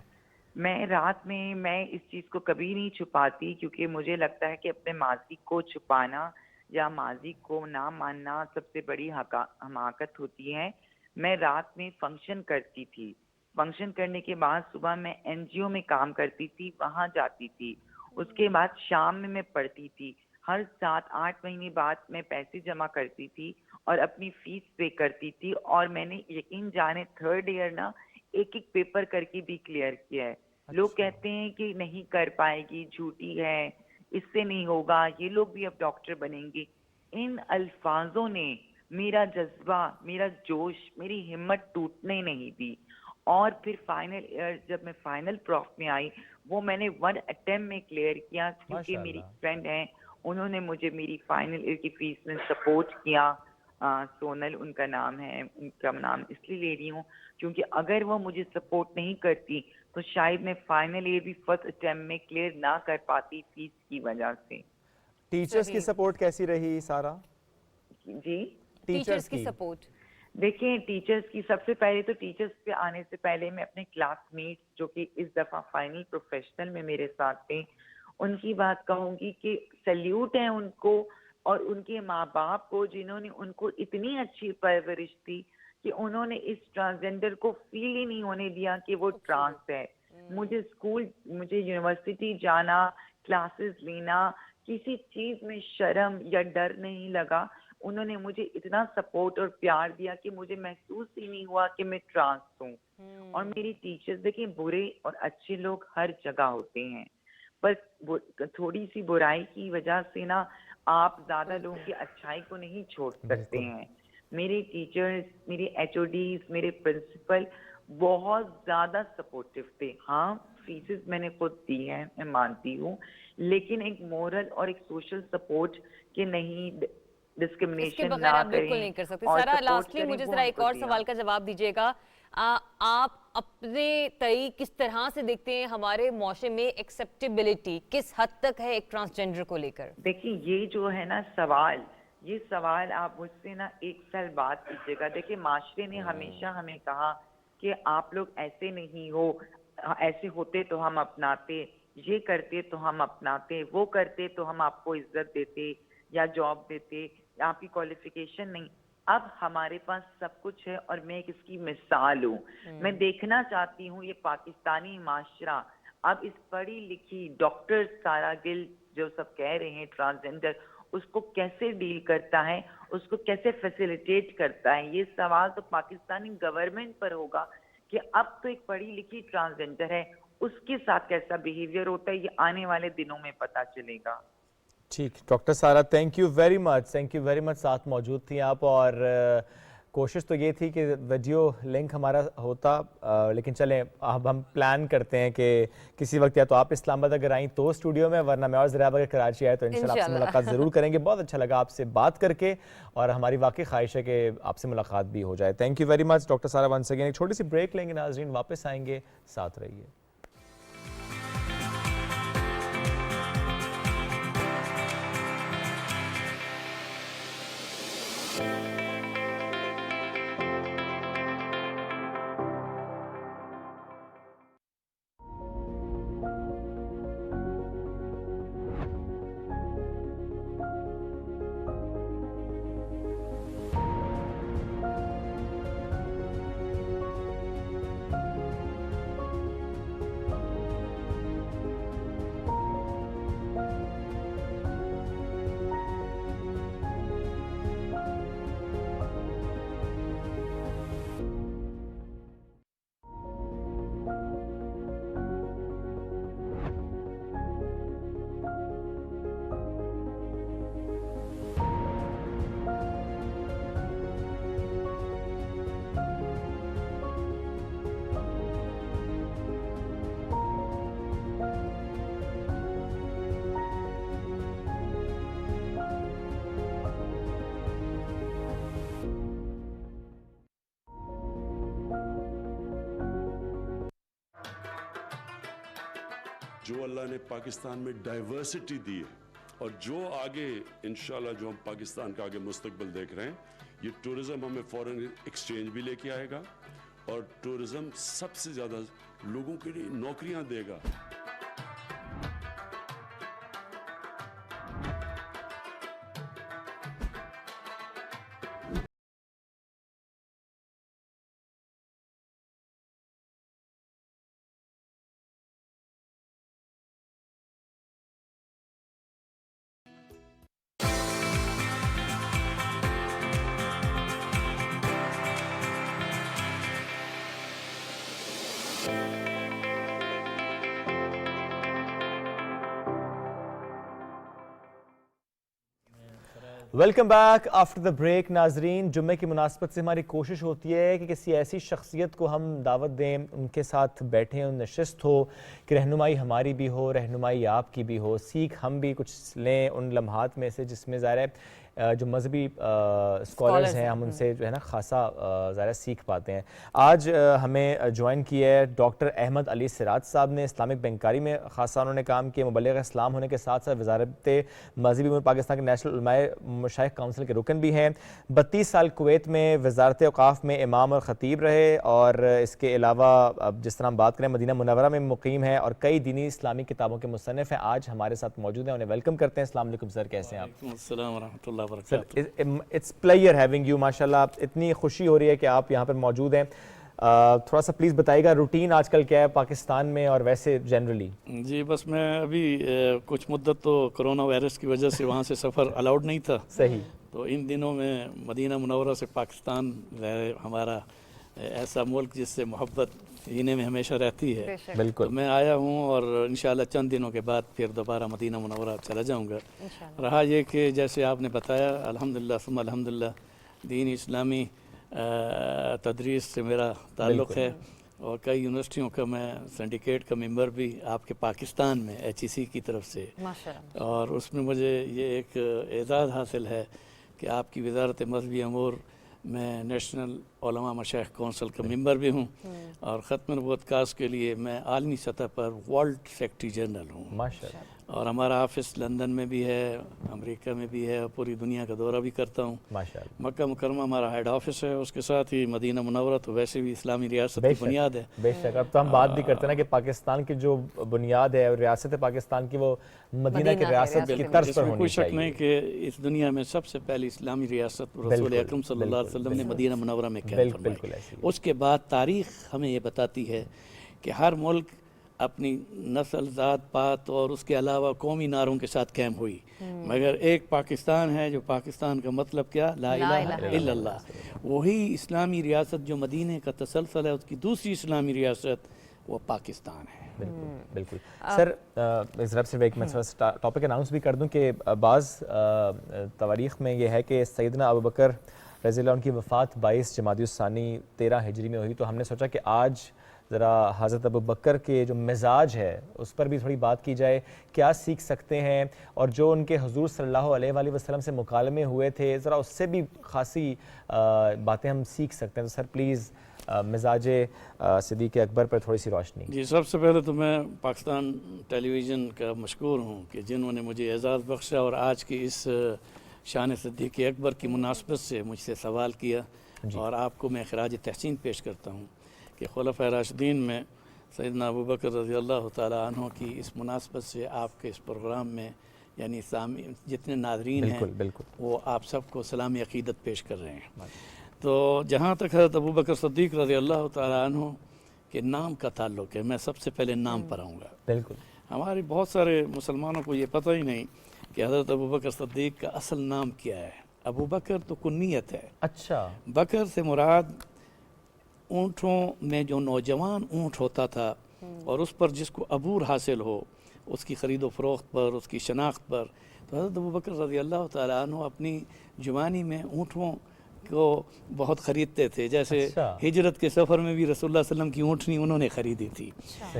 [SPEAKER 14] मैं रात में मैं इस चीज़ को कभी नहीं छुपाती, क्योंकि मुझे लगता है कि अपने माजी को छुपाना या माजी को ना मानना सबसे बड़ी हमाकत होती है। मैं रात में फंक्शन करती थी, फंक्शन करने के बाद सुबह मैं एनजीओ में काम करती थी, वहाँ जाती थी। उसके बाद शाम में मैं पढ़ती थी। हर 7-8 महीने बाद मैं पैसे जमा करती थी और अपनी फीस पे करती थी। और मैंने यकीन जाने 3rd ईयर ना एक एक पेपर करके भी क्लियर किया है। लोग कहते हैं कि नहीं कर पाएगी, झूठी है, इससे नहीं होगा, ये लोग भी अब डॉक्टर बनेंगे। इन अल्फाजों ने मेरा जज्बा, मेरा जोश, मेरी हिम्मत टूटने नहीं दी। और फिर फाइनल ईयर जब मैं फाइनल प्रॉफ में आई, वो मैंने 1 अटेम्प्ट में क्लियर किया, क्योंकि मेरी फ्रेंड है, उन्होंने मुझे मेरी फाइनल ईयर की फीस में सपोर्ट किया। सोनल उनका नाम है, उनका नाम इसलिए ले रही हूँ क्योंकि अगर वो मुझे सपोर्ट नहीं करती तो शायद मैं फाइनल ईयर भी 1st अटेम्प्ट में क्लियर ना कर पाती फीस की वजह से।
[SPEAKER 2] टीचर्स की सपोर्ट कैसी रही सारा?
[SPEAKER 14] जी,
[SPEAKER 1] टीचर्स की सपोर्ट
[SPEAKER 14] देखिए, टीचर्स की सबसे पहले तो टीचर्स पे आने से पहले मैं अपने क्लासमेट्स जो कि इस दफ़ा फाइनल प्रोफेशनल में मेरे साथ थे, उनकी बात कहूँगी कि सैल्यूट है उनको और उनके माँ बाप को, जिन्होंने उनको इतनी अच्छी परवरिश दी कि उन्होंने इस ट्रांसजेंडर को फील ही नहीं होने दिया कि वो ट्रांस है। मुझे स्कूल, मुझे यूनिवर्सिटी जाना, क्लासेस लेना, किसी चीज़ में शर्म या डर नहीं लगा। उन्होंने मुझे इतना सपोर्ट और प्यार दिया कि मुझे महसूस ही नहीं हुआ कि मैं ट्रांस हूँ। और मेरी टीचर्स, देखिए, बुरे और अच्छे लोग हर जगह होते हैं, पर थोड़ी सी बुराई की वजह से ना आप ज्यादा लोगों की अच्छाई को नहीं छोड़ सकते हैं। मेरे टीचर्स, मेरे HODs, मेरे प्रिंसिपल बहुत ज्यादा सपोर्टिव थे। हाँ, फीसेस मैंने खुद दी है, मैं मानती हूँ, लेकिन एक मोरल और एक सोशल सपोर्ट के नहीं, डिस्क्रिमिनेशन ना
[SPEAKER 1] आप बिल्कुल नहीं कर सकते। सारा, लास्टली मुझे जरा एक और सवाल का जवाब दीजिएगा। आप अपने तय किस तरह से देखते हैं हमारे माशरे में एक्सेप्टेबिलिटी किस हद तक है एक ट्रांसजेंडर को लेकर?
[SPEAKER 14] देखिए, ये जो है ना सवाल, ये सवाल आप मुझसे ना 1 साल बाद कीजिएगा। देखिए, माशरे ने हमेशा हमें कहा कि आप लोग ऐसे नहीं हो, ऐसे होते तो हम अपनाते, ये करते तो हम अपनाते, वो करते तो हम आपको इज्जत देते या जॉब देते, आपकी क्वालिफिकेशन नहीं। अब हमारे पास सब कुछ है और मैं इसकी मिसाल हूँ। मैं देखना चाहती हूँ ये पाकिस्तानी माशरा अब इस पढ़ी लिखी डॉक्टर सारा गिल जो सब कह रहे हैं ट्रांसजेंडर, उसको कैसे डील करता है, उसको कैसे फैसिलिटेट करता है। ये सवाल तो पाकिस्तानी गवर्नमेंट पर होगा कि अब तो एक पढ़ी लिखी ट्रांसजेंडर है, उसके साथ कैसा बिहेवियर होता है, ये आने वाले दिनों में पता चलेगा।
[SPEAKER 2] ठीक, डॉक्टर सारा, थैंक यू वेरी मच, साथ मौजूद थी आप। और कोशिश तो ये थी कि वीडियो लिंक हमारा होता, लेकिन चलें अब हम प्लान करते हैं कि किसी वक्त या तो आप इस्लामाबाद अगर आई तो स्टूडियो में, वरना मैं और ज़राब अगर कराची आए तो इंशाल्लाह आपसे मुलाकात ज़रूर करेंगे। बहुत अच्छा लगा आपसे बात करके और हमारी वाकई ख्वाहिश है कि आपसे मुलाकात भी हो जाए। Thank you very much doctor सारा वंस अगेन। एक छोटी सी ब्रेक लेंगे नाजरीन, वापस आएंगे, साथ रहिए।
[SPEAKER 15] जो अल्लाह ने पाकिस्तान में डाइवर्सिटी दी है, और जो आगे इंशाल्लाह जो हम पाकिस्तान का आगे मुस्तकबिल देख रहे हैं, ये टूरिज़म हमें फॉरेन एक्सचेंज भी लेके आएगा और टूरिज़म सबसे ज़्यादा लोगों के लिए नौकरियां देगा।
[SPEAKER 2] Welcome back after the break. नाजरीन, जुम्मे की मुनासबत से हमारी कोशिश होती है कि किसी ऐसी शख्सियत को हम दावत दें, उनके साथ बैठें, नशिस्त हो कि रहनुमाई हमारी भी हो, रहनुमाई आपकी भी हो, सीख हम भी कुछ लें उन लम्हात में से जिसमें ज़ाहिर है जो मजहबी स्कॉलर्स हैं हम उनसे जो है ना खासा ज़ाहिर सीख पाते हैं। आज हमें ज्वाइन किया है डॉक्टर अहमद अली सिराज साहब ने। इस्लामिक बैंकारी में खासा उन्होंने काम किया, मुबल्लिग इस्लाम होने के साथ साथ वज़ारत मज़हबी उमूर पाकिस्तान के नेशनल उलमाए मशाइख काउंसिल के रुकन भी हैं। 32 साल कुवैत में वज़ारत औक़ाफ़ में इमाम और ख़तीब रहे और इसके अलावा अब जिस तरह हम बात करें मदीना मुनव्वरा में मुक़ीम है और कई दीनी इस्लामी किताबों के मुसन्निफ़ हैं। आज हमारे साथ मौजूद हैं, उन्हें वेलकम करते हैं। अस्सलाम वालेकुम सर, कैसे हैं आप? Sir, it's player having you, माशाल्लाह। इतनी खुशी हो रही है कि आप यहाँ पर मौजूद हैं। थोड़ा सा प्लीज़ बताइएगा रूटीन आजकल क्या है पाकिस्तान में और वैसे जनरली?
[SPEAKER 16] जी बस मैं अभी कुछ मुद्दत तो कोरोना वायरस की वजह से वहाँ से सफ़र अलाउड नहीं था।
[SPEAKER 2] सही।
[SPEAKER 16] तो इन दिनों में मदीना मुनव्वरा से पाकिस्तान हमारा ऐसा मुल्क जिससे मोहब्बत सीने में हमेशा रहती है।
[SPEAKER 2] बिल्कुल।
[SPEAKER 16] तो मैं आया हूँ और इंशाल्लाह चंद दिनों के बाद फिर दोबारा मदीना मुनव्वरा चला जाऊँगा। रहा ये कि जैसे आपने बताया, अल्हम्दुलिल्लाह सुम्मा अल्हम्दुलिल्लाह, दीन इस्लामी तदरीस से मेरा ताल्लुक़ है और कई यूनिवर्सिटियों का मैं सिंडिकेट का मेंबर भी आपके पाकिस्तान में HEC की तरफ से, और उसमें मुझे ये एक एज़ाज़ हासिल है कि आपकी वज़ारत मज़हबी अमूर मैं नेशनल उलमा मशाइख काउंसिल का मेंबर भी हूँ और ख़त्म नबूवत कास के लिए मैं आलमी सतह पर वर्ल्ड सेक्रेटरी जनरल हूँ।
[SPEAKER 2] माशाअल्लाह। और
[SPEAKER 16] हमारा ऑफिस लंदन में भी है, अमेरिका में भी है, पूरी दुनिया का दौरा भी करता हूँ।
[SPEAKER 2] माशाअल्लाह।
[SPEAKER 16] मक्का मुकरमा हमारा हेड ऑफिस है, उसके साथ ही मदीना मुनव्वरा तो वैसे भी इस्लामी रियासत की बुनियाद है।
[SPEAKER 2] बेशक। अब तो हम बात भी करते हैं ना कि पाकिस्तान की जो बुनियाद है और रियासत है पाकिस्तान की, वो मदीना की रियासत की तर्ज पर होनी चाहिए।
[SPEAKER 16] कोई शक नहीं कि इस दुनिया में सबसे पहली इस्लामी रियासत रसूल अकरम सल्लल्लाहु अलैहि वसल्लम ने मदीना मुनव्वरा में कायम फरमाई। उसके बाद तारीख़ हमें ये बताती है कि हर मुल्क अपनी नस्ल, ज़ात पात और उसके अलावा कौमी नारों के साथ कायम हुई, मगर एक पाकिस्तान है जो पाकिस्तान का मतलब क्या, ला इलाहा इल्लल्लाह। वही इस्लामी रियासत जो मदीने का तसलसल है, उसकी दूसरी इस्लामी रियासत वो पाकिस्तान है।
[SPEAKER 2] बिल्कुल। सर, इस तरफ से एक मैं टॉपिक अनाउंस भी कर दूं कि बाज़ तवारीख़ में यह है कि सैयदना अबू बकर रज़ी अल्लाह उनकी वफ़ात 22 जमादियुस्सानी 13 हिजरी में हुई। तो हमने सोचा कि आज ज़रा हज़रत अबू बकर के जो मिजाज है उस पर भी थोड़ी बात की जाए, क्या सीख सकते हैं और जो उनके हुज़ूर सल्लल्लाहु अलैहि वसल्लम से मुकालमे हुए थे ज़रा उससे भी खासी बातें हम सीख सकते हैं। तो सर प्लीज़ मिजाज सिद्दीक़ अकबर पर थोड़ी सी रोशनी।
[SPEAKER 16] जी, सबसे पहले तो मैं पाकिस्तान टेलीविज़न का मशकूर हूँ कि जिन्होंने मुझे एज़ाज़ बख्शा और आज की इस शान सिद्दीक़ अकबर की मुनासबत से मुझसे सवाल किया, और आपको मैं खराज तहसीन पेश करता हूँ कि खुलफ़ाए राशिदीन में सैयदना अबू बकर रज़ी अल्लाह तआला अन्हु की इस मुनासबत से आपके इस प्रोग्राम में यानी जितने नाज़रीन हैं वो आप सबको सलाम अक़ीदत पेश कर रहे हैं। तो जहाँ तक हज़रत अबू बकर सिद्दीक़ रज़ी अल्लाह तआला अन्हु के नाम का ताल्लुक़ है, मैं सबसे पहले नाम पर आऊँगा।
[SPEAKER 2] बिल्कुल।
[SPEAKER 16] हमारे बहुत सारे मुसलमानों को ये पता ही नहीं कि हज़रत अबू बकर सिद्दीक़ का असल नाम क्या है। अबू बकर तो कुन्नियत है।
[SPEAKER 2] अच्छा।
[SPEAKER 16] बकर से मुराद ऊँटों में जो नौजवान ऊँट होता था और उस पर जिसको अबूर हासिल हो, उसकी ख़रीदो फ़रोख्त पर, उसकी शनाख्त पर, तो हज़रत अबू बकर रज़ी अल्लाह तआला अन्हु अपनी जवानी में ऊँटों को बहुत ख़रीदते थे। जैसे हिजरत के सफ़र में भी रसूलुल्लाह सल्लल्लाहु अलैहि वसल्लम की ऊँटनी उन्होंने ख़रीदी थी।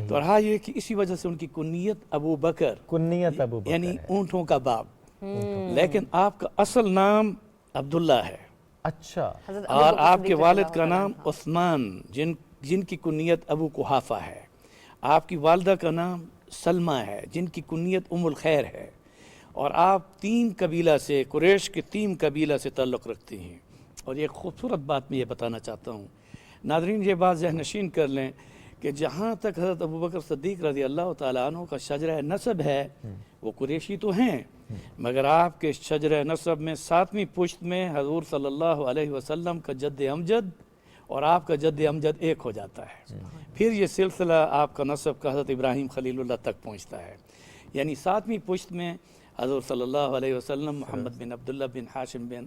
[SPEAKER 16] तो रहा ये कि इसी वजह से उनकी कुन्नियत अबू बकर, यानी ऊँटों का बाप। लेकिन आपका असल नाम अब्दुल्ला है।
[SPEAKER 2] अच्छा।
[SPEAKER 16] और आपके वालिद का नाम उस्मान, जिनकी कुन्नियत अबू कुहाफा है। आपकी वालदा का नाम सलमा है, जिनकी कुन्नियत उम्मुल खैर है। और आप 3 कबीला से, कुरैश के 3 कबीला से ताल्लुक़ रखती हैं। और ये खूबसूरत बात मैं ये बताना चाहता हूँ नादरीन, ये बात ज़हन नशीन कर लें कि जहाँ तक हज़रत अबू बकर सिद्दीक़ रज़ी अल्लाह ताला अन्हु का शजरा नसब है, वो कुरैशी तो हैं, मगर आपके शजरा नसब में 7वीं पुश्त में हज़ूर सल्लल्लाहु अलैहि वसल्लम का जद्द अमजद और आपका जद्द अमजद एक हो जाता है। फिर ये सिलसिला आपका नसब का हज़रत इब्राहीम खलीलुल्लाह तक पहुँचता है। यानी 7वीं पुश्त में हज़ूर सल्लल्लाहु अलैहि वसल्लम मोहम्मद बिन अब्दुल्ला बिन हाशिम बिन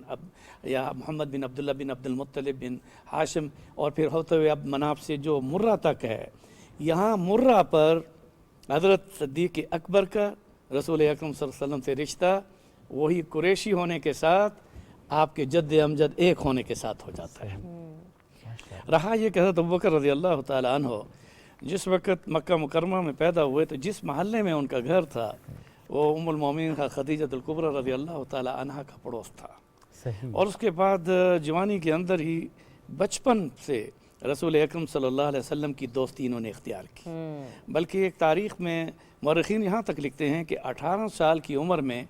[SPEAKER 16] या मोहम्मद बिन अब्दुल्ला बिन अब्दुल मुत्तलिब बिन हाशिम और फिर होते हुए अब मनाफ से जो मुर्रा तक है, यहाँ मुर्रा पर हज़रत सिद्दीक़ अकबर का रसूल अकरम सल्लल्लाहु अलैहि वसल्लम से रिश्ता वही कुरैशी होने के साथ आपके जद्द अमजद एक होने के साथ हो जाता है। रहा ये कि हज़रत अबू बकर रज़ी अल्लाह ताला अन्हु जिस वक़्त मक्का मुकरमा में पैदा हुए तो जिस महल्ले में उनका घर था वो उम्मुल मोमिनीन का खदीजतुल कुबरा रज़ी अल्लाह ताला अन्हा का पड़ोस था। और उसके बाद जवानी के अंदर ही बचपन से रसूल अकरम सल्लल्लाहु अलैहि वसल्लम की दोस्ती इन्होंने इख्तियार की। बल्कि एक तारीख़ में मौरख़ीन यहाँ तक लिखते हैं कि 18 साल की उम्र में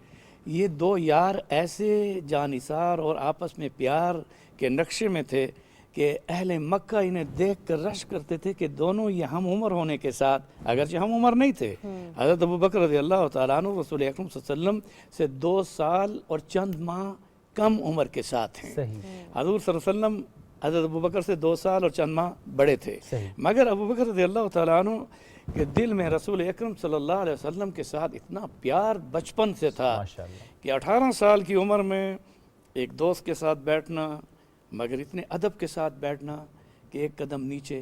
[SPEAKER 16] ये 2 यार ऐसे जानिसार और आपस में प्यार के नक्शे में थे कि अहले मक्का इन्हें देख कर रश करते थे कि दोनों ये हम उम्र होने के साथ, अगरचे हम उम्र नहीं थे, हज़रत अबू बकर रज़ी अल्लाह ताला अन्हु रसूल अकरम सल्लल्लाहु अलैहि वसल्लम से 2 साल और चंद माह कम उम्र के साथ हैं। हज़ूर सल्लल्लाहु अलैहि वसल्लम हज़रत अबू बकर से 2 साल और चंद माह बड़े थे, मगर अबू बकर रज़ी अल्लाह ताला अन्हु के दिल में रसूल अकरम सल्लल्लाहु अलैहि वसल्लम के साथ इतना प्यार बचपन से था कि 18 साल की उम्र में एक दोस्त के साथ बैठना, मगर इतने अदब के साथ बैठना कि एक कदम नीचे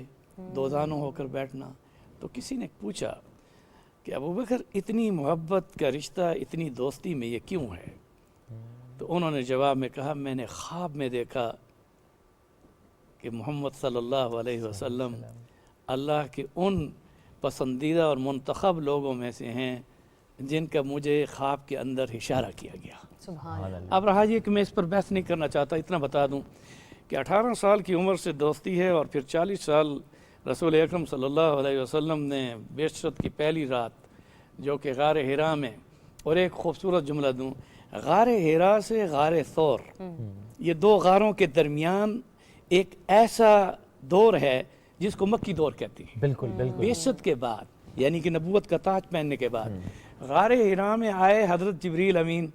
[SPEAKER 16] 2 दानों होकर बैठना। तो किसी ने पूछा कि अबू बकर इतनी मोहब्बत का रिश्ता इतनी दोस्ती में ये क्यों है? तो उन्होंने जवाब में कहा, मैंने ख्वाब में देखा कि मोहम्मद सल्लल्लाहु अलैहि वसल्लम अल्लाह के उन पसंदीदा और मुंतखब लोगों में से हैं जिनका मुझे ख्वाब के अंदर इशारा किया गया। अब रहा ये कि मैं इस पर बहस नहीं करना चाहता, इतना बता दूं कि 18 साल की उम्र से दोस्ती है और फिर 40 साल रसूल अकरम सल्लल्लाहु अलैहि वसल्लम ने बेशत की पहली रात जो कि गार हिरा में, और एक खूबसूरत जुमला दूं, गार हिरा से गार सौर, ये 2 गारों के दरमियान एक ऐसा दौर है जिसको मक्की दौर कहती है। बिल्कुल बिल्कुल। बेशत के बाद यानी कि नबूवत का ताज पहनने के बाद गार हिरा में आए हज़रत जिब्रील अमीन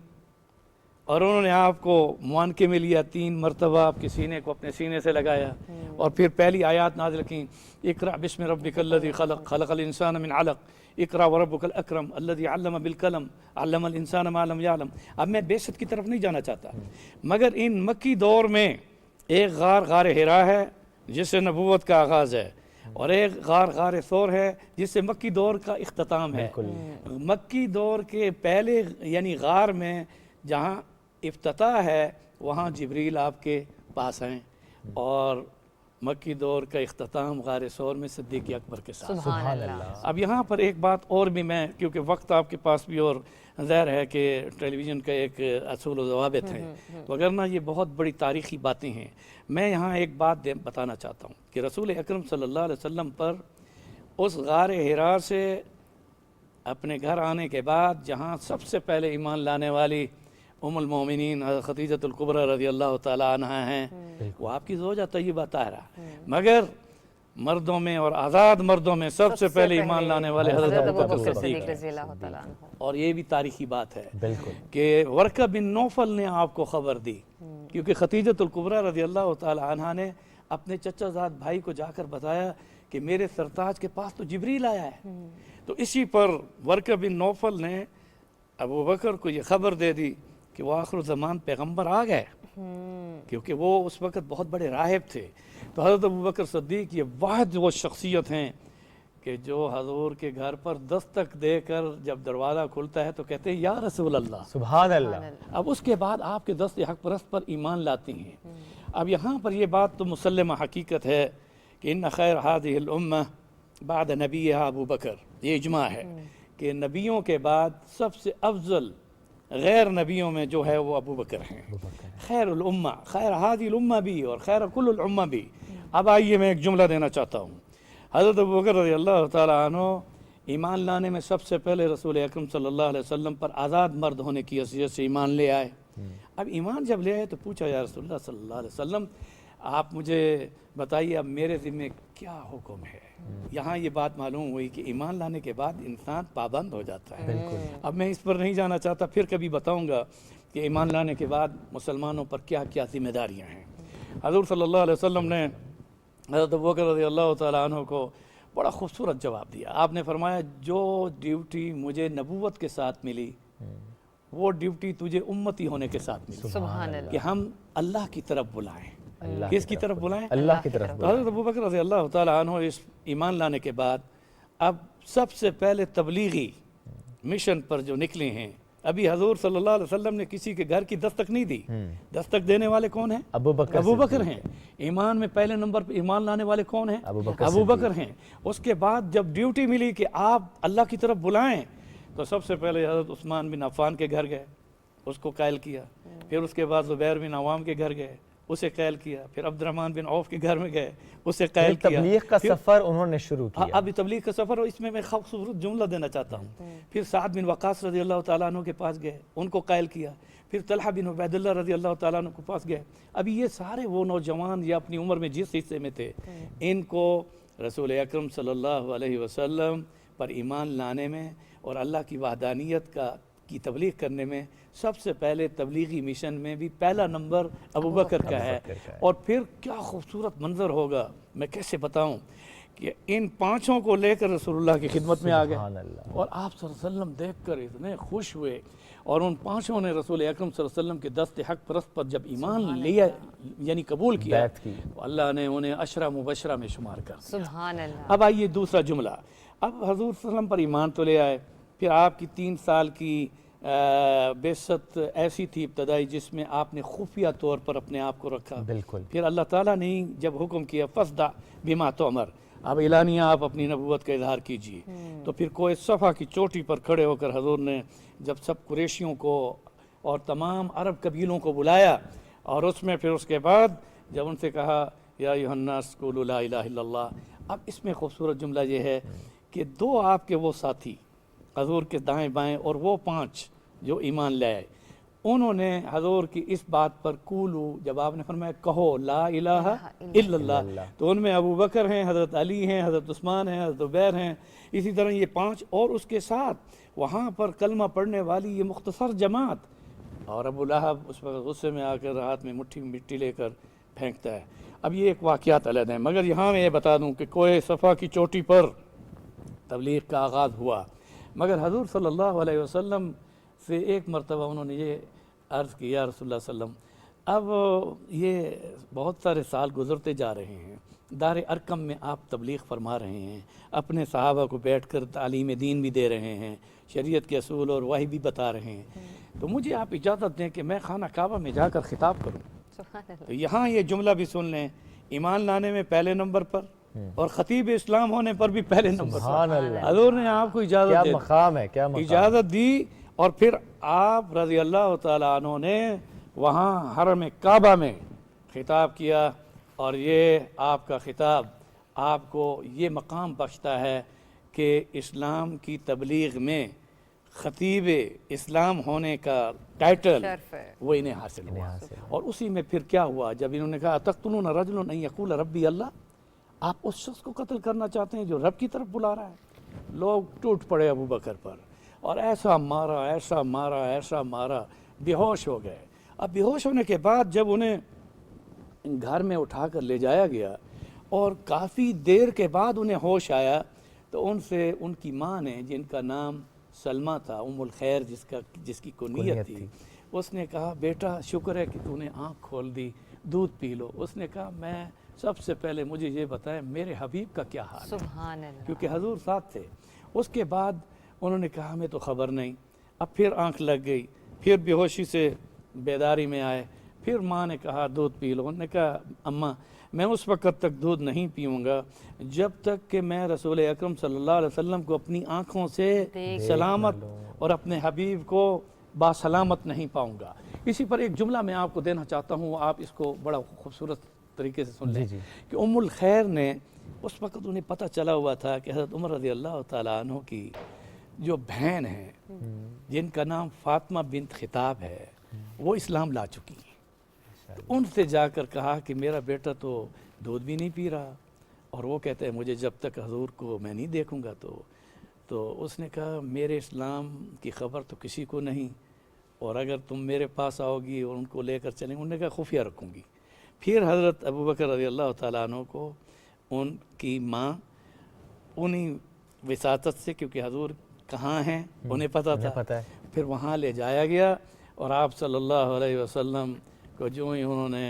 [SPEAKER 16] और उन्होंने आपको मुआनके में लिया, 3 मरतबा आपके सीने को अपने सीने से लगाया और फिर पहली आयत नाज़िल की, इक़रा बिस्मि रब्बिकल्लज़ी खलक़ खलक़ल इंसान मिन अलक़ इक़रा व रब्बुकल अकरम अल्लज़ी अल्लम बिल कलम अल्लमल इंसान मा लम यअलम। अब मैं बेशत की तरफ नहीं जाना चाहता, मगर इन मक्की दौर में एक गार हिरा है जिससे नबूवत का आगाज़ है और एक गार सौर है जिससे मक्की दौर का इख्तिताम है। मक्की दौर के पहले यानी गार में जहाँ इफ्तिताह है वहाँ जिब्रील आपके पास हैं और मक्की दौर का इख्तिताम गार सौर में सिद्दीक़ अकबर के साथ। अब यहाँ पर एक बात और भी मैं, क्योंकि वक्त आपके पास भी और ज़ाहिर है कि टेलीविज़न का एक असूल व ज़वाबित है, वगरना ये बहुत बड़ी तारीख़ी बातें हैं। मैं यहाँ एक बात बताना चाहता हूँ कि रसूल अकरम सल्लल्लाहु अलैहि वसल्लम पर उस गार हिरा से अपने घर आने के बाद जहाँ सबसे पहले ईमान लाने वाली उम्मुल मोमिनीन खदीजतुल कुबरा रज़ी अल्लाह ताला अन्हा हैं, वो आपकी ज़ौजा तय्यबा ताहिरा, मगर मर्दों में और आज़ाद मर्दों में सबसे पहले ईमान लाने वाले हज़रत अबू बकर सिद्दीक़ हैं। और ये भी तारीख़ी बात है कि वर्का बिन नौफल ने आपको ख़बर दी, क्योंकि खदीजतुल कुबरा रज़ी अल्लाह ताला अन्हा ने अपने चचाज़ाद भाई को जाकर बताया कि मेरे सरताज के पास तो जिब्रील आया है। तो इसी पर वर्का बिन नौफल ने अबू बकर को ये ख़बर दे दी कि वो आखिर ज़मान पैगम्बर आ गए, क्योंकि वो उस वक़्त बहुत बड़े राहिब थे। तो हज़रत अबू बकर सिद्दीक़ ये वाहिद वो शख्सियत हैं कि जो हजूर के घर पर दस्तक देकर जब दरवाज़ा खुलता है तो कहते हैं या रसूल अल्लाह, सुभान अल्लाह। अब उसके बाद आपके दस्त हक परस्त पर ईमान लाती हैं। अब यहाँ पर ये बात तो मुसल्लमा हकीकत है कि इन्न खैर हाज़िहिल उम्मह बाद नबीहा अबू बकर, ये इजमा है कि नबियों के बाद सबसे अफजल गैर नबियों में जो है वो अबू बकर हैं। खैरुल उम्मा, खैर हाज़िहिल उम्मा भी और खैर कुल्लुल उम्मा भी। अब आइए मैं एक जुमला देना चाहता हूँ। हज़रत अबू बकर रज़ी अल्लाह ताला अन्हु ईमान लाने में सबसे पहले रसूल अकरम सल्लल्लाहु अलैहि वसल्लम पर आज़ाद मर्द होने की हैसियत से ईमान ले आए। अब ईमान जब ले आए तो पूछा, या रसूलुल्लाह सल्लल्लाहु अलैहि वसल्लम आप मुझे बताइए अब मेरे ज़िम्मे क्या हुक्म है। यहाँ ये बात मालूम हुई कि ईमान लाने के बाद इंसान पाबंद हो जाता है। अब मैं इस पर नहीं जाना चाहता, फिर कभी बताऊँगा कि ईमान लाने के बाद मुसलमानों पर क्या क्या जिम्मेदारियाँ हैं। हज़ूर सल्लल्लाहु अलैहि वसल्लम ने हज़रत अबू बकर रज़ियल्लाहु तआला अन्हु को बड़ा खूबसूरत जवाब दिया। आपने फरमाया, जो ड्यूटी मुझे नबूवत के साथ मिली वो ड्यूटी तुझे उम्मती होने के साथ मिली।
[SPEAKER 1] सुभान अल्लाह।
[SPEAKER 16] कि हम अल्लाह की तरफ बुलाएं। किसकी तरफ बुलाएं?
[SPEAKER 2] अल्लाह की तरफ।
[SPEAKER 16] तो हज़रत अबू बकर रज़ियल्लाहु तआला अन्हु इस ईमान लाने के बाद अब सबसे पहले तबलीगी मिशन पर जो निकले हैं। अभी हजूर सल्लल्लाहु अलैहि वसल्लम ने किसी के घर की दस्तक नहीं दी। दस्तक देने वाले कौन हैं? अबू बकर हैं। ईमान में पहले नंबर पर ईमान लाने वाले कौन हैं? अबू बकर हैं। उसके बाद जब ड्यूटी मिली कि आप अल्लाह की तरफ बुलाएं, तो सबसे पहले हज़रत उस्मान बिन अफ़्फ़ान के घर गए, उसको कायल किया। फिर उसके बाद ज़ुबैर बिन अवाम के घर गए, उसे कायल किया। फिर अब्दुर्रहमान बिन औफ के घर में गए, उसे कायल किया।
[SPEAKER 2] तबलीग का सफ़र उन्होंने शुरू किया।
[SPEAKER 16] अभी तबलीग का सफ़र, इसमें मैं खूबसूरत जुमला देना चाहता हूँ। फिर साद बिन वक़ास रज़ियल्लाहु तआला अन्हु के पास गए, उनको कायल किया। फिर तलहा बिन उबैदुल्लाह रज़ियल्लाहु तआला अन्हु के पास गए। अभी ये सारे वो नौजवान या अपनी उम्र में जिस हिस्से में थे, इनको रसूल अकरम सल्लल्लाहु अलैहि वसल्लम पर ईमान लाने में और अल्लाह की वहदानियत की तबलीग करने में सबसे पहले तबलीगी मिशन में भी पहला नंबर अबू बकर का है। और फिर क्या खूबसूरत मंजर होगा, मैं कैसे बताऊं कि इन पांचों को लेकर रसूलुल्लाह की खिदमत में आ गए और आप सल्लल्लाहु अलैहि वसल्लम देखकर इतने खुश हुए। और उन पांचों ने रसूल अकरम सल्लल्लाहु अलैहि वसल्लम के दस्ते हक परस्त पर जब ईमान लिया यानी कबूल किया, तो अल्लाह ने उन्हें अशरा मुबशरा में शुमार कर दिया।
[SPEAKER 1] सुभान अल्लाह।
[SPEAKER 16] अब आइए दूसरा जुमला। अब हजूर सल्लम पर ईमान तो ले आए, फिर आपकी 3 साल की बेसत ऐसी थी इब्तदाई जिसमें आपने खुफिया तौर पर अपने आप को रखा।
[SPEAKER 2] बिल्कुल।
[SPEAKER 16] फिर अल्लाह ताला ने जब हुक्म किया फस्दा बिमा तोमर, अब एलानिया आप अपनी नबूवत का इजहार कीजिए। तो फिर कोई सफ़ा की चोटी पर खड़े होकर हजूर ने जब सब कुरैशियों को और तमाम अरब कबीलों को बुलाया, और उसमें फिर उसके बाद जब उनसे कहा या अय्युहन्नास क़ूलू ला इलाहा इल्लल्लाह। अब इसमें खूबसूरत जुमला ये है कि 2 आपके वो साथी हजूर के दाएं बाएं और वो 5 जो ईमान ले आए, उन्होंने हजूर की इस बात पर कूलू, जब आपने फरमाया कहो ला इलाहा इल्लल्लाह, तो उनमें अबू बकर हैं, हज़रत अली हैं, हज़रत उस्मान हैं, हज़रत उबैर हैं, इसी तरह ये 5 और उसके साथ वहाँ पर कलमा पढ़ने वाली ये मुख्तसर जमात। और अबू लहब उस वक्त गुस्से में आकर हाथ में मुट्ठी मिट्टी लेकर फेंकता है। अब ये एक वाक़यात अलग है, मगर यहाँ मैं ये बता दूँ कि कोई सफ़ा की चोटी पर तबलीग का आगाज़ हुआ, मगर हजूर सल्लल्लाहु अलैहि वसल्लम से एक मरतबा उन्होंने ये अर्ज़ किया, रसूलुल्लाह सल्लम अब ये बहुत सारे साल गुज़रते जा रहे हैं, दार अरकम में आप तबलीग फरमा रहे हैं, अपने सहाबा को बैठकर तालीम दीन भी दे रहे हैं, शरीयत के असूल और वही भी बता रहे हैं, तो मुझे आप इजाज़त दें कि मैं खाना काबा में जाकर ख़िताब करूँ। तो यहाँ ये जुमला भी सुन लें, ईमान लाने में पहले नंबर पर और ख़तीब इस्लाम होने पर भी पहले नंबर पर हज़ूर ने आपको इजाज़त दी,
[SPEAKER 2] मकाम है, क्या
[SPEAKER 16] इजाज़त दी। और फिर आप रज़ी अल्लाह तआला अन्हु ने वहाँ हरम काबा में ख़िताब किया, और ये आपका ख़िताब आपको ये मकाम बख्शता है कि इस्लाम की तबलीग में ख़तीब इस्लाम होने का टाइटल वो इन्हें हासिल हुआ। और उसी में फिर क्या हुआ, जब इन्होंने कहा तक़्तुलून रजुलन अन यक़ूल रब्बी अल्लाह, आप उस शख्स को कत्ल करना चाहते हैं जो रब की तरफ बुला रहा है। लोग टूट पड़े अबू बकर पर और ऐसा मारा, ऐसा मारा, ऐसा मारा, बेहोश हो गए। अब बेहोश होने के बाद जब उन्हें घर में उठा कर ले जाया गया और काफ़ी देर के बाद उन्हें होश आया, तो उनसे उनकी माँ ने, जिनका नाम सलमा था, उम्मुल खैर जिसकी कुनियत थी, उसने कहा बेटा शुक्र है कि तूने आँख खोल दी, दूध पी लो। उसने कहा मैं सबसे पहले मुझे ये बताएं मेरे हबीब का क्या हाल है,
[SPEAKER 1] सुभान अल्लाह,
[SPEAKER 16] क्योंकि हजूर साथ थे। उसके बाद उन्होंने कहा हमें तो ख़बर नहीं। अब फिर आंख लग गई, फिर बेहोशी से बेदारी में आए, फिर माँ ने कहा दूध पी लो। उन्होंने कहा अम्मा मैं उस वक़्त तक दूध नहीं पीऊँगा जब तक कि मैं रसूल अकरम सल्लल्लाहु अलैहि वसल्लम को अपनी आँखों से सलामत और अपने हबीब को बासलामत नहीं पाऊँगा। इसी पर एक जुमला मैं आपको देना चाहता हूँ, आप इसको बड़ा खूबसूरत तरीके से सुन लें कि उम्मुल खैर ने उस वक्त उन्हें पता चला हुआ था कि हज़रत उमर रज़ी अल्लाह ताला अन्हु की जो बहन है जिनका नाम फातिमा बिन्त खिताब है वो इस्लाम ला चुकी हैं। तो उनसे जाकर कहा कि मेरा बेटा तो दूध भी नहीं पी रहा और वो कहते हैं मुझे जब तक हजूर को मैं नहीं देखूंगा तो उसने कहा मेरे इस्लाम की ख़बर तो किसी को नहीं, और अगर तुम मेरे पास आओगी और उनको लेकर चलेंगे, उन्होंने कहा खुफिया रखूँगी। फिर हज़रत अबू बकर रज़ी अल्लाह ताला अन्हु को उनकी माँ उन्हीं विसातत से, क्योंकि हजूर कहाँ हैं उन्हें पता था, फिर वहाँ ले जाया गया और आप सल्लल्लाहु अलैहि वसल्लम को जो ही उन्होंने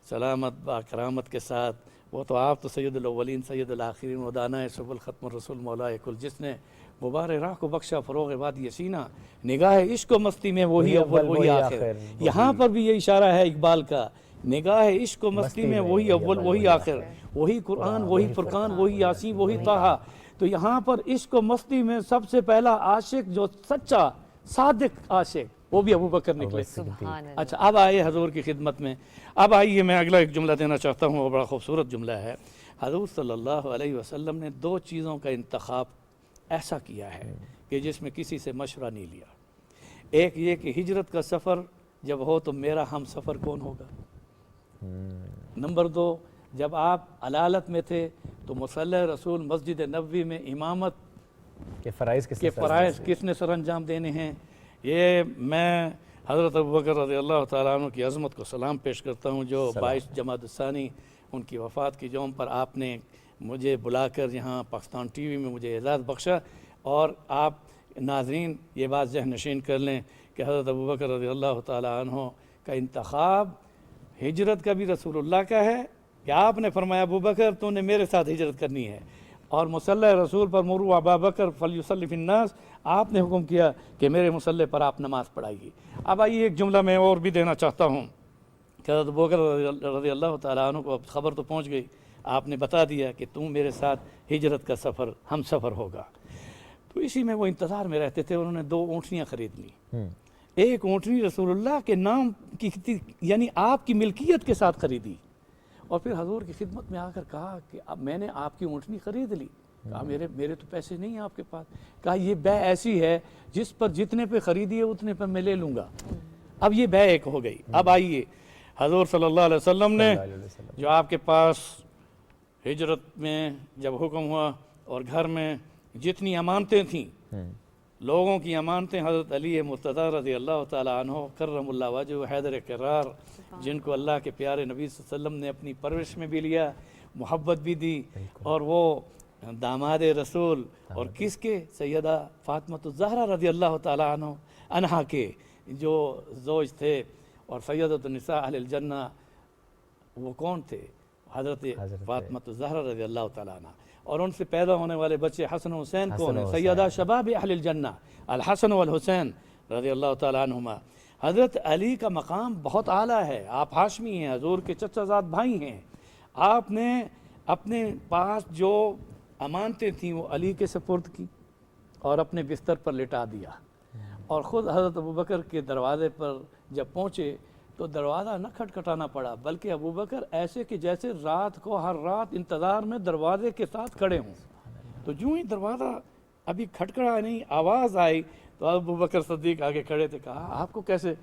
[SPEAKER 16] सलामत बाकरामत के साथ, वो तो आप तो सैयदुल अव्वलीन सैयदुल आखिरीन वदाना सुबुल ख़त्म रसूल मौला कुल, जिसने मुबारक राह को बख्शा फ़रोग़ बाद यसीना, निगाह इश्क मस्ती में वही अव्वल वही आखिर। यहाँ पर भी ये इशारा है इकबाल का, निगाह इश्क मस्ती में वही अव्वल वही आखिर, वही कुरान वही फुरकान वही यासीन वही ताहा। तो यहाँ पर इश्क मस्ती में सबसे पहला आशिक जो सच्चा सादिक आशिक वो भी अबू बकर निकले। अच्छा, अब आए हजूर की खिदमत में। अब आइए मैं अगला एक जुमला देना चाहता हूँ और बड़ा खूबसूरत जुमला है। हजूर सल्लल्लाहु अलैहि वसल्लम ने दो चीज़ों का इंतखाब ऐसा किया है कि जिसमें किसी से मशवरा नहीं लिया। एक ये कि हिजरत का सफ़र जब हो तो मेरा हम सफ़र कौन होगा। नंबर दो, जब आप अलालत में थे तो मुसल्ला रसूल मस्जिद नबवी में इमामत के फ़राइज़ किसने सर अंजाम देने हैं। ये मैं हज़रत अबू बकर रज़ी अल्लाह ताला अन्हु की अज़मत को सलाम पेश करता हूँ, जो 22 जमादुस्सानी उनकी वफ़ात की यौम पर आपने मुझे बुलाकर यहाँ पाकिस्तान टीवी में मुझे एजाज़ बख्शा। और आप नाज़रीन ये बात ज़हन नशीन कर लें कि हज़रत अबू बकर रज़ी अल्लाह ताला अन्हु का इंतखाब हिजरत का भी रसूलुल्लाह का है कि आपने फरमाया अबू बकर तूने मेरे साथ हिजरत करनी है, और मुसल्ला रसूल पर मुरू अबा बकर फलयुसल्लि फिन्नास, आपने हुक्म किया कि मेरे मुसल्ले पर आप नमाज़ पढ़ाइए। अब आइए एक जुमला मैं और भी देना चाहता हूँ कि हज़रत अबू बकर रज़ी अल्लाह ताला अन्हु को ख़बर तो पहुँच गई, आपने बता दिया कि तुम मेरे साथ हिजरत का सफ़र हम सफ़र होगा। तो इसी में वो इंतज़ार में रहते थे। उन्होंने 2 ऊँटनियाँ ख़रीद ली। एक ऊँटनी रसूलुल्लाह के नाम की यानी आपकी मिल्कियत के साथ ख़रीदी, और फिर हजूर की खिदमत में आकर कहा कि अब मैंने आपकी ऊँटनी ख़रीद ली। कहा मेरे तो पैसे नहीं हैं आपके पास। कहा ये बै ऐसी है जिस पर जितने पे ख़रीदी है उतने पर मैं ले लूँगा। अब ये बै एक हो गई। अब आइए हजूर सल्लल्लाहु अलैहि वसल्लम ने जो आपके पास हिजरत में जब हुक्म हुआ और घर में जितनी अमानतें थीं, लोगों की अमानतें, हज़रत अली मुर्तज़ा रज़ी अल्लाह ताला अन्हु कर्रमुल्लाह वजहु हैदर करार, जिनको अल्लाह के प्यारे नबी सल्लल्लाहु अलैहि वसल्लम ने अपनी परवरिश में भी लिया, मोहब्बत भी दी, और वो दामाद रसूल और किसके सैयदा फातिमा ज़हरा रज़ी अल्लाह ताला अन्हा के जो ज़ौज थे, और सैयदतुन निसा अहलिल जन्ना वो कौन थे, हज़रत फातिमा ज़हरा रज़ी अल्लाह ताला अन्हा, और उनसे पैदा होने वाले बच्चे हसन हुसैन कौन है, सैयदा शबाब अहलिल जन्ना अल हसन वल हुसैन रज़ी अल्लाह ताला अन्हुमा। हज़रत अली का मकाम बहुत आला है, आप हाशमी हैं, हजूर के चचाजाद भाई हैं। आपने अपने पास जो अमानतें थीं वो अली के सपुर्द की और अपने बिस्तर पर लिटा दिया, और ख़ुद हज़रत अबू बकर के दरवाज़े पर जब पहुँचे तो दरवाज़ा न खटखटाना पड़ा, बल्कि अबू बकर ऐसे कि जैसे रात को हर रात इंतज़ार में दरवाज़े के साथ खड़े हों। तो यूँ ही दरवाज़ा अभी खटखड़ा नहीं, आवाज़ आई तो अबू बकर सद्दीक़ आगे खड़े थे। कहा आपको कैसे।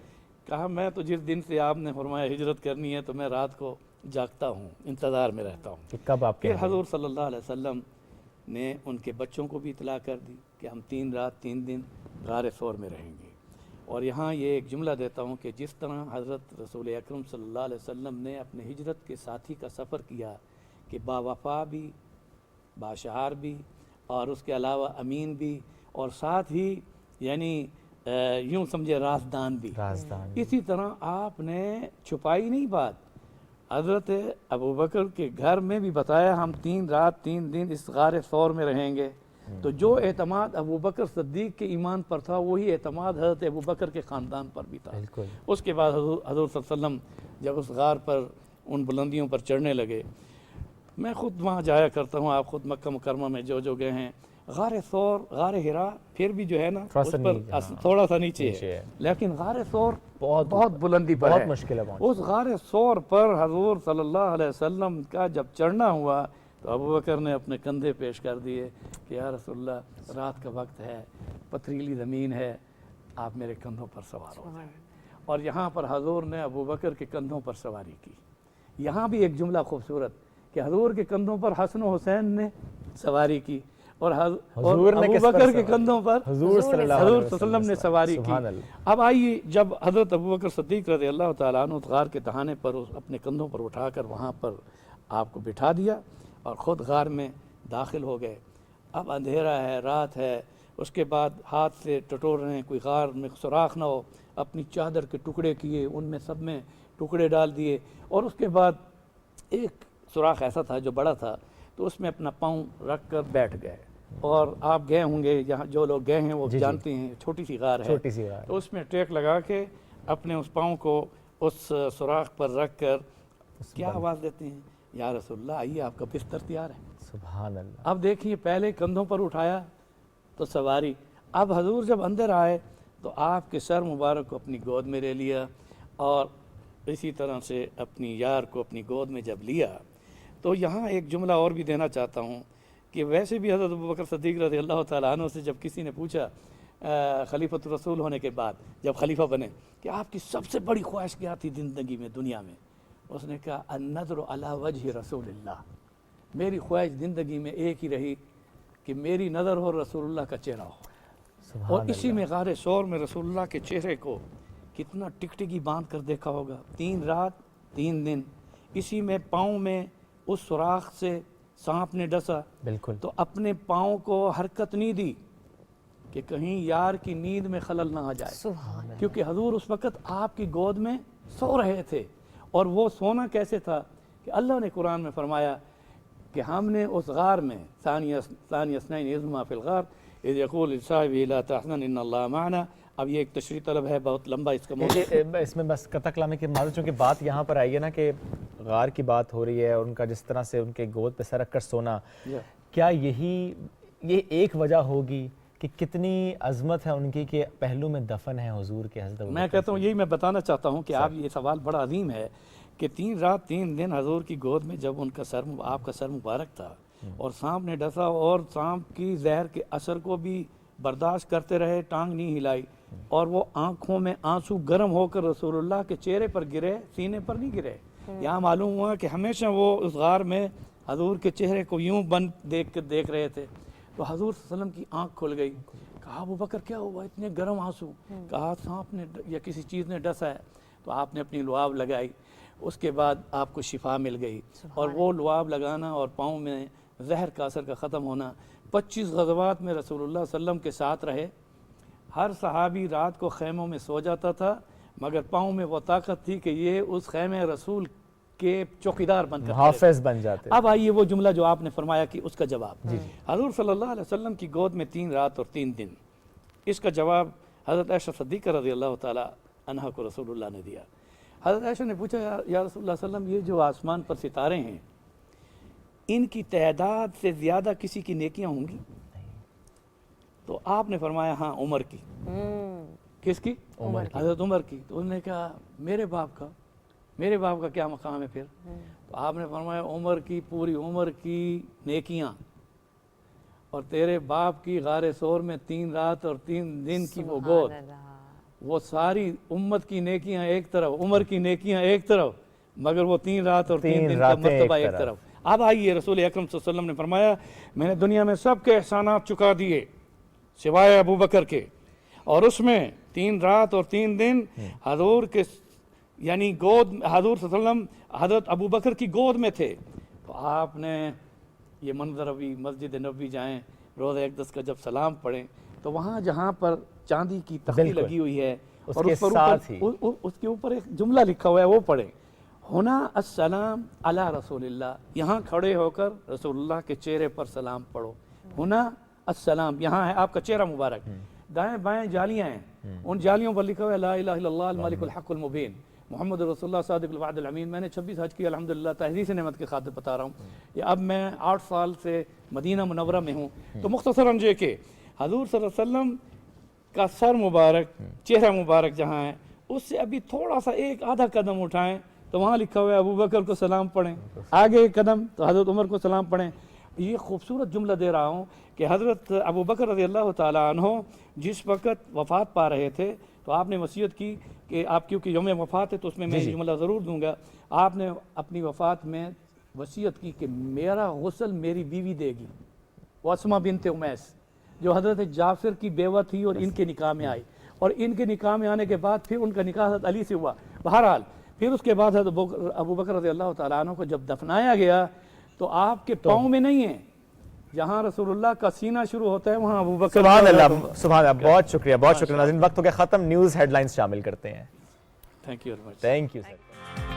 [SPEAKER 16] कहा मैं तो जिस दिन से आपने फरमाया हिजरत करनी है तो मैं रात को जागता हूँ, इंतज़ार में रहता हूँ।
[SPEAKER 2] कब आप
[SPEAKER 16] फिर हज़ूर सल्लल्लाहु अलैहि वसल्लम ने उनके बच्चों को भी इतला कर दी कि हम 3 रात 3 दिन गार सौर में रहेंगे। और यहाँ ये एक जुमला देता हूँ कि जिस तरह हज़रत रसूल अकरम सल्लल्लाहु अलैहि वसल्लम ने अपने हिजरत के साथी का सफ़र किया कि बावफ़ा भी, बाशआर भी, और उसके अलावा अमीन भी, और साथ ही यानी यूँ समझे राजदान भी। इसी तरह आपने छुपाई नहीं बात, हज़रत अबू बकर के घर में भी बताया हम 3 रात 3 दिन इस गार सौर में रहेंगे। तो जो एतमाद अबू बकर सद्दीक़ के ईमान पर था वही एतमाद हज़रत अबू बकर के ख़ानदान पर भी था। उसके बाद हज़ूर सल्लल्लाहु अलैहि वसल्लम जब उस गार पर उन बुलंदियों पर चढ़ने लगे, मैं ख़ुद वहाँ जाया करता हूँ, आप ख़ुद मक्का मुकरमा में जो गए हैं, गार सौर गार हिरा फिर भी जो है ना उस पर थोड़ा सा नीचे है, लेकिन गार सौर बहुत बुलंदी पर है, मुश्किल है। उस गार सौर पर हज़ूर सल्लल्लाहु अलैहि वसल्लम का जब चढ़ना हुआ तो अबू बकर ने अपने कंधे पेश कर दिए कि या रसूलल्लाह रात का वक्त है, पथरीली ज़मीन है, आप मेरे कंधों पर सवार हो जाएं। और यहाँ पर हजूर ने अबू बकर के कंधों पर सवारी की। यहाँ भी एक जुमला खूबसूरत कि हजूर के कंधों पर हसन हुसैन ने सवारी की और अबू बकर के कंधों पर हजूर सल्लल्लाहु अलैहि वसल्लम ने सवारी की। अब आइए, जब हज़रत अबू बकर सिद्दीक़ रज़ी अल्लाह तआला अन्हु गार के तहाने पर अपने कंधों पर उठाकर वहाँ पर आपको बिठा दिया और ख़ुद गार में दाखिल हो गए। अब अंधेरा है, रात है, उसके बाद हाथ से टटोर रहे हैं, कोई गार में सुराख ना हो, अपनी चादर के टुकड़े किए, उनमें सब में टुकड़े डाल दिए और उसके बाद एक सुराख ऐसा था जो बड़ा था, तो उसमें अपना पाँव रख कर बैठ गए। और आप गए होंगे, यहाँ जो लोग गए हैं वो जानते हैं, छोटी सी गार है, तो उसमें टेक लगा के अपने उस पाँव को उस सुराख पर रख कर क्या आवाज़ देते हैं, या रसूलल्लाह आइए आपका बिस्तर तैयार है।
[SPEAKER 2] सुभान अल्लाह।
[SPEAKER 16] अब देखिए, पहले कंधों पर उठाया तो सवारी, अब हजूर जब अंदर आए तो आपके सर मुबारक को अपनी गोद में ले लिया और इसी तरह से अपनी यार को अपनी गोद में जब लिया, तो यहाँ एक जुमला और भी देना चाहता हूँ कि वैसे भी हज़रत अबू बकर सिद्दीक़ रज़ी अल्लाह तआला अन्हु से जब किसी ने पूछा खलीफतुर रसूल होने के बाद, जब खलीफा बने, कि आपकी सबसे बड़ी ख्वाहिश क्या थी ज़िंदगी में, दुनिया में, उसने कहा अन्नज़्रु अला वजहि रसूलिल्लाह, मेरी ख्वाहिश ज़िंदगी में एक ही रही कि मेरी नज़र हो रसूलुल्लाह का चेहरा हो। और इसी में गारे सौर में रसूलुल्लाह के चेहरे को कितना टिकटिकी बांध कर देखा होगा, 3 रात 3 दिन, इसी में पाँव में उस सुराख से सांप ने डसा,
[SPEAKER 2] बिल्कुल,
[SPEAKER 16] तो अपने पाँव को हरकत नहीं दी कि कहीं यार की नींद में खलल ना आ जाए, क्योंकि हजूर उस वक़्त आपकी गोद में सो रहे थे। और वो सोना कैसे था कि अल्लाह ने कुरान में फरमाया कि हमने उस गार में अब ये एक तशरीह तलब है, बहुत लंबा इसका मौजूद।
[SPEAKER 2] इसमें बस कतक लाने की मालूम, चूँकि बात यहाँ पर आई है ना कि गार की बात हो रही है, उनका जिस तरह से उनके गोद पे सर रख कर सोना, क्या ये एक वजह होगी कि कितनी अजमत है उनकी कि पहलू में दफन है हुजूर के हज़रत?
[SPEAKER 16] मैं कहता हूँ, यही मैं बताना चाहता हूँ कि आप ये सवाल बड़ा अजीम है कि 3 रात 3 दिन हजूर की गोद में जब उनका आपका सर मुबारक था और सांप ने डसा और सांप की जहर के असर को भी बर्दाश्त करते रहे, टांग नहीं हिलाई, और वो आंखों में आंसू गर्म होकर रसूलुल्लाह के चेहरे पर गिरे, सीने पर नहीं गिरे। यहाँ मालूम हुआ कि हमेशा वो उस गार में हजूर के चेहरे को यूं बंद देख रहे थे। तो हजूर सल्लम की आंख खुल गई। कहा अबू बकर क्या हुआ, इतने गर्म आंसू? कहा सांप ने या किसी चीज़ ने डसा है। तो आपने अपनी लुआब लगाई, उसके बाद आपको शिफा मिल गई। और वो लुआब लगाना और पाँव में जहर का असर का ख़त्म होना, 25 गज़वात में रसूलुल्लाह सल्लम के साथ रहे। हर सहाबी रात को खैमों में सो जाता था, मगर पाँव में वो ताकत थी कि ये उस खैमे रसूल के चौकीदार बनकर
[SPEAKER 2] हाफिज बन जाते।
[SPEAKER 16] अब आइए वो जुमला जो आपने फरमाया कि उसका जवाब, हज़ूर सल्लल्लाहु अलैहि वसल्लम की गोद में 3 रात और 3 दिन, इसका जवाब हज़रत आयशा सिद्दीक़ा रज़ी अल्लाह ताला अन्हा को रसूलुल्लाह ने दिया। हज़रत आयशा ने पूछा, या रसूलुल्लाह सल्लम, ये जो आसमान पर सितारे हैं, इनकी तादाद से ज़्यादा किसी की नेकियां होंगी? तो आपने फरमाया हाँ, उमर की। किसकी? उमर की, हज़रत उमर की। तो उन्होंने कहा मेरे बाप का क्या मकाम है फिर? तो आपने फरमाया उमर की पूरी उम्र की नेकियां और तेरे बाप की गारे सोर में 3 रात और 3 दिन की वो गोद, वो सारी उम्मत की नेकियां एक तरफ, उमर की नेकियां एक तरफ, मगर वो 3 रात और 3 दिन का मर्तबा एक तरफ। अब आइए, रसूल अकरम सल्लल्लाहु अलैहि वसल्लम ने फरमाया मैंने दुनिया में सबके एहसानात चुका दिए सिवाय अबू बकर के, और उसमें 3 रात और 3 दिन हजूर के यानी गोद, हजूर सल्लल्लाहु अलैहि वसल्लम हजरत अबू बकर की गोद में थे। तो आपने ये मंजर अभी मस्जिद नबी जाएं, रोज़ा अक़दस का जब सलाम पढ़ें, तो वहाँ जहाँ पर चांदी की तख्ती लगी हुई है और उसके ऊपर एक जुमला लिखा हुआ है, वो पढ़ें, हुना अस्सलाम अला रसूलिल्लाह, यहाँ खड़े होकर रसूलुल्लाह के चेहरे पर सलाम पढ़ो। हुना अस्सलाम, यहाँ है आपका चेहरा मुबारक, दाएं बाएं जालियाँ हैं, उन जालियों पर लिखा हुआ है ला इलाहा इल्लल्लाह अल मालिकुल हक़्क़ुल मुबीन मोहम्मद रसूलुल्लाह सादिक़ुल वअदुल अमीन। मैंने 26 हज की अल्हम्दुलिल्लाह, तहरीर नेमत के खातिर बता रहा हूँ। ये अब मैं 8 साल से मदीना मुनव्वरा में हूँ। तो मुख्तसरन जे के हजूर सल्लल्लाहु अलैहि वसल्लम का सर मुबारक, चेहरा मुबारक जहाँ है, उससे अभी थोड़ा सा एक आधा कदम उठाएं तो वहाँ लिखा हुआ है अबू बकर को सलाम पढ़ें, आगे एक कदम तो हज़रत उमर को सलाम पढ़ें। ये खूबसूरत जुमला दे रहा हूँ कि हज़रत अबू बकर रज़ी अल्लाह ताला अन्हो जिस वक़्त वफ़ात पा रहे थे तो आपने वसीयत की कि आप क्योंकि यौम वफ़ात है तो उसमें मैं जुमला ज़रूर दूंगा। आपने अपनी वफ़ात में वसीयत की कि मेरा गुस्ल मेरी बीवी देगी, वो अस्मा बिन्त उमैस जो हज़रत जाफ़र की बेवा थी और इनके निकाह में आई, और इनके निकाह में आने के बाद फिर उनका निकाह हज़रत अली से हुआ। बहरहाल फिर उसके बाद हज़रत अबू बकर रज़ी अल्लाह ताला अन्हु को जब दफनाया गया तो आपके पाँव में नहीं है, जहाँ रसूलुल्लाह का सीना शुरू होता है वहाँ अबू बकर।
[SPEAKER 2] सुभान अल्लाह, सुभान अल्लाह, बहुत शुक्रिया नाज़रीन। वक्त हो गया ख़त्म, न्यूज़ हेडलाइंस शामिल करते हैं।
[SPEAKER 16] Thank you very much.
[SPEAKER 2] Thank you sir.